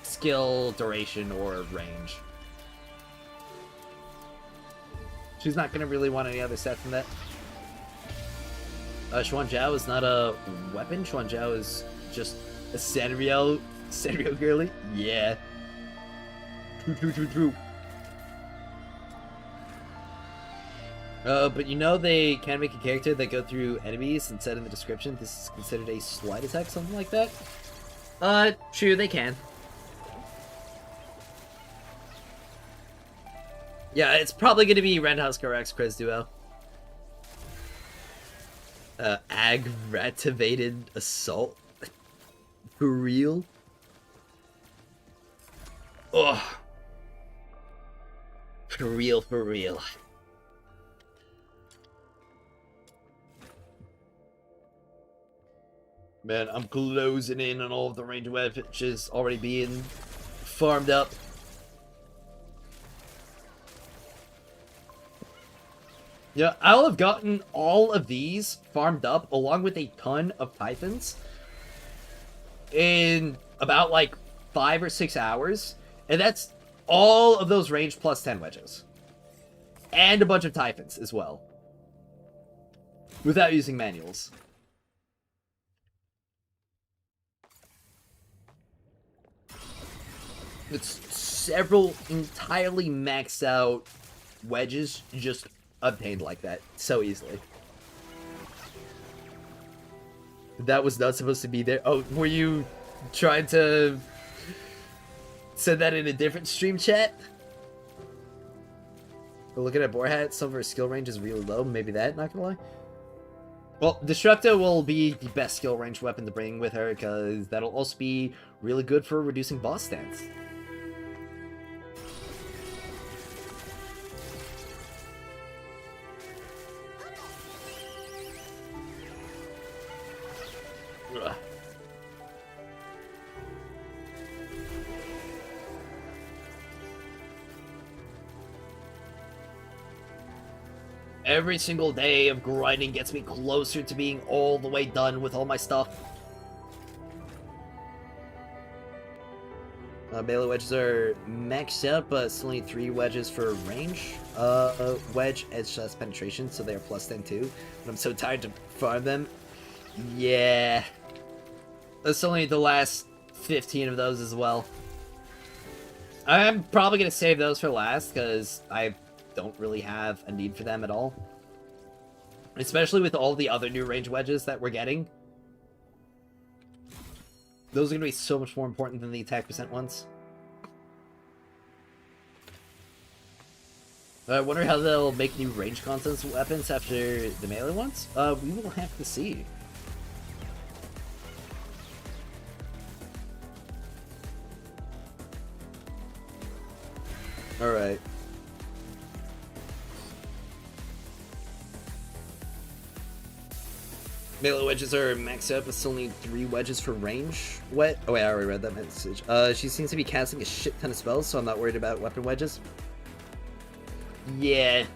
Speaker 1: skill, duration, or range. She's not going to really want any other stats than that. Xuan Zhao is not a weapon. Xuan Zhao is just a Sanrio girly. Yeah. True. But you know they can make a character that go through enemies and said in the description this is considered a slide attack, something like that? True, they can. Yeah, it's probably gonna be Rendhusker X Chris Duo. Aggravated assault? For real? Ugh. For real. Man, I'm closing in on all of the range wedges already being farmed up. Yeah, I'll have gotten all of these farmed up along with a ton of Typhons in about like 5 or 6 hours. And that's all of those range plus 10 wedges. And a bunch of Typhons as well. Without using manuals. It's several entirely maxed out wedges just obtained like that so easily. That was not supposed to be there. Oh, were you trying to send that in a different stream chat? But looking at Boarhat, some of her skill range is really low. Maybe that, not gonna lie. Well, Destructo will be the best skill range weapon to bring with her, because that'll also be really good for reducing boss stance. Ugh. Every single day of grinding gets me closer to being all the way done with all my stuff. Melee wedges are maxed out, but still need 3 wedges for range. Wedge, edge test penetration, so they are plus 10 too. But I'm so tired to farm them. Yeah. That's only the last 15 of those as well. I'm probably going to save those for last, because I don't really have a need for them at all. Especially with all the other new range wedges that we're getting. Those are going to be so much more important than the attack percent ones. I wonder how they'll make new range constants weapons after the melee ones? We will have to see. Alright. Melee wedges are maxed out, but still need 3 wedges for range. What? Oh wait, I already read that message. She seems to be casting a shit ton of spells, so I'm not worried about weapon wedges. Yeah.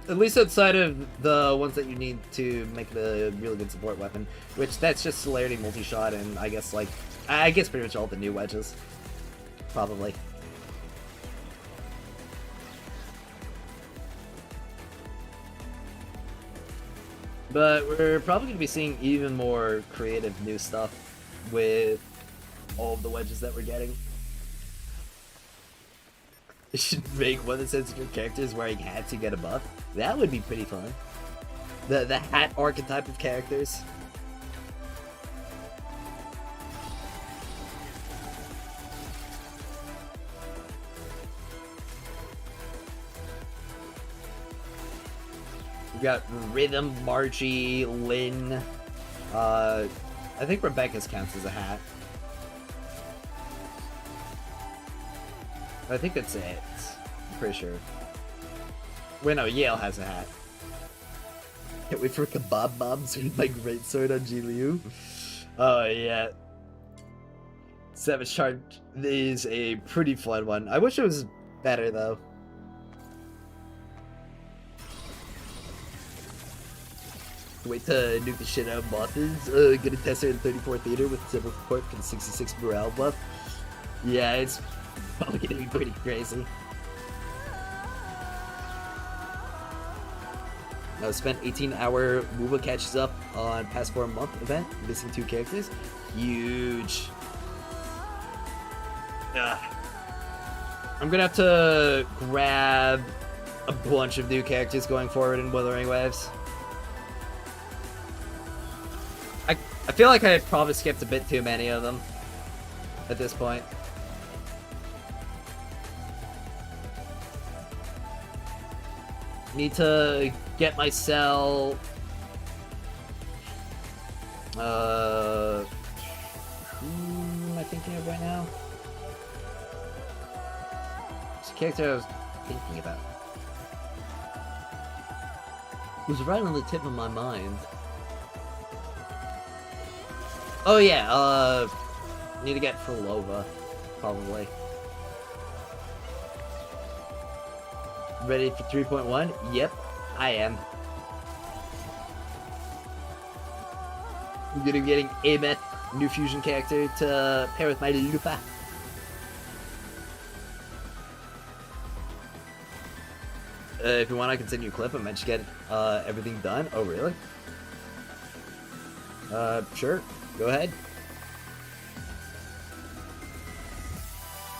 Speaker 1: At least outside of the ones that you need to make the really good support weapon. Which, that's just Celerity multi-shot and I guess, like... I guess pretty much all the new wedges. Probably. But we're probably going to be seeing even more creative new stuff with all of the wedges that we're getting. You should make one that says your character is wearing hats to get a buff. That would be pretty fun. The hat archetype of characters. We've got Rhythm, Margie, Lynn. I think Rebecca's counts as a hat. I think that's it. I'm pretty sure. Wait, no, Yale has a hat. Can't wait for Kebab Bombs with my greatsword on Ji Liu. Oh, yeah. Savage Charge is a pretty fun one. I wish it was better, though. Wait to nuke the shit out of bosses. Gonna test her in 34 theater with several support for the 66 morale buff. Yeah, it's probably gonna be pretty crazy. I spent 18-hour Wuba catches up on past 4-month event, missing 2 characters. Huge. Ugh. I'm gonna have to grab a bunch of new characters going forward in Wuthering Waves. I feel like I probably skipped a bit too many of them at this point. Need to get myself... who am I thinking of right now? It's a character I was thinking about. It was right on the tip of my mind. Oh yeah, need to get Frolova, probably. Ready for 3.1? Yep, I am. I'm gonna be getting Ameth, new fusion character, to pair with my Lupa. If you want, I can send you a clip. I managed to get everything done. Oh, really? Sure. Go ahead.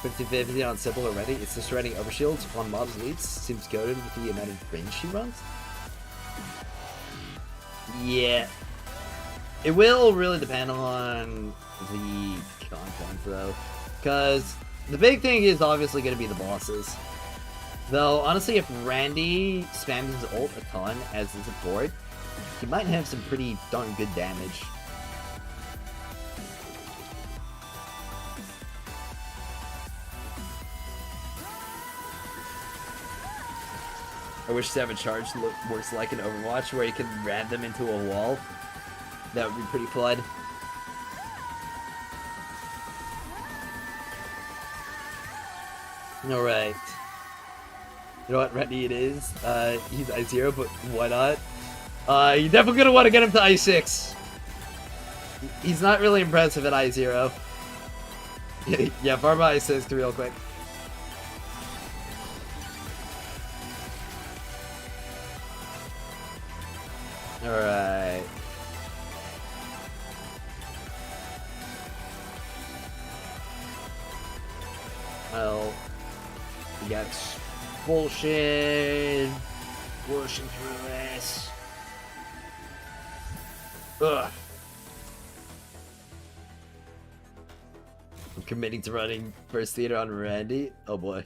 Speaker 1: 50-50 on simple already. It's just running overshields on mobs leads. Seems goated with the amount of range she runs. Yeah. It will really depend on the content, though. Because the big thing is obviously going to be the bosses. Though, honestly, if Randy spams his ult a ton as a support, he might have some pretty darn good damage. I wish Savage Charge works like an Overwatch, where you can ram them into a wall. That would be pretty fun. Alright. You know what, Randy it is? He's I0, but why not? You're definitely gonna want to get him to I6. He's not really impressive at I0. Yeah, farm I6 real quick. Alright. Well, we got expulsion. Pushing through this. Ugh. I'm committing to running first theater on Randy. Oh boy.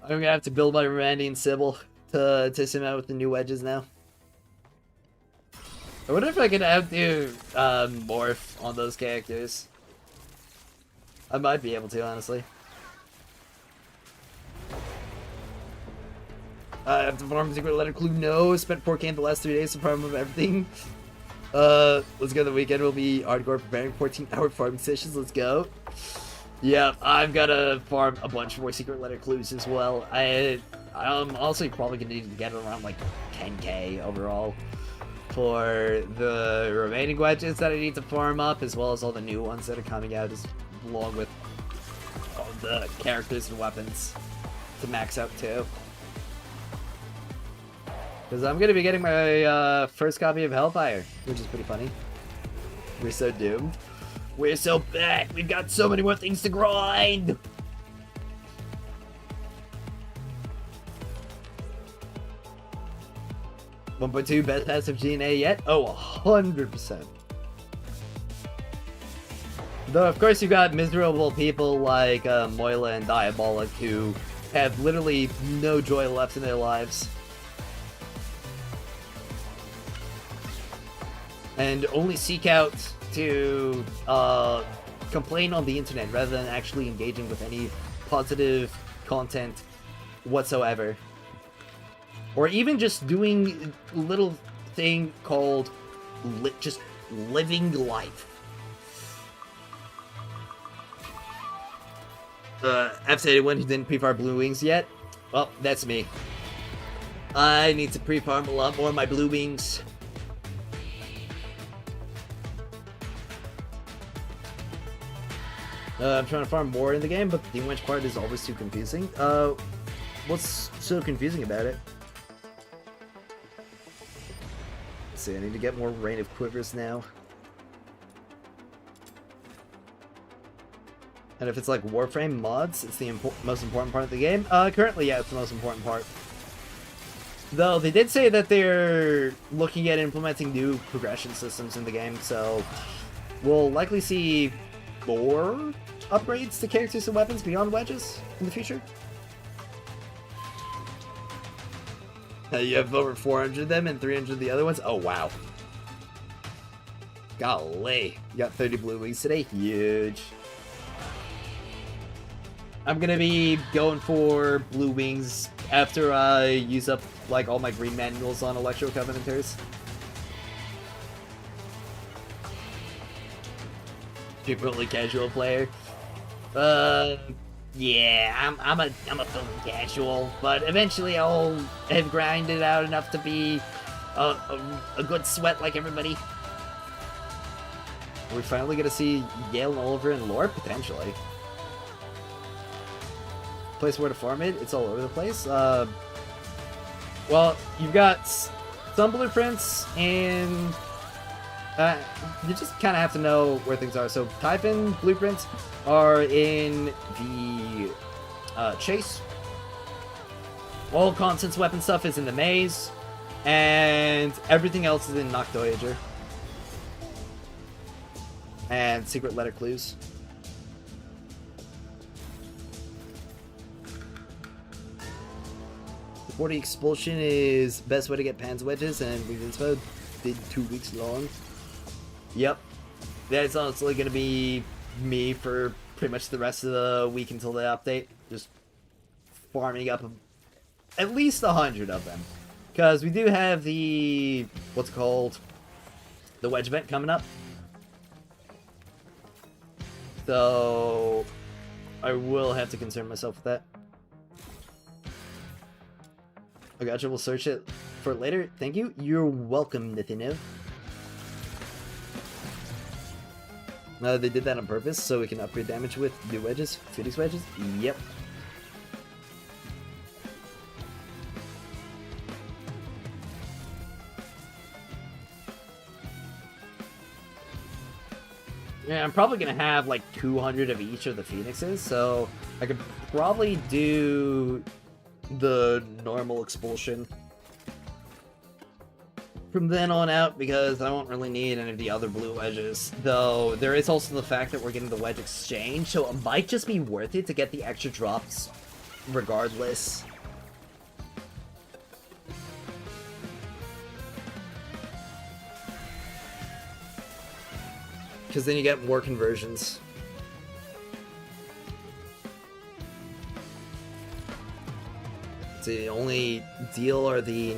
Speaker 1: I'm gonna have to build my Randy and Sybil to test him out with the new wedges now. I wonder if I can outdo Morph on those characters. I might be able to, honestly. I have to farm secret letter clue. No, spent 4K the last 3 days to farm of everything. Let's go. The weekend will be hardcore preparing 14-hour farming sessions. Let's go. Yeah, I've got to farm a bunch more secret letter clues as well. I'm also probably gonna need to get around like 10K overall for the remaining wedges that I need to farm up, as well as all the new ones that are coming out, along with all the characters and weapons to max out too. Because I'm going to be getting my first copy of Hellfire, which is pretty funny. We're so doomed. We're so back. We've got so many more things to grind. .2 best passive G&A yet? Oh, 100%. Though, of course, you've got miserable people like Moila and Diabolic who have literally no joy left in their lives. And only seek out to complain on the internet rather than actually engaging with any positive content whatsoever. Or even just doing a little thing called just living life. I've said anyone who didn't pre-farm Blue Wings yet? Well, that's me. I need to pre-farm a lot more of my Blue Wings. I'm trying to farm more in the game, but the Wedge part is always too confusing. What's so confusing about it? Let's see, I need to get more Rain of Quivers now. And if it's like Warframe mods, it's the most important part of the game. Currently, yeah, it's the most important part. Though, they did say that they're looking at implementing new progression systems in the game, so we'll likely see more upgrades to characters and weapons beyond wedges in the future. You have over 400 of them and 300 of the other ones? Oh, wow. Golly. You got 30 Blue Wings today? Huge. I'm gonna be going for Blue Wings after I use up, like, all my green manuals on Electro Covenanters. Really casual player. Yeah, I'm a full casual, but eventually I'll have grinded out enough to be a good sweat like everybody. Are we finally gonna see Yale and Oliver and Lore? Potentially. Place where to farm it? It's all over the place. Well, you've got some blueprints and you just kind of have to know where things are. So, Typhon blueprints are in the Chase. All Constance weapon stuff is in the Maze. And everything else is in Noctoyager. And Secret Letter Clues. The 40 Expulsion is best way to get Pan's Wedges, and we've inspo did 2 weeks long. Yep. That's honestly going to be me for pretty much the rest of the week until the update. Just farming up at least 100 of them. Because we do have the, what's it called? The Wedge event coming up. So, I will have to concern myself with that. I gotcha, we'll search it for it later. Thank you. You're welcome, Nathaniel. They did that on purpose so we can upgrade damage with new wedges, Phoenix wedges. Yep. Yeah, I'm probably gonna have like 200 of each of the phoenixes, so I could probably do the normal expulsion from then on out, because I won't really need any of the other blue wedges. Though there is also the fact that we're getting the wedge exchange, so it might just be worth it to get the extra drops regardless. Because then you get more conversions. The only deal are the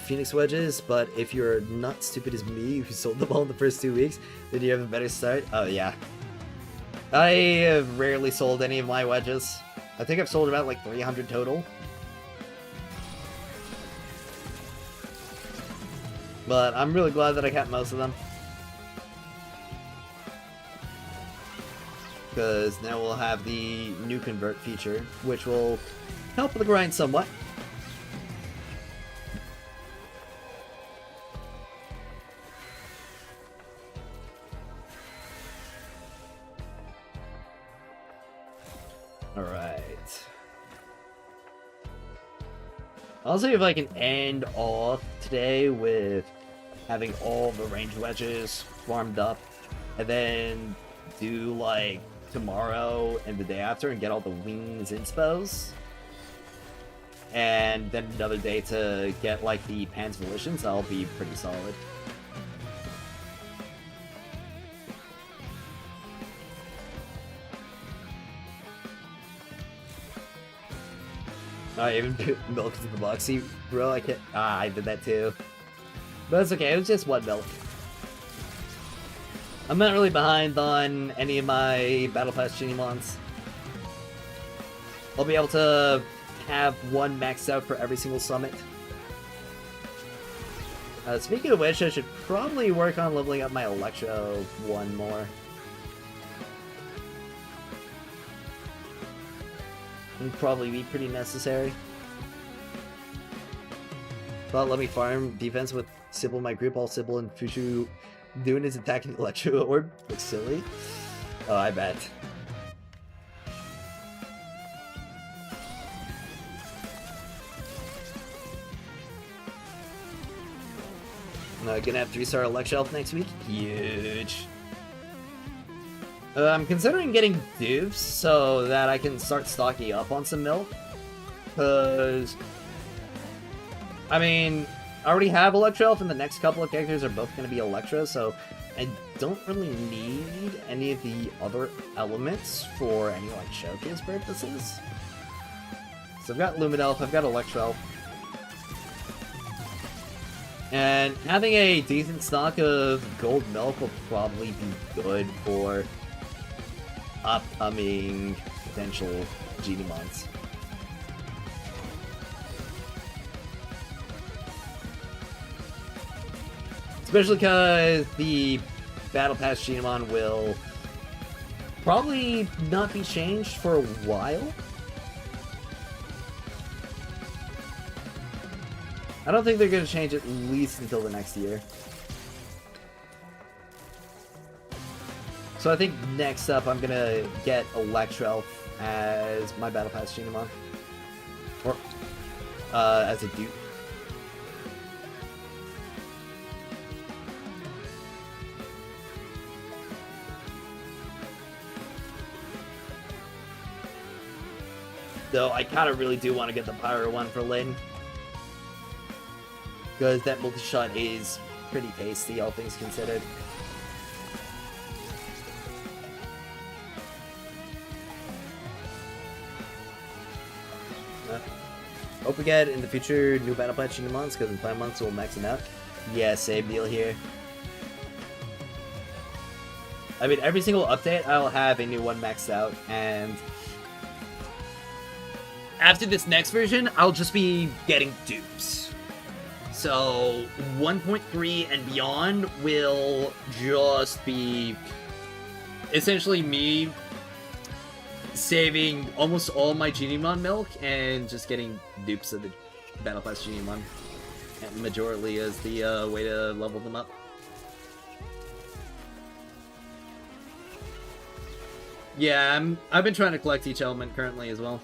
Speaker 1: Phoenix wedges, but if you're not stupid as me, who sold them all in the first 2 weeks, then you have a better start. Oh yeah. I have rarely sold any of my wedges. I think I've sold about like 300 total. But I'm really glad that I kept most of them. Because now we'll have the new convert feature, which will help the grind somewhat. Alright. I'll see if I can end off today with having all the range wedges farmed up, and then do like tomorrow and the day after and get all the wings inspos, and then another day to get like the Pan's Volitions. That'll be pretty solid. I even put milk into the box. See, bro, I can't. I did that too. But it's okay, it was just one milk. I'm not really behind on any of my Battle Pass Genimons. I'll be able to have one maxed out for every single summit. Speaking of which, I should probably work on leveling up my Electro one more. Would probably be pretty necessary. But let me farm defense with Sybil in my group. All Sybil and Fushu doing his attacking Electro Orb. Looks silly. Oh, I bet. Gonna have 3-star Electro Elf next week. Huge. I'm considering getting dupes so that I can start stocking up on some milk. Because, I mean, I already have Electro Elf, and the next couple of characters are both going to be Electro, so I don't really need any of the other elements for any, like, showcase purposes. So I've got Lumen Elf, I've got Electro Elf. And having a decent stock of gold milk will probably be good for upcoming potential Genimons. Especially because the Battle Pass Genimon will probably not be changed for a while. I don't think they're going to change at least until the next year. So I think next up I'm going to get Electro Elf as my Battle Pass Genimon. Or as a dupe. Though I kind of really do want to get the Pyro one for Lyn. Because that multi-shot is pretty tasty, all things considered. Hope we get in the future new Battle Pass Genimons, because in 5 months we'll max them out. Yeah, same deal here. I mean, every single update I'll have a new one maxed out, and after this next version, I'll just be getting dupes. So 1.3 and beyond will just be essentially me saving almost all my Genimon milk and just getting dupes of the Battle Pass Genimon. And majorly is the way to level them up. Yeah, I've been trying to collect each element currently as well.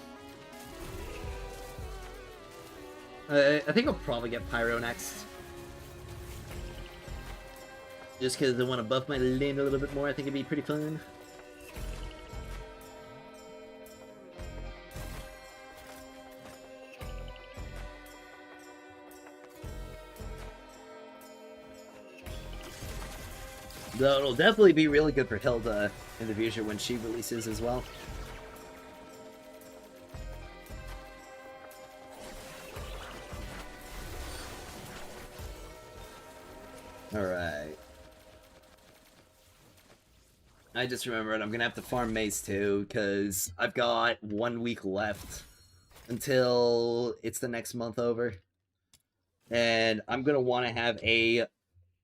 Speaker 1: I think I'll probably get Pyro next. Just because I want to buff my lane a little bit more, I think it'd be pretty fun. Though it'll definitely be really good for Hilda in the future when she releases as well. Alright. I just remembered I'm gonna have to farm Mace too, because I've got 1 week left until it's the next month over. And I'm gonna want to have a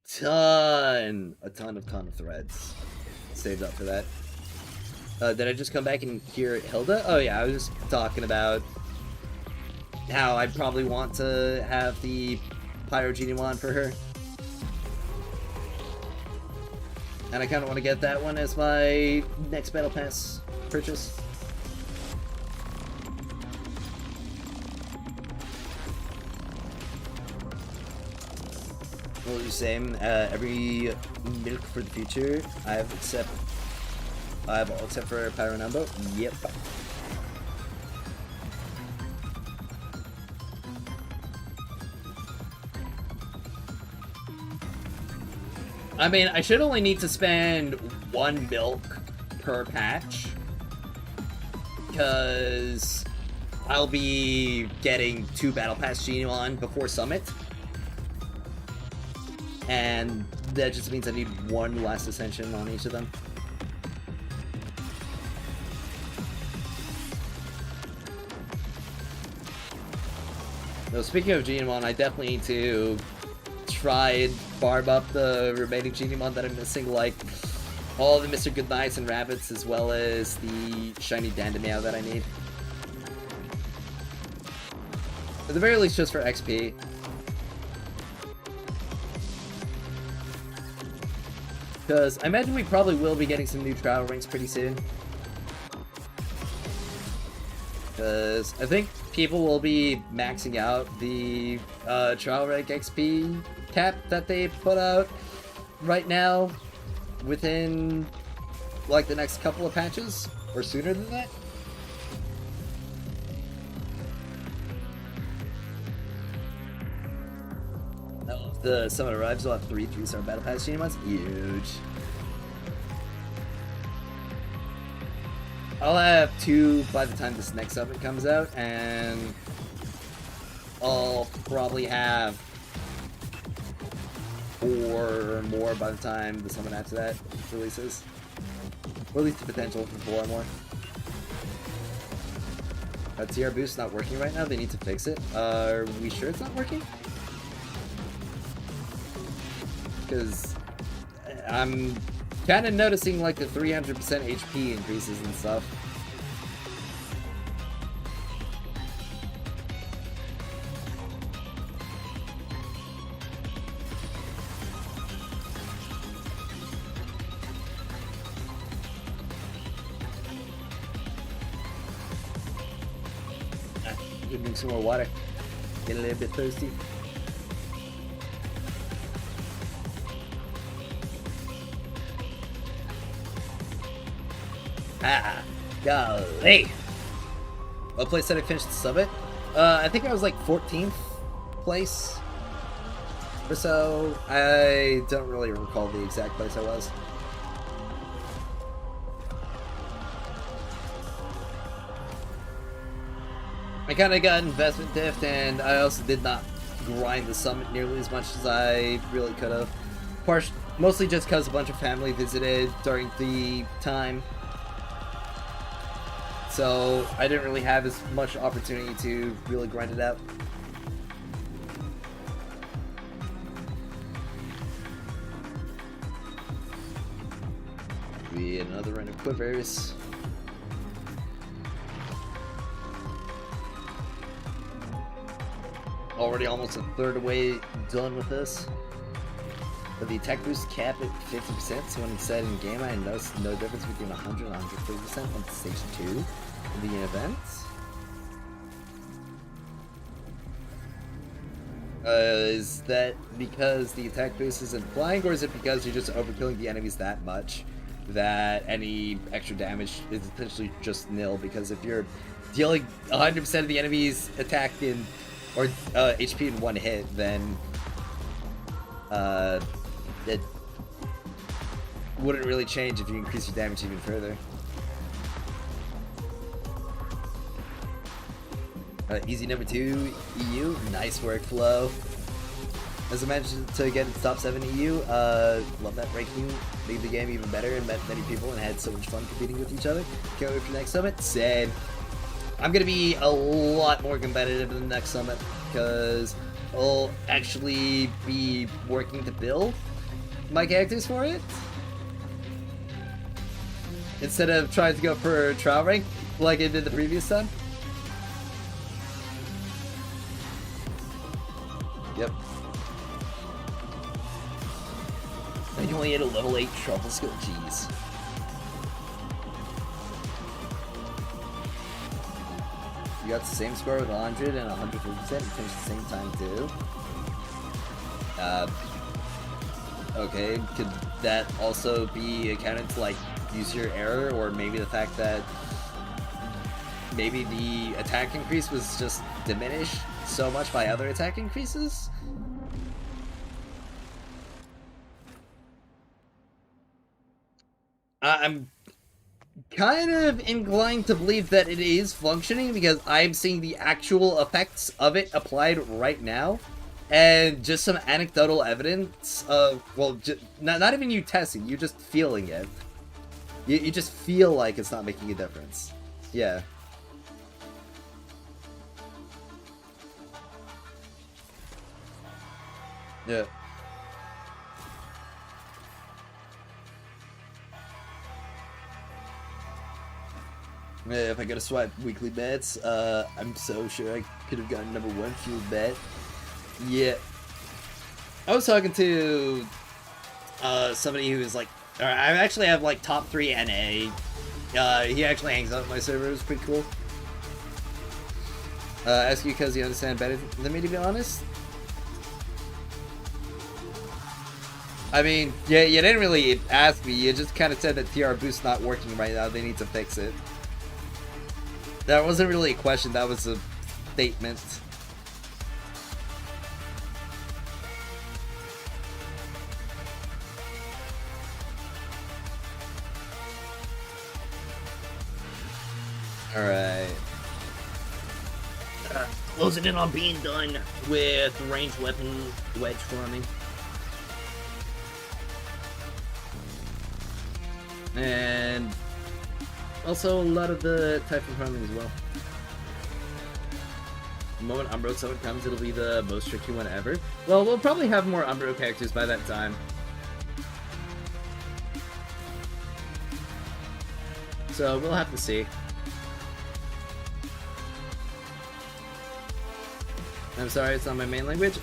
Speaker 1: ton of threads saved up for that. Did I just come back and hear Hilda? Oh yeah, I was just talking about how I'd probably want to have the Pyro Genie wand for her. And I kind of want to get that one as my next Battle Pass purchase. What was you saying? Every milk for the future, I have all except for Pyro Numbo. Yep. I mean, I should only need to spend 1 milk per patch, because I'll be getting 2 Battle Pass Genie on before Summit. And that just means I need 1 last Ascension on each of them. So speaking of Genemon, I definitely need to try and farm up the remaining Genemon that I'm missing, like all the Mr. Goodnights and Rabbits, as well as the shiny Dandemeo that I need. At the very least, just for XP. Because I imagine we probably will be getting some new trial ranks pretty soon. Because I think people will be maxing out the trial rank XP cap that they put out right now within like the next couple of patches, or sooner than that. If the summon arrives, we'll have 3 3-star Battle Pass Genemons. Huge. I'll have 2 by the time this next summon comes out, and I'll probably have 4 or more by the time the summon after that releases. Or at least the potential for 4 or more. TR boost not working right now, they need to fix it. Are we sure it's not working? Because I'm kind of noticing like the 300% HP increases and stuff. Drink some more water. Get a little bit thirsty. Golly. What place did I finish the summit? I think I was like 14th place or so. I don't really recall the exact place I was. I kind of got investment diffed, and I also did not grind the summit nearly as much as I really could have. Mostly just because a bunch of family visited during the time. So I didn't really have as much opportunity to really grind it out. We had another run of Quivers. Already almost a third away done with this. But the attack boost cap at 50%, so when it's set in game, I noticed no difference between 100 and 130% on stage 2 of the event. Is that because the attack boost isn't flying, or is it because you're just overkilling the enemies that much that any extra damage is essentially just nil? Because if you're dealing 100% of the enemies attack in, or HP in one hit, then it wouldn't really change if you increase your damage even further. Easy number 2, EU. Nice workflow. As I mentioned, to get into top 7 EU, love that ranking. Made the game even better and met many people and had so much fun competing with each other. Can't wait for the next summit. Same. I'm gonna be a lot more competitive in the next summit because I'll actually be working to build my characters for it instead of trying to go for trial rank like I did the previous time. Yep. And you only had a level 8 truffle skill. Jeez. You got the same score with 100 and 150% and finished at the same time too. Okay, could that also be accounted to like user error, or maybe the fact that maybe the attack increase was just diminished so much by other attack increases? I'm kind of inclined to believe that it is functioning because I'm seeing the actual effects of it applied right now, and just some anecdotal evidence of, well, not even you testing, you just feeling it. You just feel like it's not making a difference. Yeah. Yeah. If I gotta swipe weekly bets, I'm so sure I could have gotten number 1 fuel bet. Yeah. I was talking to somebody who was like, I actually have like top 3 NA. He actually hangs out on my server. It was pretty cool. Ask you because you understand better than me, to be honest. I mean, yeah, you didn't really ask me. You just kind of said that TR boost's not working right now. They need to fix it. That wasn't really a question. That was a statement. Alright. Closing in on being done with ranged weapon wedge farming. And also a lot of the Typhon farming as well. The moment Umbro summon comes, it'll be the most tricky one ever. Well, we'll probably have more Umbro characters by that time. So we'll have to see. I'm sorry, it's not my main language.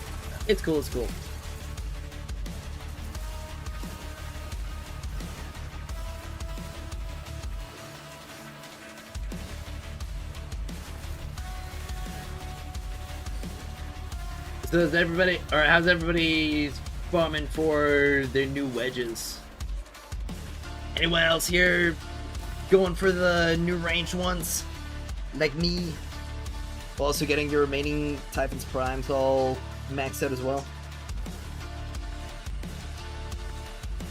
Speaker 1: It's cool, it's cool. So is everybody, or how's everybody farming for their new wedges? Anyone else here going for the new ranged ones? Like me? Also getting your remaining Typhon's Primes all maxed out as well.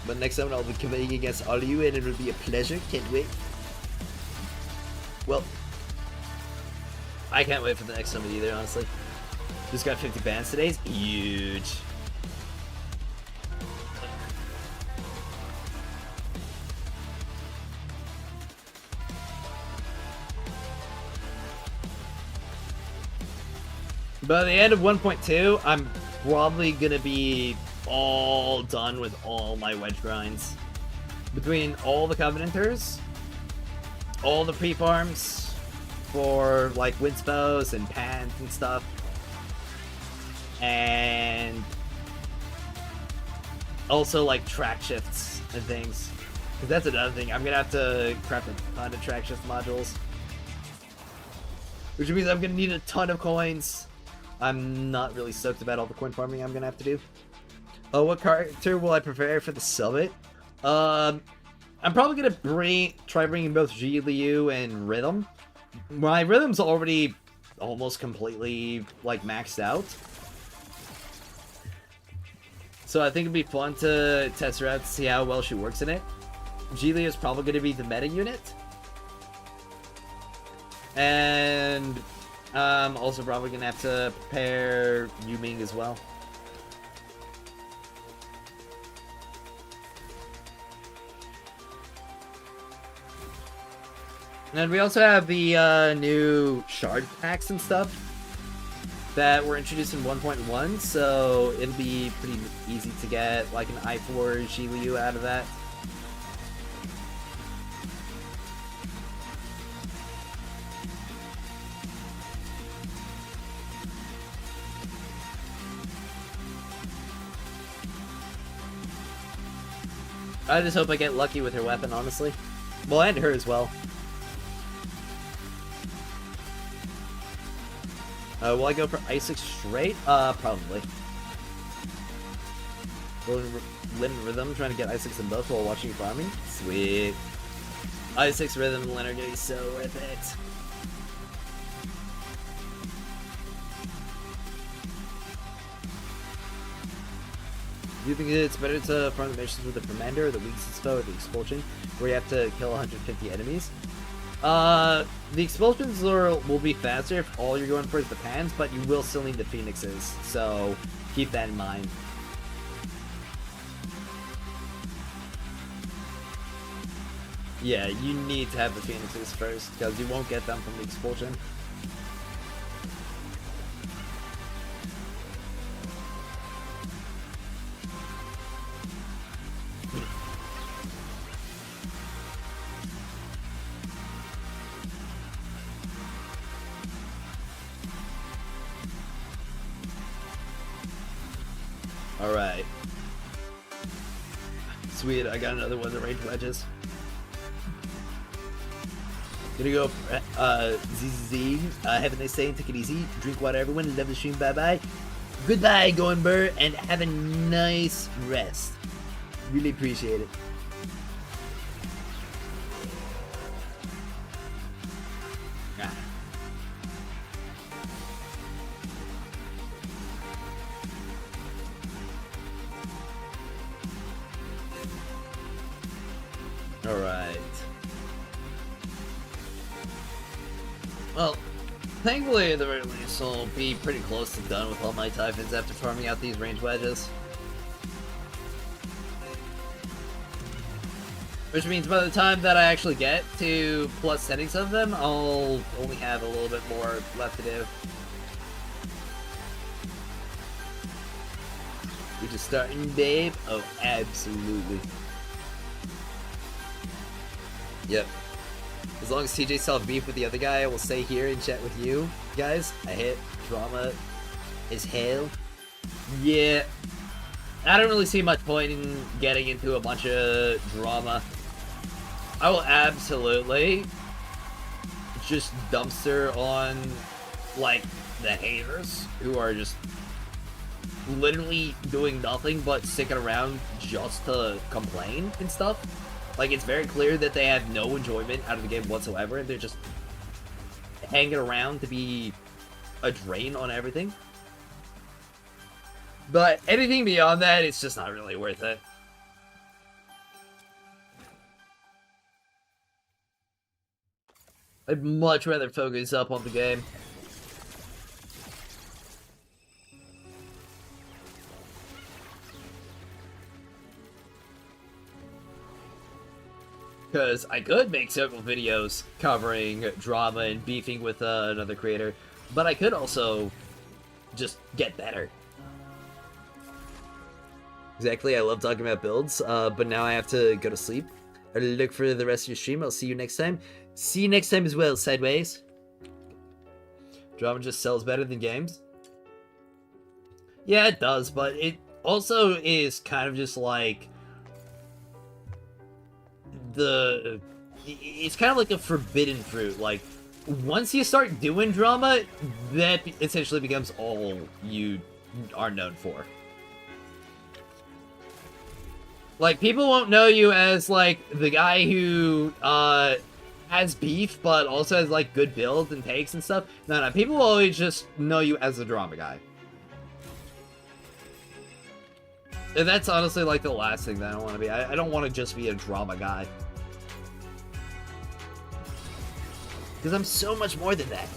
Speaker 1: But next time I'll be competing against all of you and it will be a pleasure. Can't wait. Well, I can't wait for the next summit either, honestly. Just got 50 bans today. It's huge. By the end of 1.2, I'm probably gonna be all done with all my wedge grinds. Between all the Covenanters, all the pre-farms for like Windspows and Pans and stuff, and Also, like, track shifts and things. Because that's another thing. I'm going to have to craft a ton of track shift modules. Which means I'm going to need a ton of coins. I'm not really stoked about all the coin farming I'm going to have to do. Oh, what character will I prepare for the summit? I'm probably going to try bringing both Ji Liu and Rhythm. My Rhythm's already almost completely, like, maxed out. So I think it'd be fun to test her out to see how well she works in it. Ji Liu is probably going to be the meta unit. And also probably going to have to prepare Yu Ming as well. And we also have the new shard packs and stuff that were introduced in 1.1, so it'll be pretty easy to get like an I4 Ji Liu out of that. I just hope I get lucky with her weapon, honestly. Well, and her as well. Will I go for Isaac straight? Probably. Limit Rhythm, trying to get Isaac's in both while watching farming. Sweet. Isaac's Rhythm and Lin are gonna be so worth it. Do you think it's better to farm the missions with the Commander or the Weakest Foe or the Expulsion, where you have to kill 150 enemies? The expulsions will be faster if all you're going for is the pans, but you will still need the phoenixes, so keep that in mind. Yeah, you need to have the phoenixes first, because you won't get them from the expulsion. Alright. Sweet, I got another one of the range wedges. Gonna go for ZZZ. Have a nice day and take it easy. Drink water, everyone. Love the stream. Bye bye. Goodbye, Going Burr, and have a nice rest. Really appreciate it. Alright. Well, thankfully the very least will be pretty close to done with all my Typhons after farming out these range wedges. Which means by the time that I actually get to plus settings of them, I'll only have a little bit more left to do. We just starting, babe? Oh, absolutely. Yep. As long as TJ still have beef with the other guy, I will stay here and chat with you guys. I hit drama as hell. Yeah. I don't really see much point in getting into a bunch of drama. I will absolutely just dumpster on, like, the haters who are just literally doing nothing but sticking around just to complain and stuff. Like, it's very clear that they have no enjoyment out of the game whatsoever, and they're just hanging around to be a drain on everything. But anything beyond that, it's just not really worth it. I'd much rather focus up on the game. Because I could make several videos covering drama and beefing with another creator, but I could also just get better. Exactly, I love talking about builds, but now I have to go to sleep. I look for the rest of your stream. I'll see you next time. See you next time as well, Sideways. Drama just sells better than games. Yeah, it does, but also is kind of just like it's kind of like a forbidden fruit. Like, once you start doing drama, that essentially becomes all you are known for. Like, people won't know you as, like, the guy who, has beef, but also has, like, good builds and takes and stuff. No, people will always just know you as the drama guy. And that's honestly, like, the last thing that I want to be. I don't want to just be a drama guy. Because I'm so much more than that.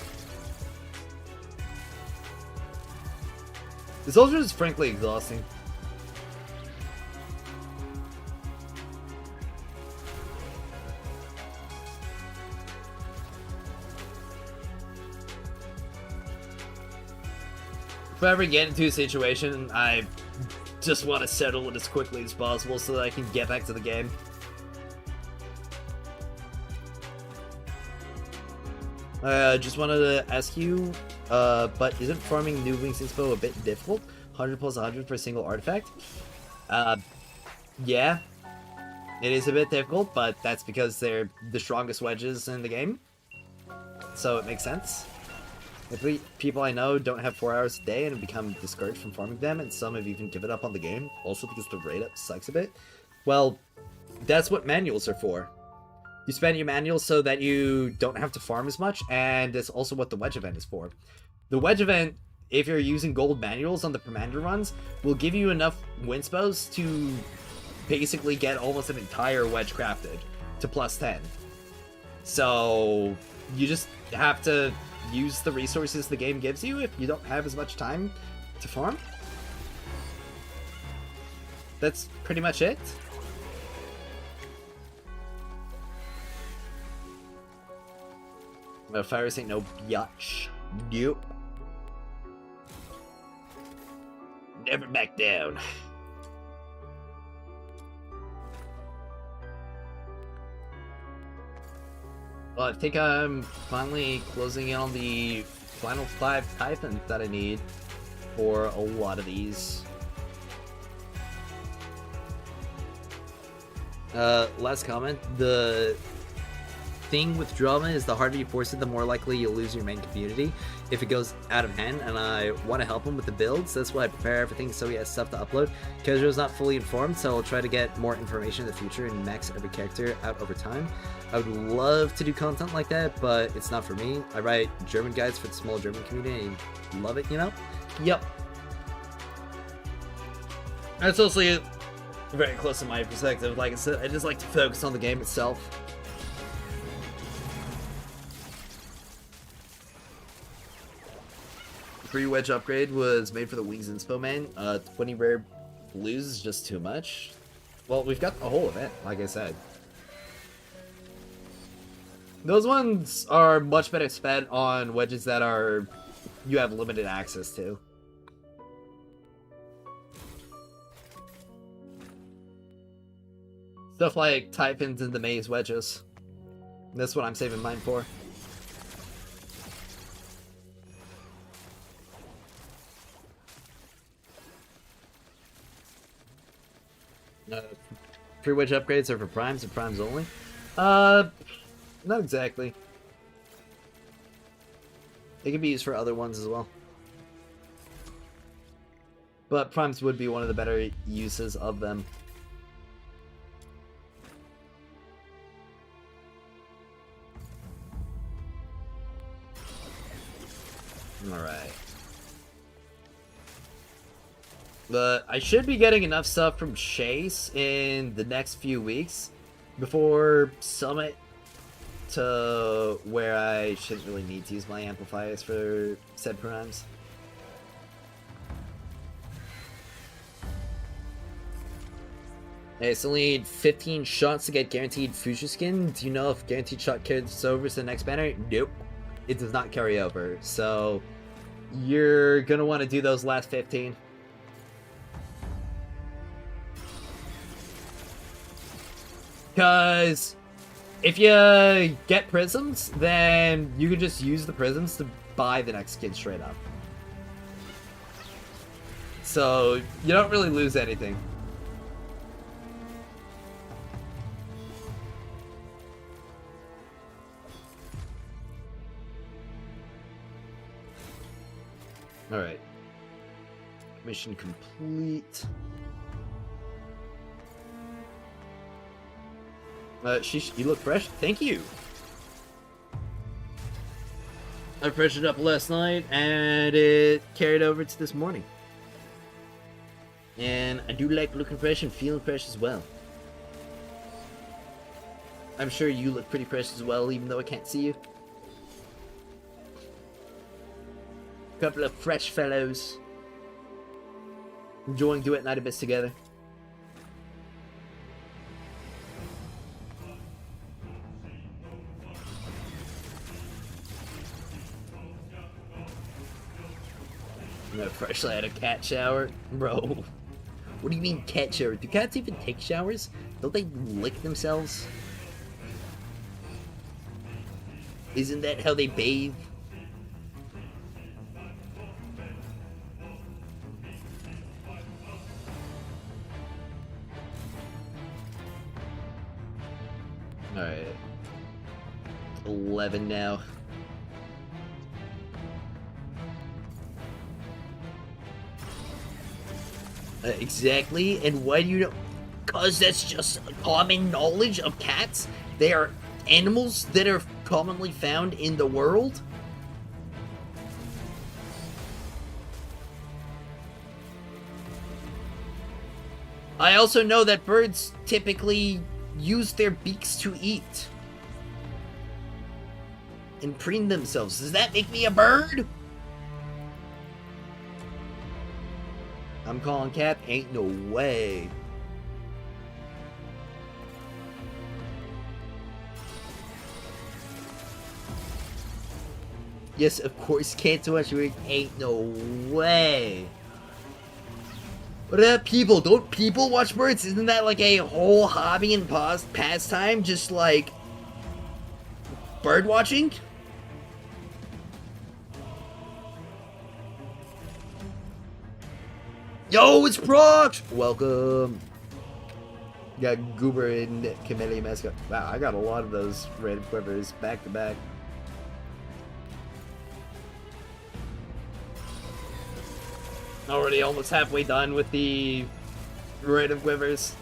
Speaker 1: The soldier is frankly exhausting. If I ever get into a situation, I just want to settle it as quickly as possible so that I can get back to the game. Just wanted to ask you, but isn't farming new Wings Inspo a bit difficult? 100 plus 100 for a single artifact? Yeah. It is a bit difficult, but that's because they're the strongest wedges in the game. So it makes sense. The people I know don't have 4 hours a day and have become discouraged from farming them, and some have even given up on the game, also because the rate up sucks a bit. Well, that's what manuals are for. You spend your manuals so that you don't have to farm as much, and that's also what the Wedge event is for. The Wedge event, if you're using gold manuals on the Commander runs, will give you enough winspos to basically get almost an entire Wedge crafted to plus 10. So you just have to use the resources the game gives you if you don't have as much time to farm. That's pretty much it. No, Fires ain't no biatch. Nope. Never back down. Well, I think I'm finally closing in on the final 5 Typhons that I need for a lot of these. Last comment. The thing with drama is the harder you force it, the more likely you'll lose your main community if it goes out of hand, and I want to help him with the builds. That's why I prepare everything so he has stuff to upload. Casual's not fully informed, so I'll try to get more information in the future and max every character out over time. I would love to do content like that, but it's not for me. I write German guides for the small German community and love it, you know? Yep. That's also very close to my perspective. Like I said, I just like to focus on the game itself. Free Wedge upgrade was made for the Wings Inspo main. 20 rare blues is just too much. Well, we've got the whole event, like I said. Those ones are much better spent on wedges that are you have limited access to. Stuff like Typhons and the Maze wedges. That's what I'm saving mine for. Free wedge upgrades are for primes and primes only? Not exactly. They can be used for other ones as well. But primes would be one of the better uses of them. Alright. But I should be getting enough stuff from Chase in the next few weeks before Summit to where I shouldn't really need to use my amplifiers for said primes. I still need 15 shots to get guaranteed Fuchsia skin. Do you know if guaranteed shot carries over to the next banner? Nope. It does not carry over. So you're gonna want to do those last 15. Because if you get prisms, then you can just use the prisms to buy the next skin straight up. So you don't really lose anything. Alright. Mission complete. You look fresh. Thank you. I freshened up last night, and it carried over to this morning. And I do like looking fresh and feeling fresh as well. I'm sure you look pretty fresh as well, even though I can't see you. Couple of fresh fellows enjoying Duet Night Abyss together. No, freshly had a cat shower, bro. What do you mean cat shower? Do cats even take showers? Don't they lick themselves? Isn't that how they bathe? Alright. 11 now. Exactly, and why do you know? Because that's just common knowledge of cats. They are animals that are commonly found in the world. I also know that birds typically use their beaks to eat and preen themselves. Does that make me a bird? I'm calling Cap. Ain't no way. Yes, of course, can't do much. Ain't no way. What about people? Don't people watch birds? Isn't that like a whole hobby and pastime? Just like bird watching? Yo, it's Prox! Welcome. Got Goober and Camellia Mascot. Wow, I got a lot of those random quivers back to back. Already almost halfway done with the random quivers.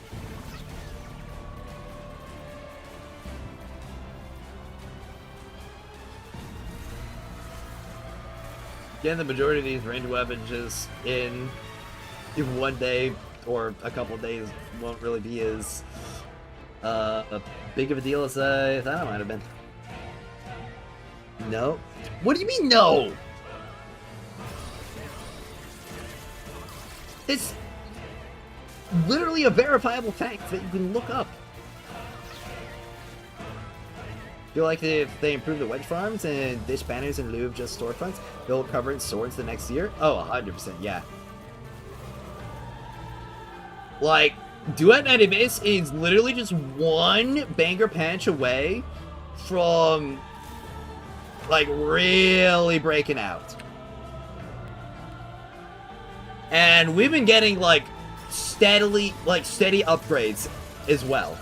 Speaker 1: Again, the majority of these ranged weapons in one day or a couple of days won't really be as big of a deal as I thought it might have been. No? What do you mean no? It's literally a verifiable fact that you can look up. Feel like if they improve the Wedge farms and dish banners in lieu of just storefronts, they'll cover in swords the next year? Oh, 100%, yeah. Like, Duet Night Abyss is literally just one banger patch away from, like, really breaking out. And we've been getting, like, steady upgrades as well.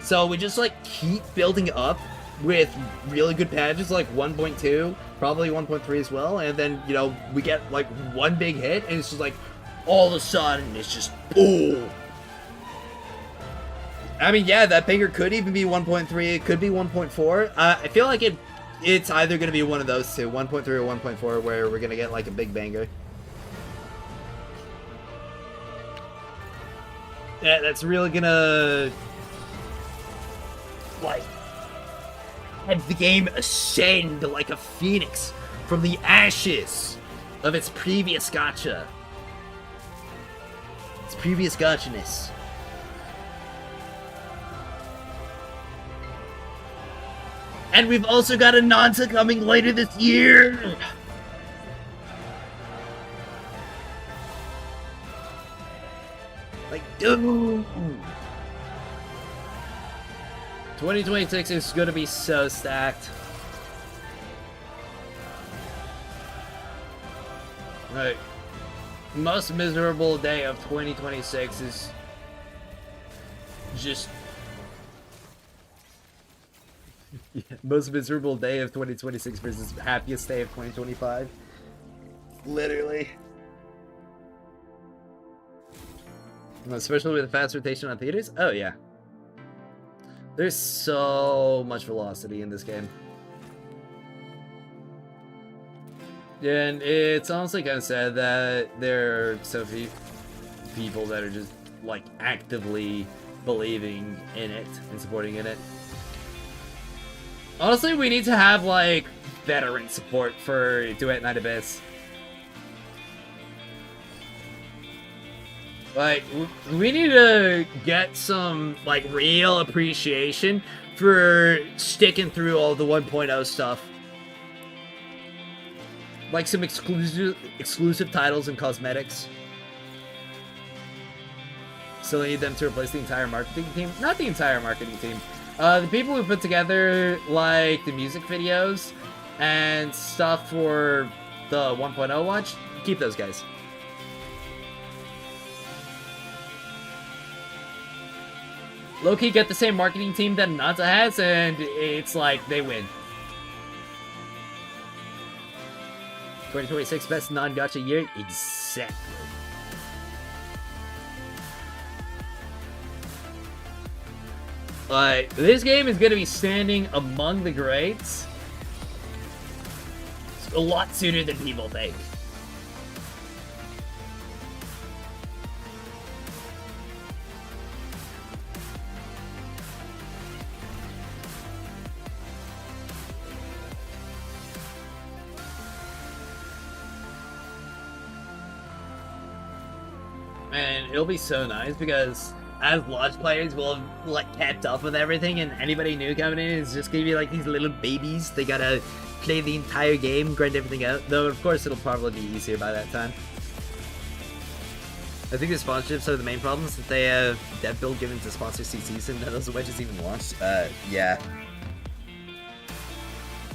Speaker 1: So we just, like, keep building up with really good patches, like 1.2, probably 1.3 as well, and then, you know, we get, like, one big hit, and it's just, like, all of a sudden, it's just, boom! I mean, yeah, that banger could even be 1.3, it could be 1.4. I feel like it's either going to be one of those two, 1.3 or 1.4, where we're going to get, like, a big banger. Yeah, that's really gonna, like, have the game ascend like a phoenix from the ashes of its previous gacha. Its previous gachaness. And we've also got a Nanta coming later this year! Like, dude! 2026 is gonna be so stacked. Alright. Most miserable day of 2026 is just... Yeah, most miserable day of 2026 versus happiest day of 2025. Literally. Especially with the fast rotation on theaters? Oh, yeah. There's so much velocity in this game. And it's honestly kind of sad that there are so few people that are just, like, actively believing in it and supporting in it. Honestly, we need to have, like, veteran support for Duet Night Abyss. Like, we need to get some, like, real appreciation for sticking through all the 1.0 stuff. Like some exclusive titles and cosmetics. Still need them to replace the entire marketing team? Not the entire marketing team. The people who put together, like, the music videos and stuff for the 1.0 launch, keep those guys. Low-key get the same marketing team that Nanta has, and it's like, they win. 2026 best non-gacha year? Exactly. Like, this game is gonna be standing among the greats a lot sooner than people think. And it'll be so nice because as launch players will have, like, kept up with everything, and anybody new coming in is just gonna be like these little babies. They gotta play the entire game, grind everything out. Though, of course, it'll probably be easier by that time. I think the sponsorships are the main problems, that they have dev build given to sponsor CCs and none of those wedges even launched. Yeah.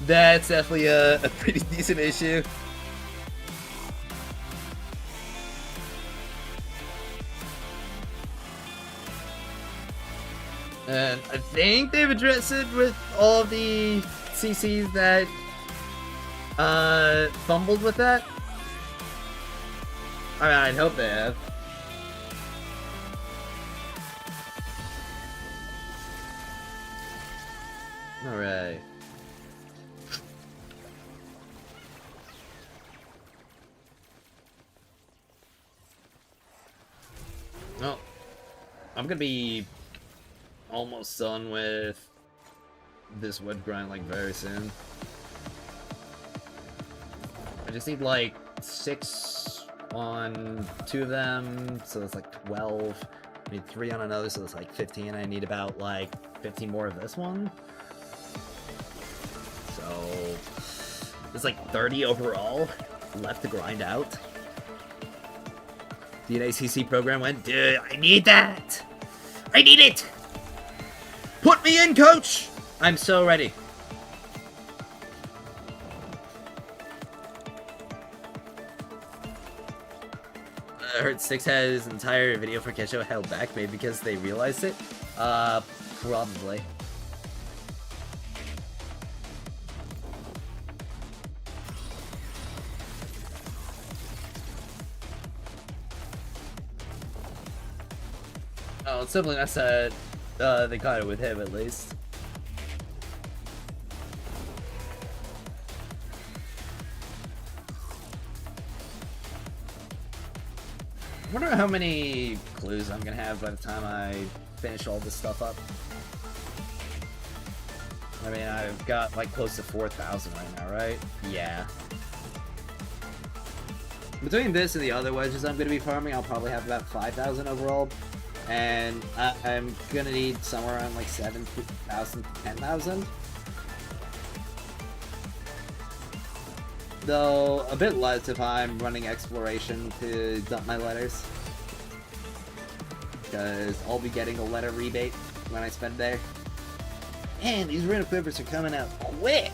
Speaker 1: That's definitely a pretty decent issue. And I think they've addressed it with all of the CCs that fumbled with that. I mean, I'd hope they have. Alright. Well, I'm gonna be almost done with this wood grind, like, very soon. I just need, like, 6 on 2 of them, so that's like 12. I need 3 on another, so that's like 15. I need about, like, 15 more of this one. So there's like 30 overall left to grind out. The NACC program went, dude, I need that! I need it! Put me in, coach! I'm so ready. I heard Styx had his entire video for Kesho held back, maybe because they realized it. Probably. Oh, it's simply not sad. They caught it with him, at least. I wonder how many clues I'm gonna have by the time I finish all this stuff up. I mean, I've got like close to 4,000 right now, right? Yeah. Between this and the other wedges I'm gonna be farming, I'll probably have about 5,000 overall. And I'm gonna need somewhere around like 7,000 to 10,000. Though a bit less if I'm running exploration to dump my letters. Because I'll be getting a letter rebate when I spend there. And these random quivers are coming out quick!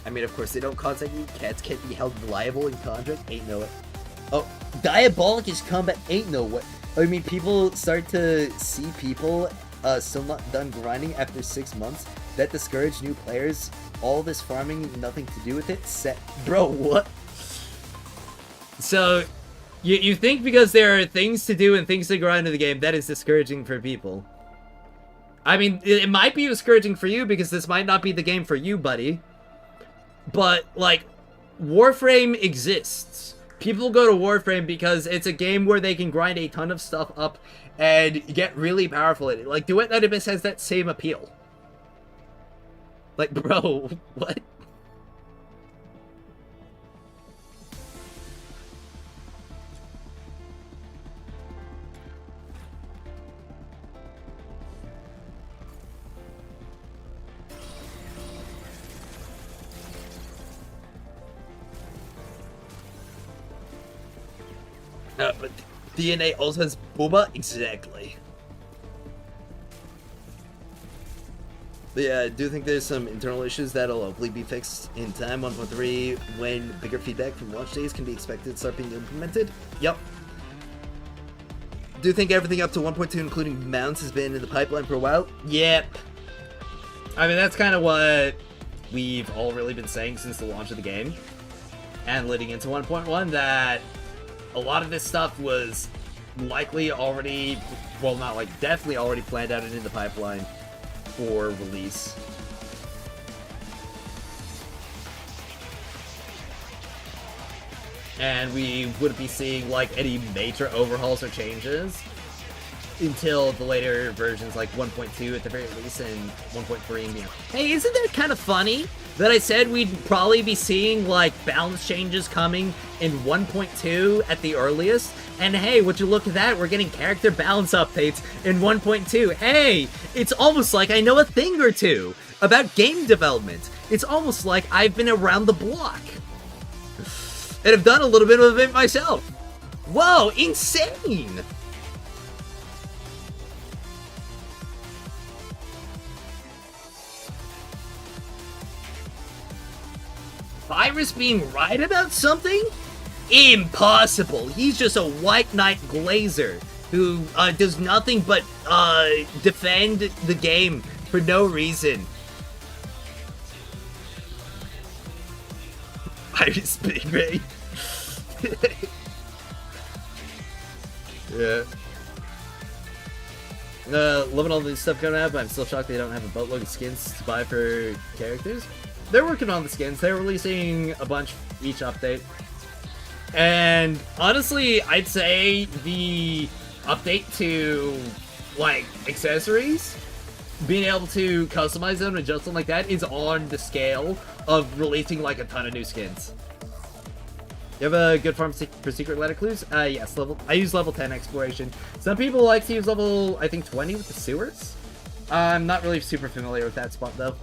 Speaker 1: I mean, of course, they don't contact you. Cats can't be held liable in contract. Ain't no way. Oh, Diabolic is combat. Ain't no way. I mean, people start to see people still not done grinding after 6 months. That discourage new players. All this farming, nothing to do with it. Set, bro. What? So, you think because there are things to do and things to grind in the game, that is discouraging for people? I mean, it might be discouraging for you because this might not be the game for you, buddy. But, like, Warframe exists. People go to Warframe because it's a game where they can grind a ton of stuff up and get really powerful at it. Like, Duet Night Abyss has that same appeal. Like, bro, what? But DNA also has Booba? Exactly. But yeah, I do think there's some internal issues that'll hopefully be fixed in time. 1.3, when bigger feedback from launch days can be expected to start being implemented. Yep. Do you think everything up to 1.2, including mounts, has been in the pipeline for a while? Yep. I mean, that's kind of what we've all really been saying since the launch of the game. And leading into 1.1, that a lot of this stuff was likely already, well, not like, definitely already planned out and in the pipeline for release. And we wouldn't be seeing, like, any major overhauls or changes until the later versions, like 1.2 at the very least, and 1.3 and beyond. Hey, isn't that kind of funny that I said we'd probably be seeing, like, balance changes coming in 1.2 at the earliest? And hey, would you look at that, we're getting character balance updates in 1.2. Hey, it's almost like I know a thing or two about game development. It's almost like I've been around the block. And I've done a little bit of it myself. Whoa, insane! Virus being right about something? Impossible. He's just a white knight glazer who does nothing but defend the game for no reason. Virus being right. Yeah. Loving all this stuff coming out, but I'm still shocked they don't have a boatload of skins to buy for characters. They're working on the skins. They're releasing a bunch each update. And honestly, I'd say the update to, like, accessories, being able to customize them and adjust them like that is on the scale of releasing, like, a ton of new skins. You have a good farm for secret letter clues? Yes, I use level 10 exploration. Some people like to use level, I think, 20 with the sewers. I'm not really super familiar with that spot, though.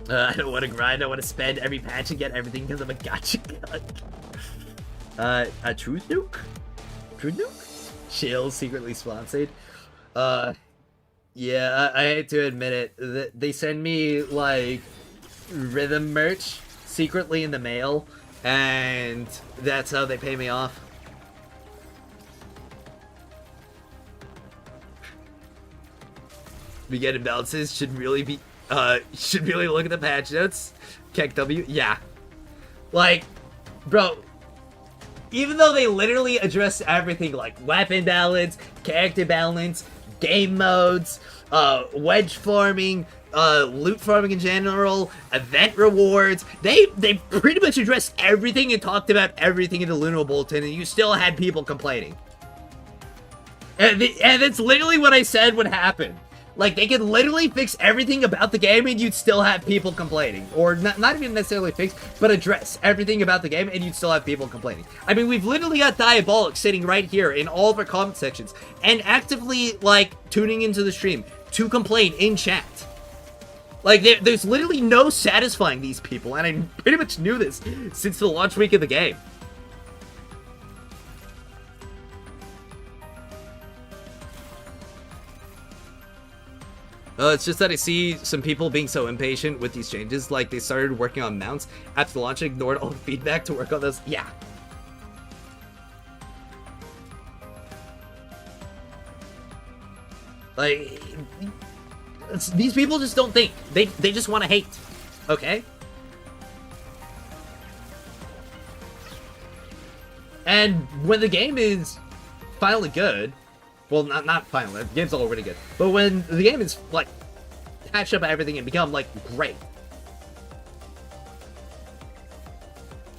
Speaker 1: I don't want to grind, I want to spend every patch and get everything because I'm a gotcha cut. A truth nuke? Truth nuke? Chill, secretly sponsored. Yeah, I hate to admit it. They send me, like, rhythm merch secretly in the mail, and that's how they pay me off. Begin imbalances should really look at the patch notes. Keck W, yeah. Like, bro, even though they literally address everything like weapon balance, character balance, game modes, wedge farming, loot farming in general, event rewards, they pretty much addressed everything and talked about everything in the Lunar Bulletin, and you still had people complaining. And that's literally what I said would happen. Like, they could literally fix everything about the game and you'd still have people complaining. Or not even necessarily fix, but address everything about the game and you'd still have people complaining. I mean, we've literally got Diabolic sitting right here in all of our comment sections and actively, like, tuning into the stream to complain in chat. Like, there's literally no satisfying these people, and I pretty much knew this since the launch week of the game. It's just that I see some people being so impatient with these changes, like they started working on mounts after launch, ignored all the feedback to work on those. Yeah. Like, these people just don't think. They just want to hate. Okay? And when the game is finally good, well, not finally, the game's already good, but when the game is, like, patch up everything and become, like, great,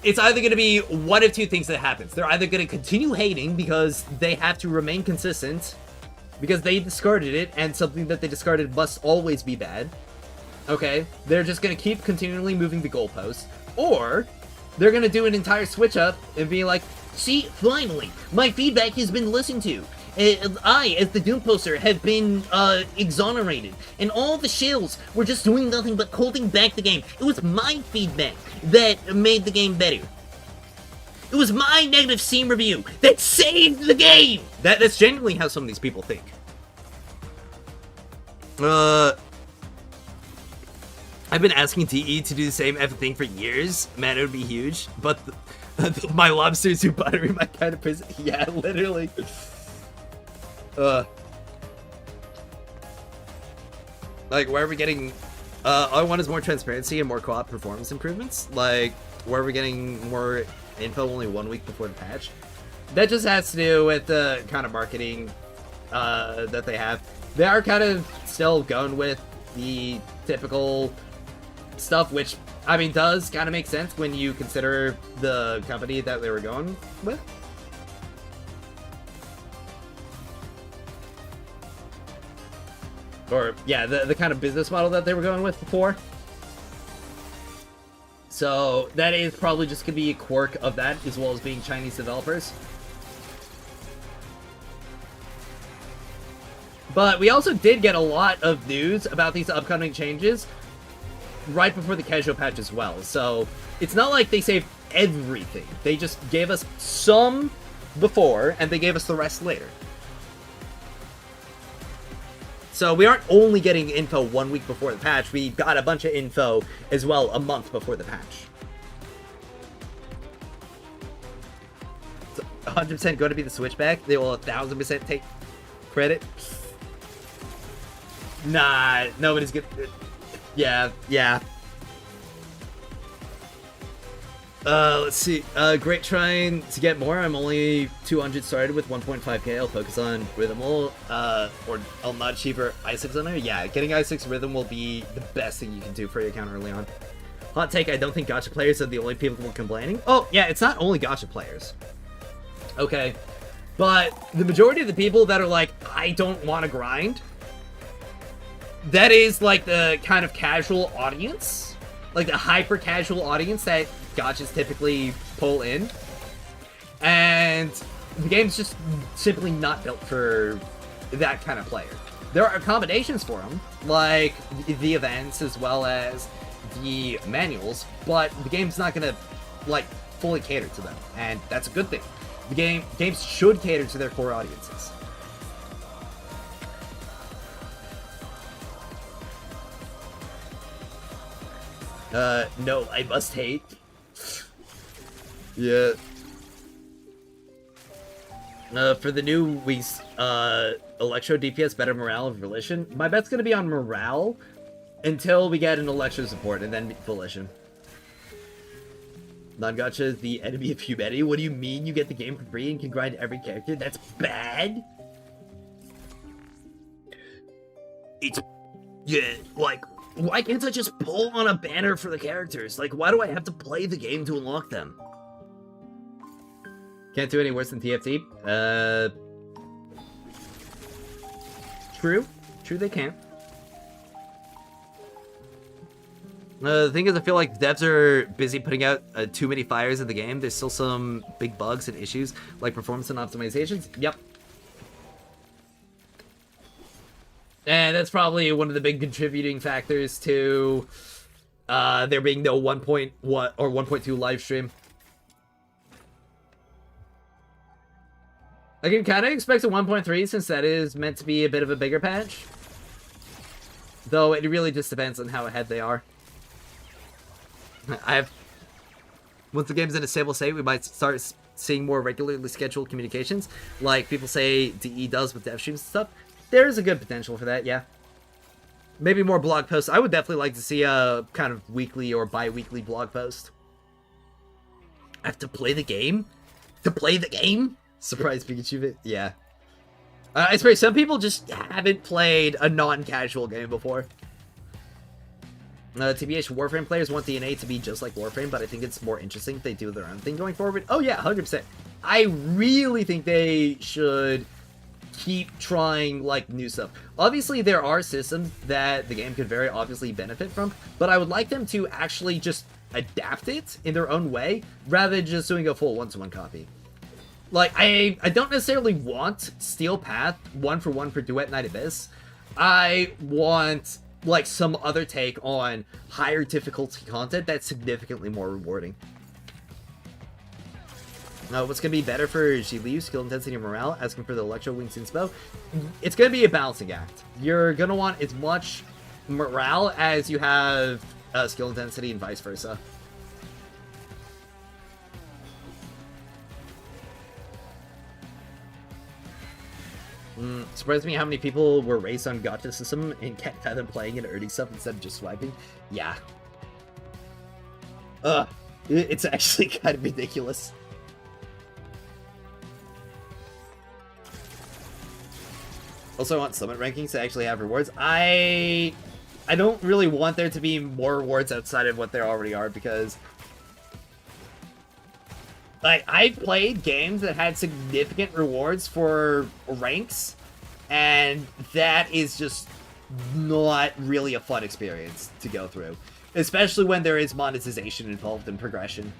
Speaker 1: it's either going to be one of two things that happens. They're either going to continue hating because they have to remain consistent, because they discarded it, and something that they discarded must always be bad. Okay? They're just going to keep continually moving the goalposts. Or, they're going to do an entire switch up and be like, see, finally, my feedback has been listened to. I, as the Doom poster, have been exonerated, and all the shills were just doing nothing but holding back the game. It was my feedback that made the game better. It was my negative Steam review that saved the game! That's genuinely how some of these people think. I've been asking TE to do the same effing thing for years. Man, it would be huge. But my lobster's too buttery, my kind of prison. Yeah, literally. Like, where are we getting... all I want is more transparency and more co-op performance improvements. Like, where are we getting more info only 1 week before the patch? That just has to do with the kind of marketing that they have. They are kind of still going with the typical stuff, which, I mean, does kind of make sense when you consider the company that they were going with. Or, yeah, the kind of business model that they were going with before. So, that is probably just going to be a quirk of that, as well as being Chinese developers. But we also did get a lot of news about these upcoming changes right before the casual patch as well. So, it's not like they saved everything. They just gave us some before, and they gave us the rest later. So we aren't only getting info 1 week before the patch, we got a bunch of info as well a month before the patch. So 100% going to be the switchback. They will 1000% take credit. Nah, nobody's good. Yeah. Let's see. Great trying to get more. I'm only 200 started with 1.5k. I'll focus on Rhythmal, or I'll not cheaper i6 on there. Yeah, getting i6 Rhythm will be the best thing you can do for your account early on. Hot take, I don't think gacha players are the only people complaining. Oh, yeah, it's not only gacha players. Okay. But the majority of the people that are like, I don't want to grind, that is like the kind of casual audience. Like the hyper-casual audience that gachas typically pull in. And the game's just simply not built for that kind of player. There are accommodations for them, like the events as well as the manuals, but the game's not gonna, like, fully cater to them, and that's a good thing. The games should cater to their core audiences. No, I must hate. Yeah. For the new week's Electro DPS, better morale of Volition. My bet's gonna be on morale until we get an Electro support, and then Volition. Non-gacha is the enemy of humanity. What do you mean you get the game for free and can grind every character? That's bad? It's... yeah, like... why can't I just pull on a banner for the characters? Like, why do I have to play the game to unlock them? Can't do any worse than TFT. True. True, they can't. The thing is, I feel like devs are busy putting out too many fires in the game. There's still some big bugs and issues, like performance and optimizations. Yep. And that's probably one of the big contributing factors to there being no 1.1 or 1.2 live stream. I can kind of expect a 1.3 since that is meant to be a bit of a bigger patch. Though it really just depends on how ahead they are. Once the game's in a stable state, we might start seeing more regularly scheduled communications, like people say DE does with dev streams and stuff. There is a good potential for that, yeah. Maybe more blog posts. I would definitely like to see a kind of weekly or bi-weekly blog post. I have to play the game? To play the game? Surprise Pikachu. Yeah. I swear, some people just haven't played a non-casual game before. TBH Warframe players want DNA to be just like Warframe, but I think it's more interesting if they do their own thing going forward. Oh yeah, 100%. I really think they should keep trying, like, new stuff. Obviously, there are systems that the game could very obviously benefit from, but I would like them to actually just adapt it in their own way, rather than just doing a full one-to-one copy. Like, I don't necessarily want Steel Path 1-for-1 for Duet Night Abyss. I want, like, some other take on higher difficulty content that's significantly more rewarding. What's going to be better for Zhiliu, skill intensity and morale, asking for the Electro Wings Inspo? It's going to be a balancing act. You're going to want as much morale as you have skill intensity and vice versa. Surprised me how many people were raised on gacha system and can't fathom playing and earning stuff instead of just swiping. Yeah. It's actually kind of ridiculous. Also, I want summit rankings to actually have rewards. I don't really want there to be more rewards outside of what there already are, because like, I've played games that had significant rewards for ranks, and that is just not really a fun experience to go through. Especially when there is monetization involved in progression.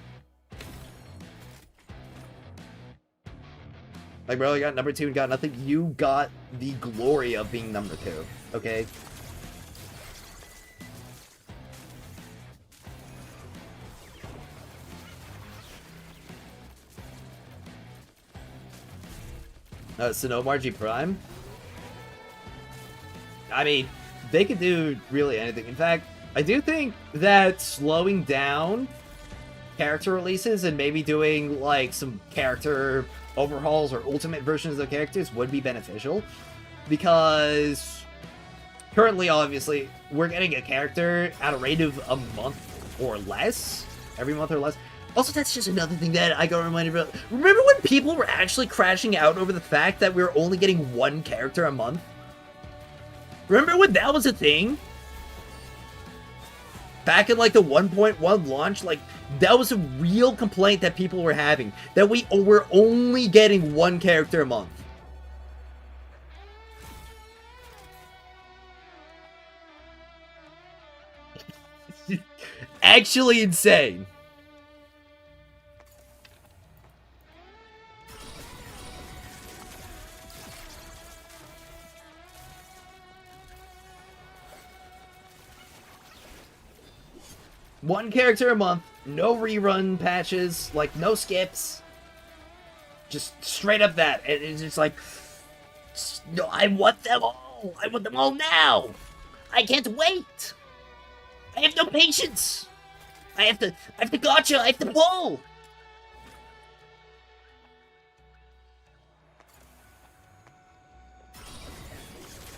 Speaker 1: Like, bro, you got number 2 and got nothing. You got the glory of being number 2, okay? Sonomargy Prime? I mean, they could do really anything. In fact, I do think that slowing down character releases and maybe doing, like, some character overhauls or ultimate versions of characters would be beneficial. Because currently, obviously, we're getting a character at a rate of a month or less. Every month or less. Also, that's just another thing that I got reminded about. Remember when people were actually crashing out over the fact that we were only getting one character a month? Remember when that was a thing? Back in, like, the 1.1 launch, like, that was a real complaint that people were having. That we were only getting one character a month. Actually insane. One character a month, no rerun patches, like, no skips. Just straight up that. And it's just like, no, I want them all. I want them all now. I can't wait. I have no patience. I have to gotcha. I have to pull.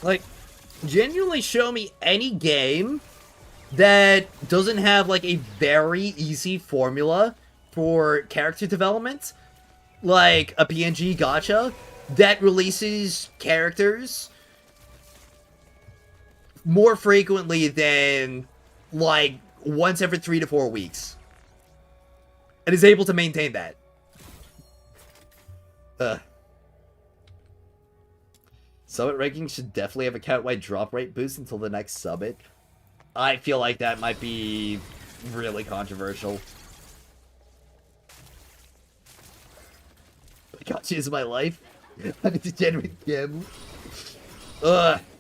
Speaker 1: Like, genuinely show me any game that doesn't have, like, a very easy formula for character development, like a PNG gacha, that releases characters more frequently than, like, once every 3 to 4 weeks. And is able to maintain that. Summit rankings should definitely have a count-wide drop rate boost until the next summit. I feel like that might be really controversial. Gacha is my life. I'm a degenerate gambler.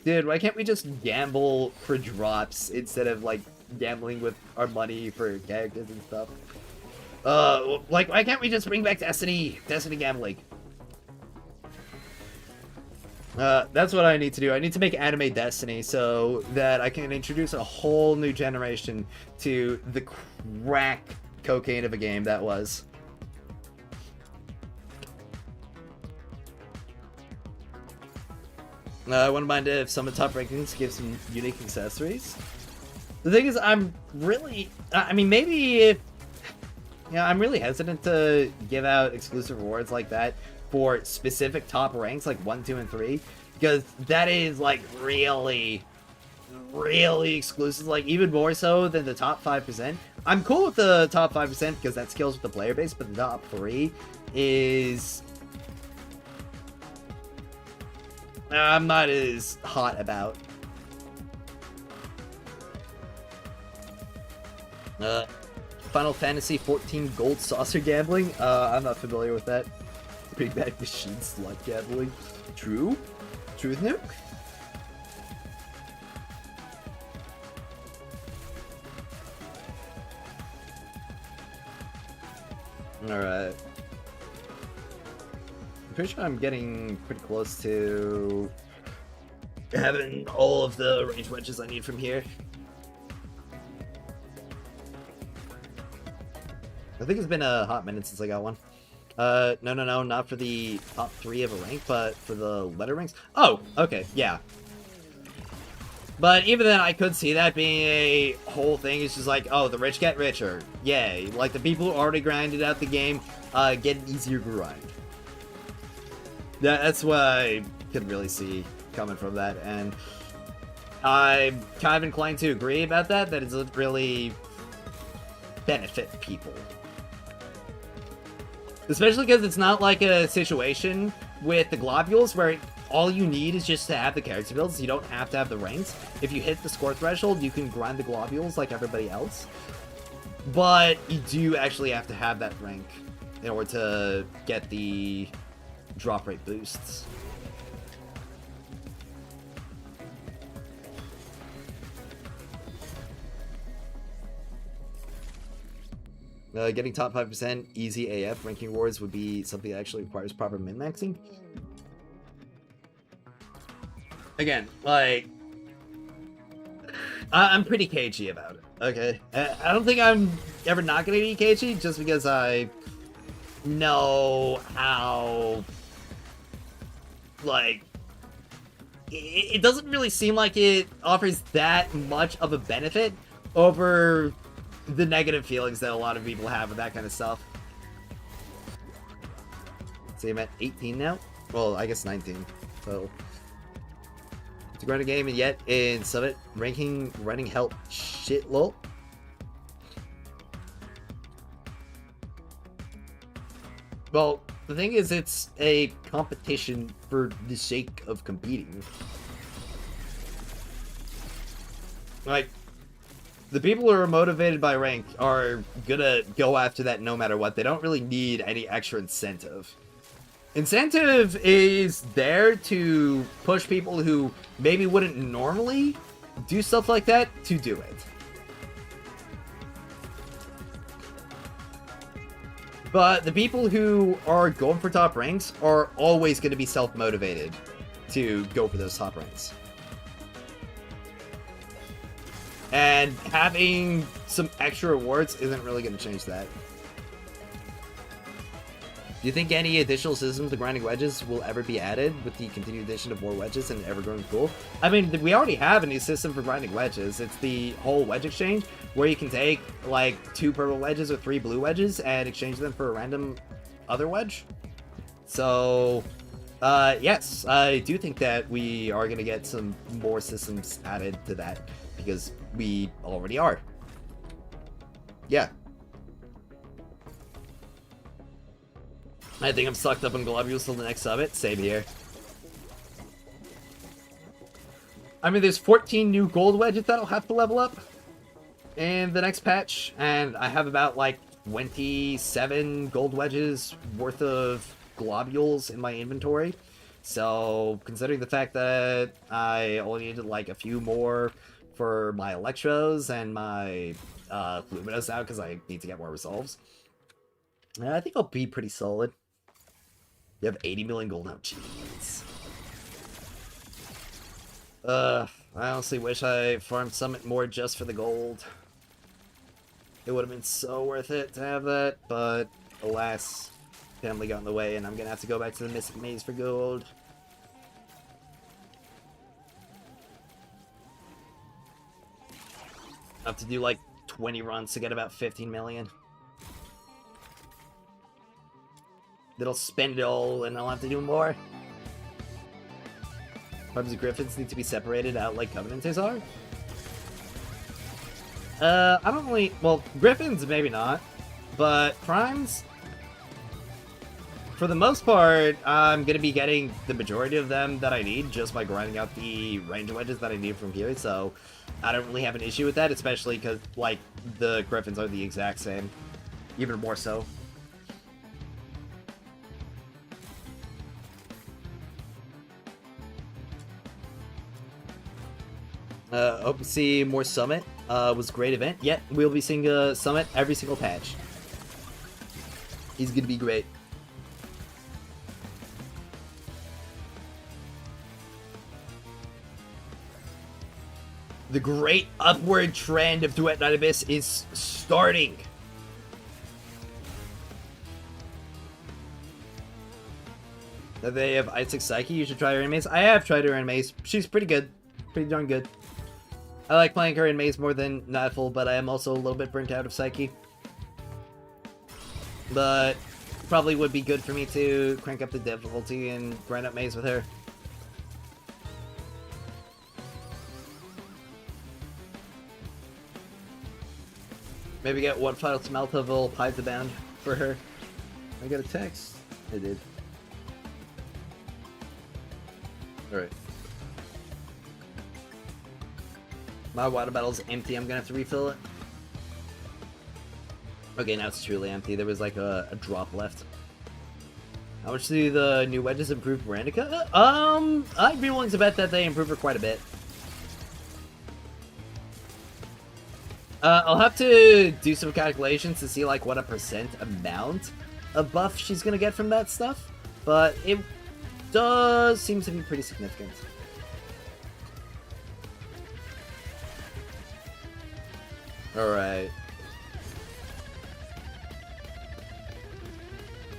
Speaker 1: Dude, why can't we just gamble for drops instead of, like, gambling with our money for characters and stuff? Like, why can't we just bring back Destiny gambling? That's what I need to do. I need to make anime Destiny so that I can introduce a whole new generation to the crack cocaine of a game that was. I wouldn't mind if some of the top rankings give some unique accessories. The thing is, I'm really... I mean, maybe if... Yeah, I'm really hesitant to give out exclusive rewards like that for specific top ranks like 1, 2, and 3, because that is like really exclusive, like even more so than the top 5%. I'm cool with the top 5% because that scales with the player base, but the top 3 is... I'm not as hot about. Final Fantasy 14 gold saucer gambling. I'm not familiar with that. Big Bad Machine slot gambling. True. Truth Nuke. Alright. I'm pretty sure I'm getting pretty close to having all of the range wedges I need from here. I think it's been a hot minute since I got one. No, not for the top 3 of a rank, but for the letter ranks. Oh, okay, yeah. But even then, I could see that being a whole thing. It's just like, oh, the rich get richer. Yay. Like, the people who already grinded out the game get an easier grind. That's what I could really see coming from that, and I'm kind of inclined to agree about that it doesn't really benefit people. Especially because it's not like a situation with the globules where all you need is just to have the character builds. You don't have to have the ranks. If you hit the score threshold, you can grind the globules like everybody else. But you do actually have to have that rank in order to get the drop rate boosts. Getting top 5% easy AF ranking rewards would be something that actually requires proper min-maxing. Again, like, I'm pretty cagey about it, okay? I don't think I'm ever not gonna be cagey, just because I know how, like, it doesn't really seem like it offers that much of a benefit over the negative feelings that a lot of people have with that kind of stuff. So I'm at 18 now? Well, I guess 19. So to grind a game and yet in Summit ranking running help shit lol. Well, the thing is, it's a competition for the sake of competing. Like, the people who are motivated by rank are gonna go after that no matter what. They don't really need any extra incentive. Incentive is there to push people who maybe wouldn't normally do stuff like that to do it. But the people who are going for top ranks are always going to be self-motivated to go for those top ranks. And having some extra rewards isn't really going to change that. Do you think any additional systems to grinding wedges will ever be added with the continued addition of more wedges and ever-growing pool? I mean, we already have a new system for grinding wedges. It's the whole wedge exchange, where you can take, like, 2 purple wedges or 3 blue wedges and exchange them for a random other wedge. So, yes, I do think that we are going to get some more systems added to that, because we already are. Yeah. I think I'm sucked up on globules till the next summit. Same here. I mean, there's 14 new gold wedges that'll have to level up in the next patch, and I have about, like, 27 gold wedges worth of globules in my inventory. So, considering the fact that I only needed, like, a few more for my Electros and my Luminos now, because I need to get more resolves, I think I'll be pretty solid. You have 80 million gold now. Jeez. I honestly wish I farmed Summit more just for the gold. It would have been so worth it to have that, but alas, family got in the way, and I'm gonna have to go back to the Mystic Maze for gold. I have to do like 20 runs to get about 15 million. That'll spend it all, and I'll have to do more. Pubs and Griffins need to be separated out like Covenanters are? I don't really... Well, Griffins, maybe not. But Primes, for the most part, I'm going to be getting the majority of them that I need just by grinding out the range wedges that I need from here, so I don't really have an issue with that, especially because, like, the Griffins are the exact same. Even more so. Hope to see more Summit. Was a great event. Yeah, we'll be seeing Summit every single patch. He's gonna be great. The great upward trend of Duet Night Abyss is starting. They have Isaac Psyche. You should try her in Maze. I have tried her in Maze. She's pretty good. Pretty darn good. I like playing her in Maze more than Nightfall, but I am also a little bit burnt out of Psyche. But probably would be good for me to crank up the difficulty and grind up Maze with her. Maybe get one final smelt of all Pipe the Bound for her. I got a text. I did. Alright. My water bottle's empty. I'm gonna have to refill it. Okay, now it's truly empty. There was like a drop left. How much do the new wedges improve Verandica? I'd be willing to bet that they improve her quite a bit. I'll have to do some calculations to see like what a percent amount of buff she's gonna get from that stuff, but it does seem to be pretty significant. Alright.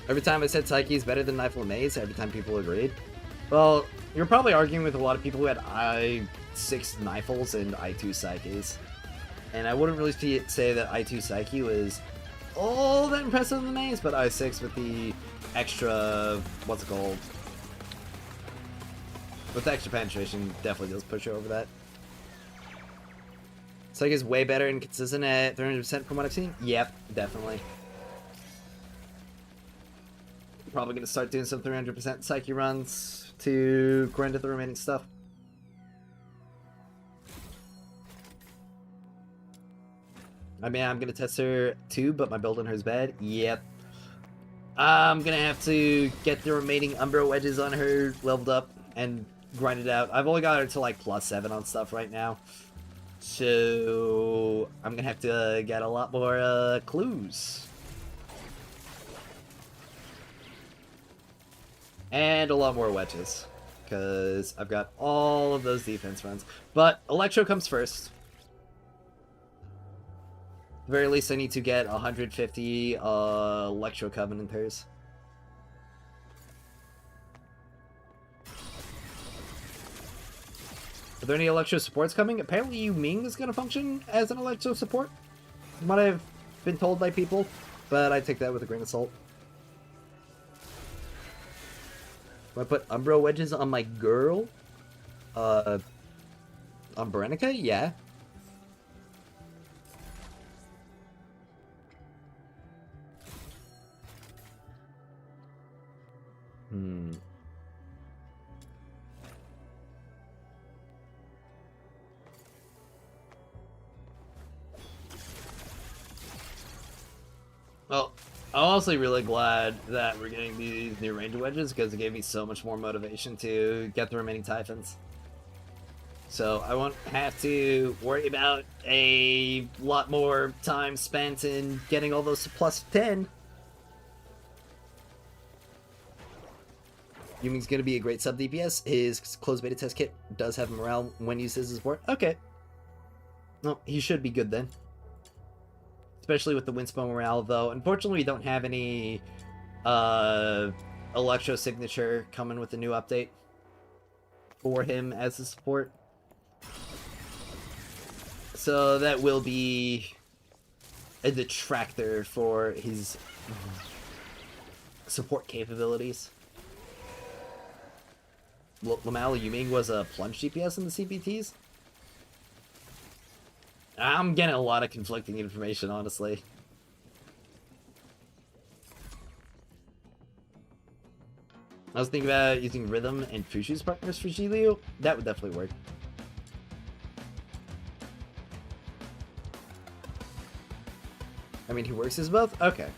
Speaker 1: Every time I said Psyche is better than Nightfall Maze, every time people agreed. Well, you're probably arguing with a lot of people who had I6 Nightfalls and I2 Psyches. And I wouldn't really say that I2 Psyche was all that impressive in the Maze, but I6 with the extra, what's it called? With the extra penetration definitely does push you over that. Psyche is way better and consistent at 300% from what I've seen? Yep, definitely. Probably going to start doing some 300% Psyche runs to grind out the remaining stuff. I mean, I'm going to test her too, but my build on her is bad. Yep. I'm going to have to get the remaining Umbro wedges on her leveled up and grind it out. I've only got her to like +7 on stuff right now. So I'm going to have to get a lot more clues. And a lot more wedges. Because I've got all of those defense runs. But Electro comes first. At the very least, I need to get 150 Electro Covenanters. Are there any Electro supports coming? Apparently Yu Ming is going to function as an Electro support. From what I've been told by people. But I take that with a grain of salt. Do I put Umbro wedges on my girl? On Veronica? Yeah. Well, I'm honestly really glad that we're getting these new range wedges because it gave me so much more motivation to get the remaining Typhons. So I won't have to worry about a lot more time spent in getting all those +10. Yumi's going to be a great sub DPS. His closed beta test kit does have morale when used as a support. Okay. Well, he should be good then. Especially with the Winspo morale, though. Unfortunately, we don't have any Electro signature coming with the new update for him as a support. So that will be a detractor for his support capabilities. Lamal Yuming was a plunge DPS in the CPTs? I'm getting a lot of conflicting information, honestly. I was thinking about using Rhythm and Fushu's partners for Giglio. That would definitely work. I mean, he works as both? Okay.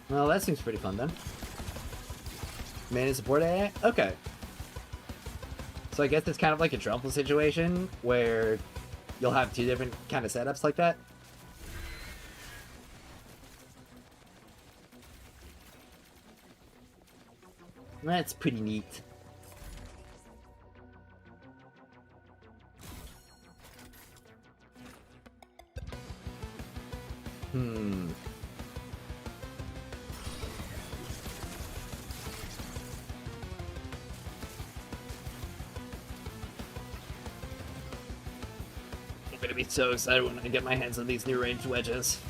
Speaker 1: Well, that seems pretty fun then. Man and support AI? Okay. So I guess it's kind of like a Trumpel situation where you'll have two different kind of setups like that. That's pretty neat. I'm gonna be so excited when I get my hands on these new ranged wedges.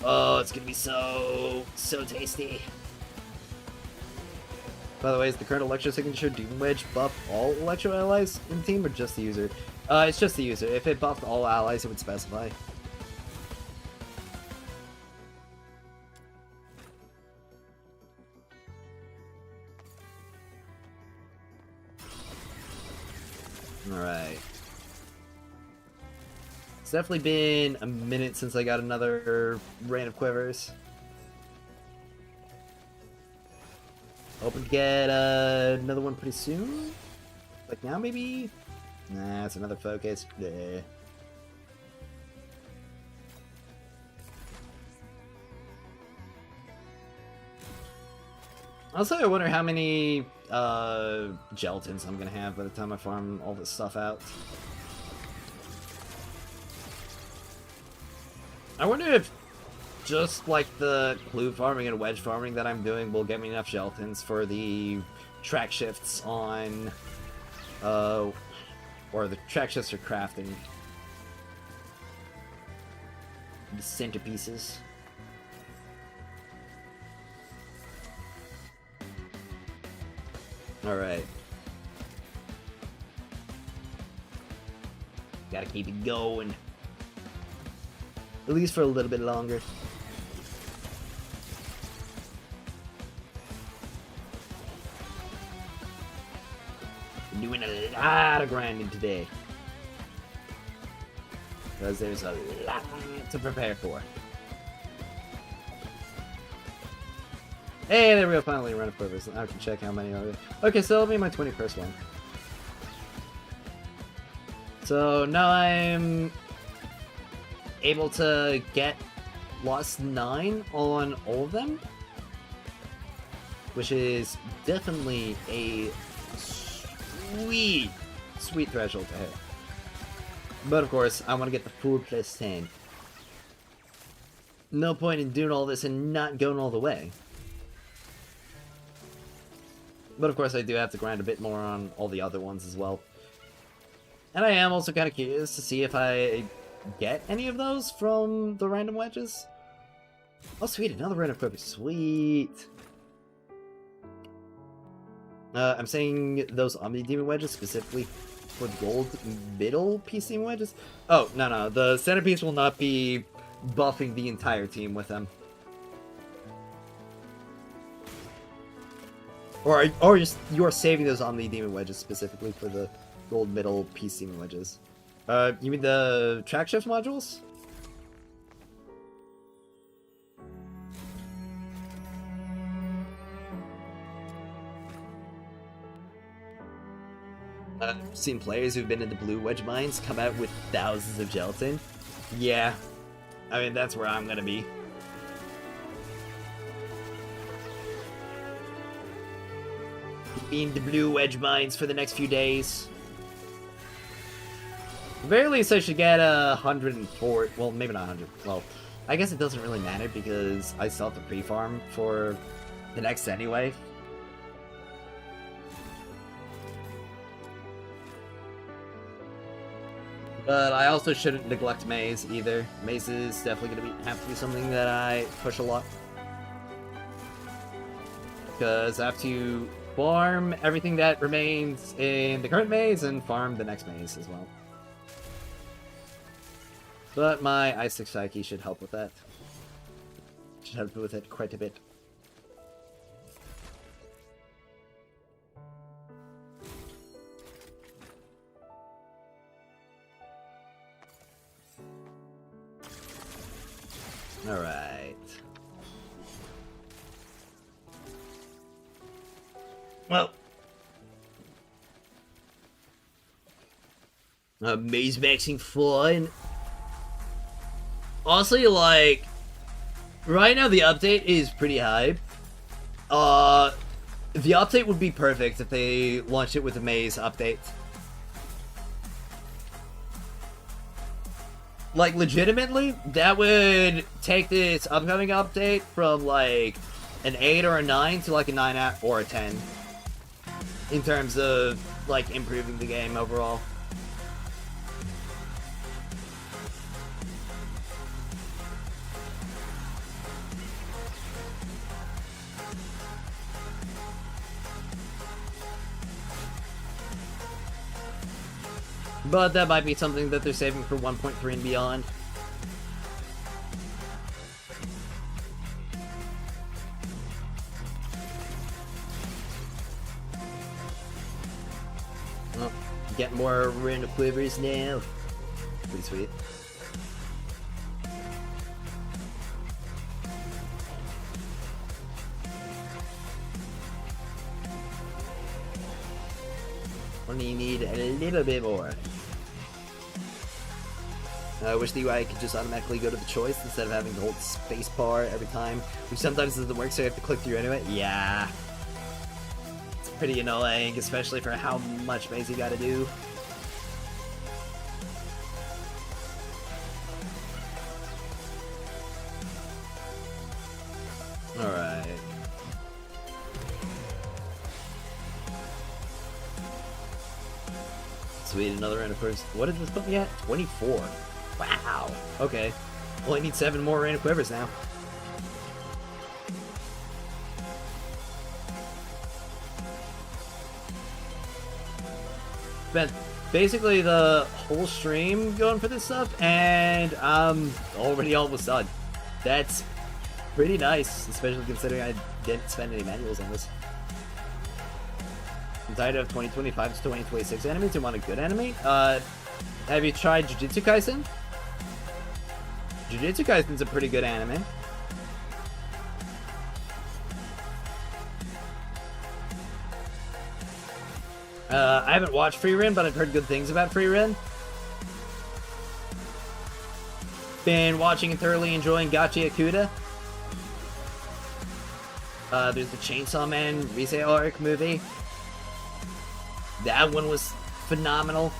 Speaker 1: Oh, it's gonna be so tasty. By the way, is the current Electro signature Demon Wedge buff all Electro allies in the team or just the user? It's just the user. If it buffed all allies, it would specify. Alright. It's definitely been a minute since I got another rain of quivers. Hoping to get another one pretty soon? Like now, maybe? Nah, it's another focus. Bleh. Also, I wonder how many gelatins I'm gonna have by the time I farm all this stuff out. I wonder if just like the clue farming and wedge farming that I'm doing will get me enough gelatins for the track shifts on, or the track shifts for crafting the centerpieces. Alright. Gotta keep it going. At least for a little bit longer. Been doing a lot of grinding today. Because there's a lot to prepare for. Hey, there we go, finally a run of quivers. I can check how many are there. Okay, so that'll be my 21st one. So now I'm able to get lost 9 on all of them. Which is definitely a sweet threshold to hit. But of course, I want to get the full plus 10. No point in doing all this and not going all the way. But of course I do have to grind a bit more on all the other ones as well. And I am also kind of curious to see if I get any of those from the random wedges. Oh sweet, another random equipment. Sweet. I'm saying those Omni-Demon wedges specifically for gold middle PC wedges. Oh, no. The centerpiece will not be buffing the entire team with them. Or you're saving those Omni-Demon wedges specifically for the gold middle PC wedges. You mean the track shift modules? I've seen players who've been in the blue wedge mines come out with thousands of gelatin. Yeah. I mean, that's where I'm gonna be. be in the blue Wedge mines for the next few days. At the very least, I should get 104. Well, maybe not 100. Well, I guess it doesn't really matter because I still have to pre-farm for the next anyway. But I also shouldn't neglect Maze either. Maze is definitely going to have to be something that I push a lot. Because I have to farm everything that remains in the current maze and farm the next maze as well. But my Ice Psyche should help with that. Should help with it quite a bit. Alright. Well. Maze maxing fun. Honestly, like, right now the update is pretty hype. The update would be perfect if they launched it with a maze update. Like, legitimately, that would take this upcoming update from, like, an 8 or a 9 to, like, a 9 or a 10. In terms of, like, improving the game overall. But that might be something that they're saving for 1.3 and beyond. Oh, get more random quivers now. Pretty sweet. Only need a little bit more. I wish the UI could just automatically go to the choice instead of having to hold spacebar every time, which sometimes doesn't work, so you have to click through anyway. Yeah. It's pretty annoying, especially for how much maze you gotta do. Alright. Sweet, another random quivers. What did this put me at? 24. Wow. Okay. Only need 7 more random quivers now. Spent basically the whole stream going for this stuff, and I'm already almost done. That's pretty nice, especially considering I didn't spend any manuals on this. I'm tired of 2025 to 2026 animes. You want a good anime? Have you tried Jujutsu Kaisen? Jujutsu Kaisen's a pretty good anime. I haven't watched Frieren, but I've heard good things about Frieren. Been watching and thoroughly enjoying Gachi Akuda. There's the Chainsaw Man Rise arc movie. That one was phenomenal.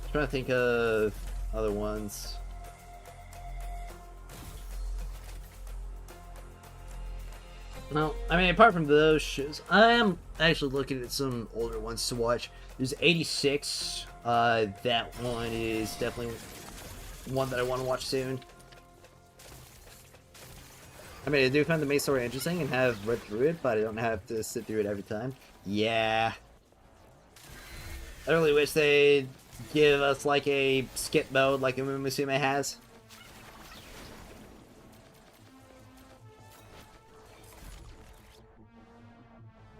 Speaker 1: I'm trying to think of other ones. No, I mean, apart from those shows, I am actually looking at some older ones to watch. There's 86. That one is definitely one that I want to watch soon. I mean, I do find the main story interesting and have read through it, but I don't have to sit through it every time. Yeah. I really wish they'd give us, like, a skip mode like Musume has.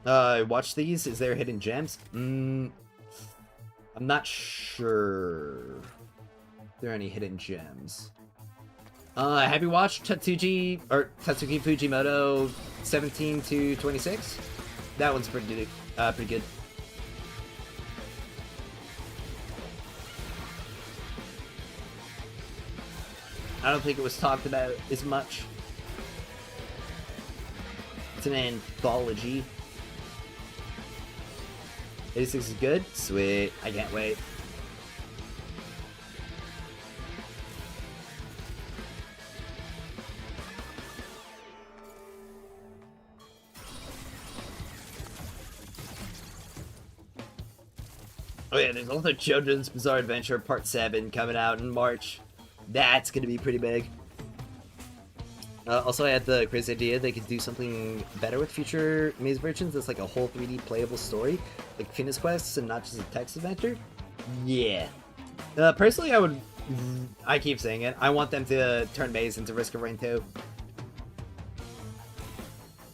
Speaker 1: Watch these. Is there hidden gems? I'm not sure if there are any hidden gems. Have you watched Tatsuki Fujimoto 17 to 26? That one's pretty good. I don't think it was talked about as much. It's an anthology. 86 is good? Sweet. I can't wait. Oh yeah, there's also Children's Bizarre Adventure Part 7 coming out in March. That's gonna be pretty big. Also, I had the crazy idea they could do something better with future Maze versions. That's like a whole 3D playable story, like Fitness Quests and not just a text adventure. Yeah. Personally, I keep saying it, I want them to turn Maze into Risk of Rain 2.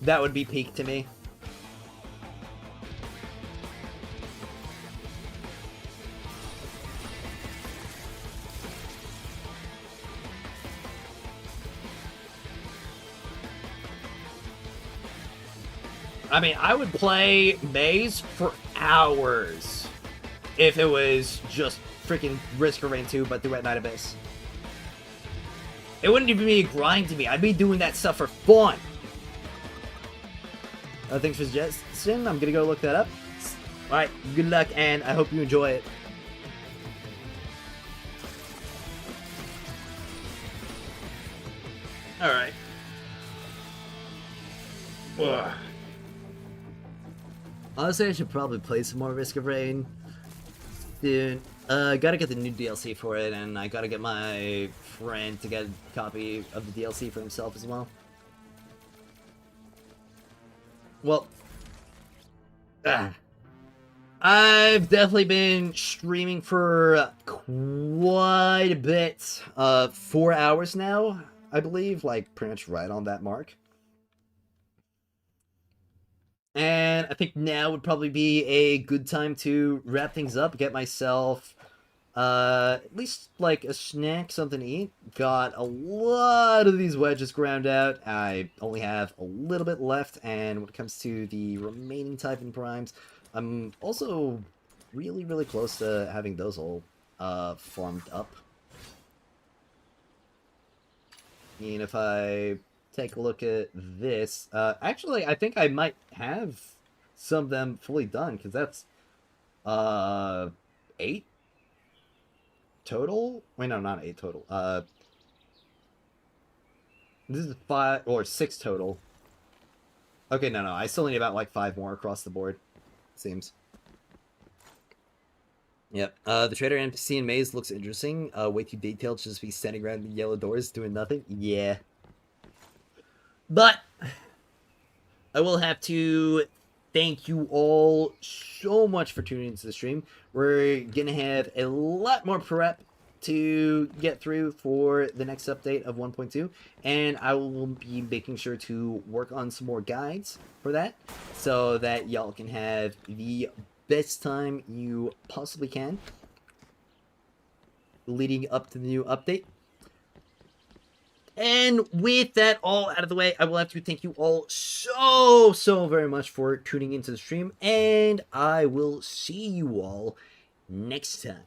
Speaker 1: That would be peak to me. I mean, I would play Maze for hours if it was just freaking Risk of Rain 2, but Duet Night Abyss. It wouldn't even be a grind to me. I'd be doing that stuff for fun. Thanks for the suggestion. I'm gonna go look that up. Alright, good luck, and I hope you enjoy it. Alright. Honestly, I should probably play some more Risk of Rain soon. Gotta get the new DLC for it, and I gotta get my friend to get a copy of the DLC for himself as well. Well, I've definitely been streaming for quite a bit. 4 hours now, I believe, like pretty much right on that mark. And I think now would probably be a good time to wrap things up, get myself at least like a snack, something to eat. Got a lot of these wedges ground out. I only have a little bit left, and when it comes to the remaining Typhon Primes, I'm also really close to having those all farmed up. And if I take a look at this, actually I think I might have some of them fully done, because that's 8 total. Wait, no, not 8 total. This is 5 or 6 total. Okay, no, I still need about like 5 more across the board, seems. Yep. The trader NPC in Maze looks interesting. Way too detailed to just be standing around the yellow doors doing nothing. Yeah. But I will have to thank you all so much for tuning into the stream. We're going to have a lot more prep to get through for the next update of 1.2. And I will be making sure to work on some more guides for that, so that y'all can have the best time you possibly can leading up to the new update. And with that all out of the way, I will have to thank you all so very much for tuning into the stream, and I will see you all next time.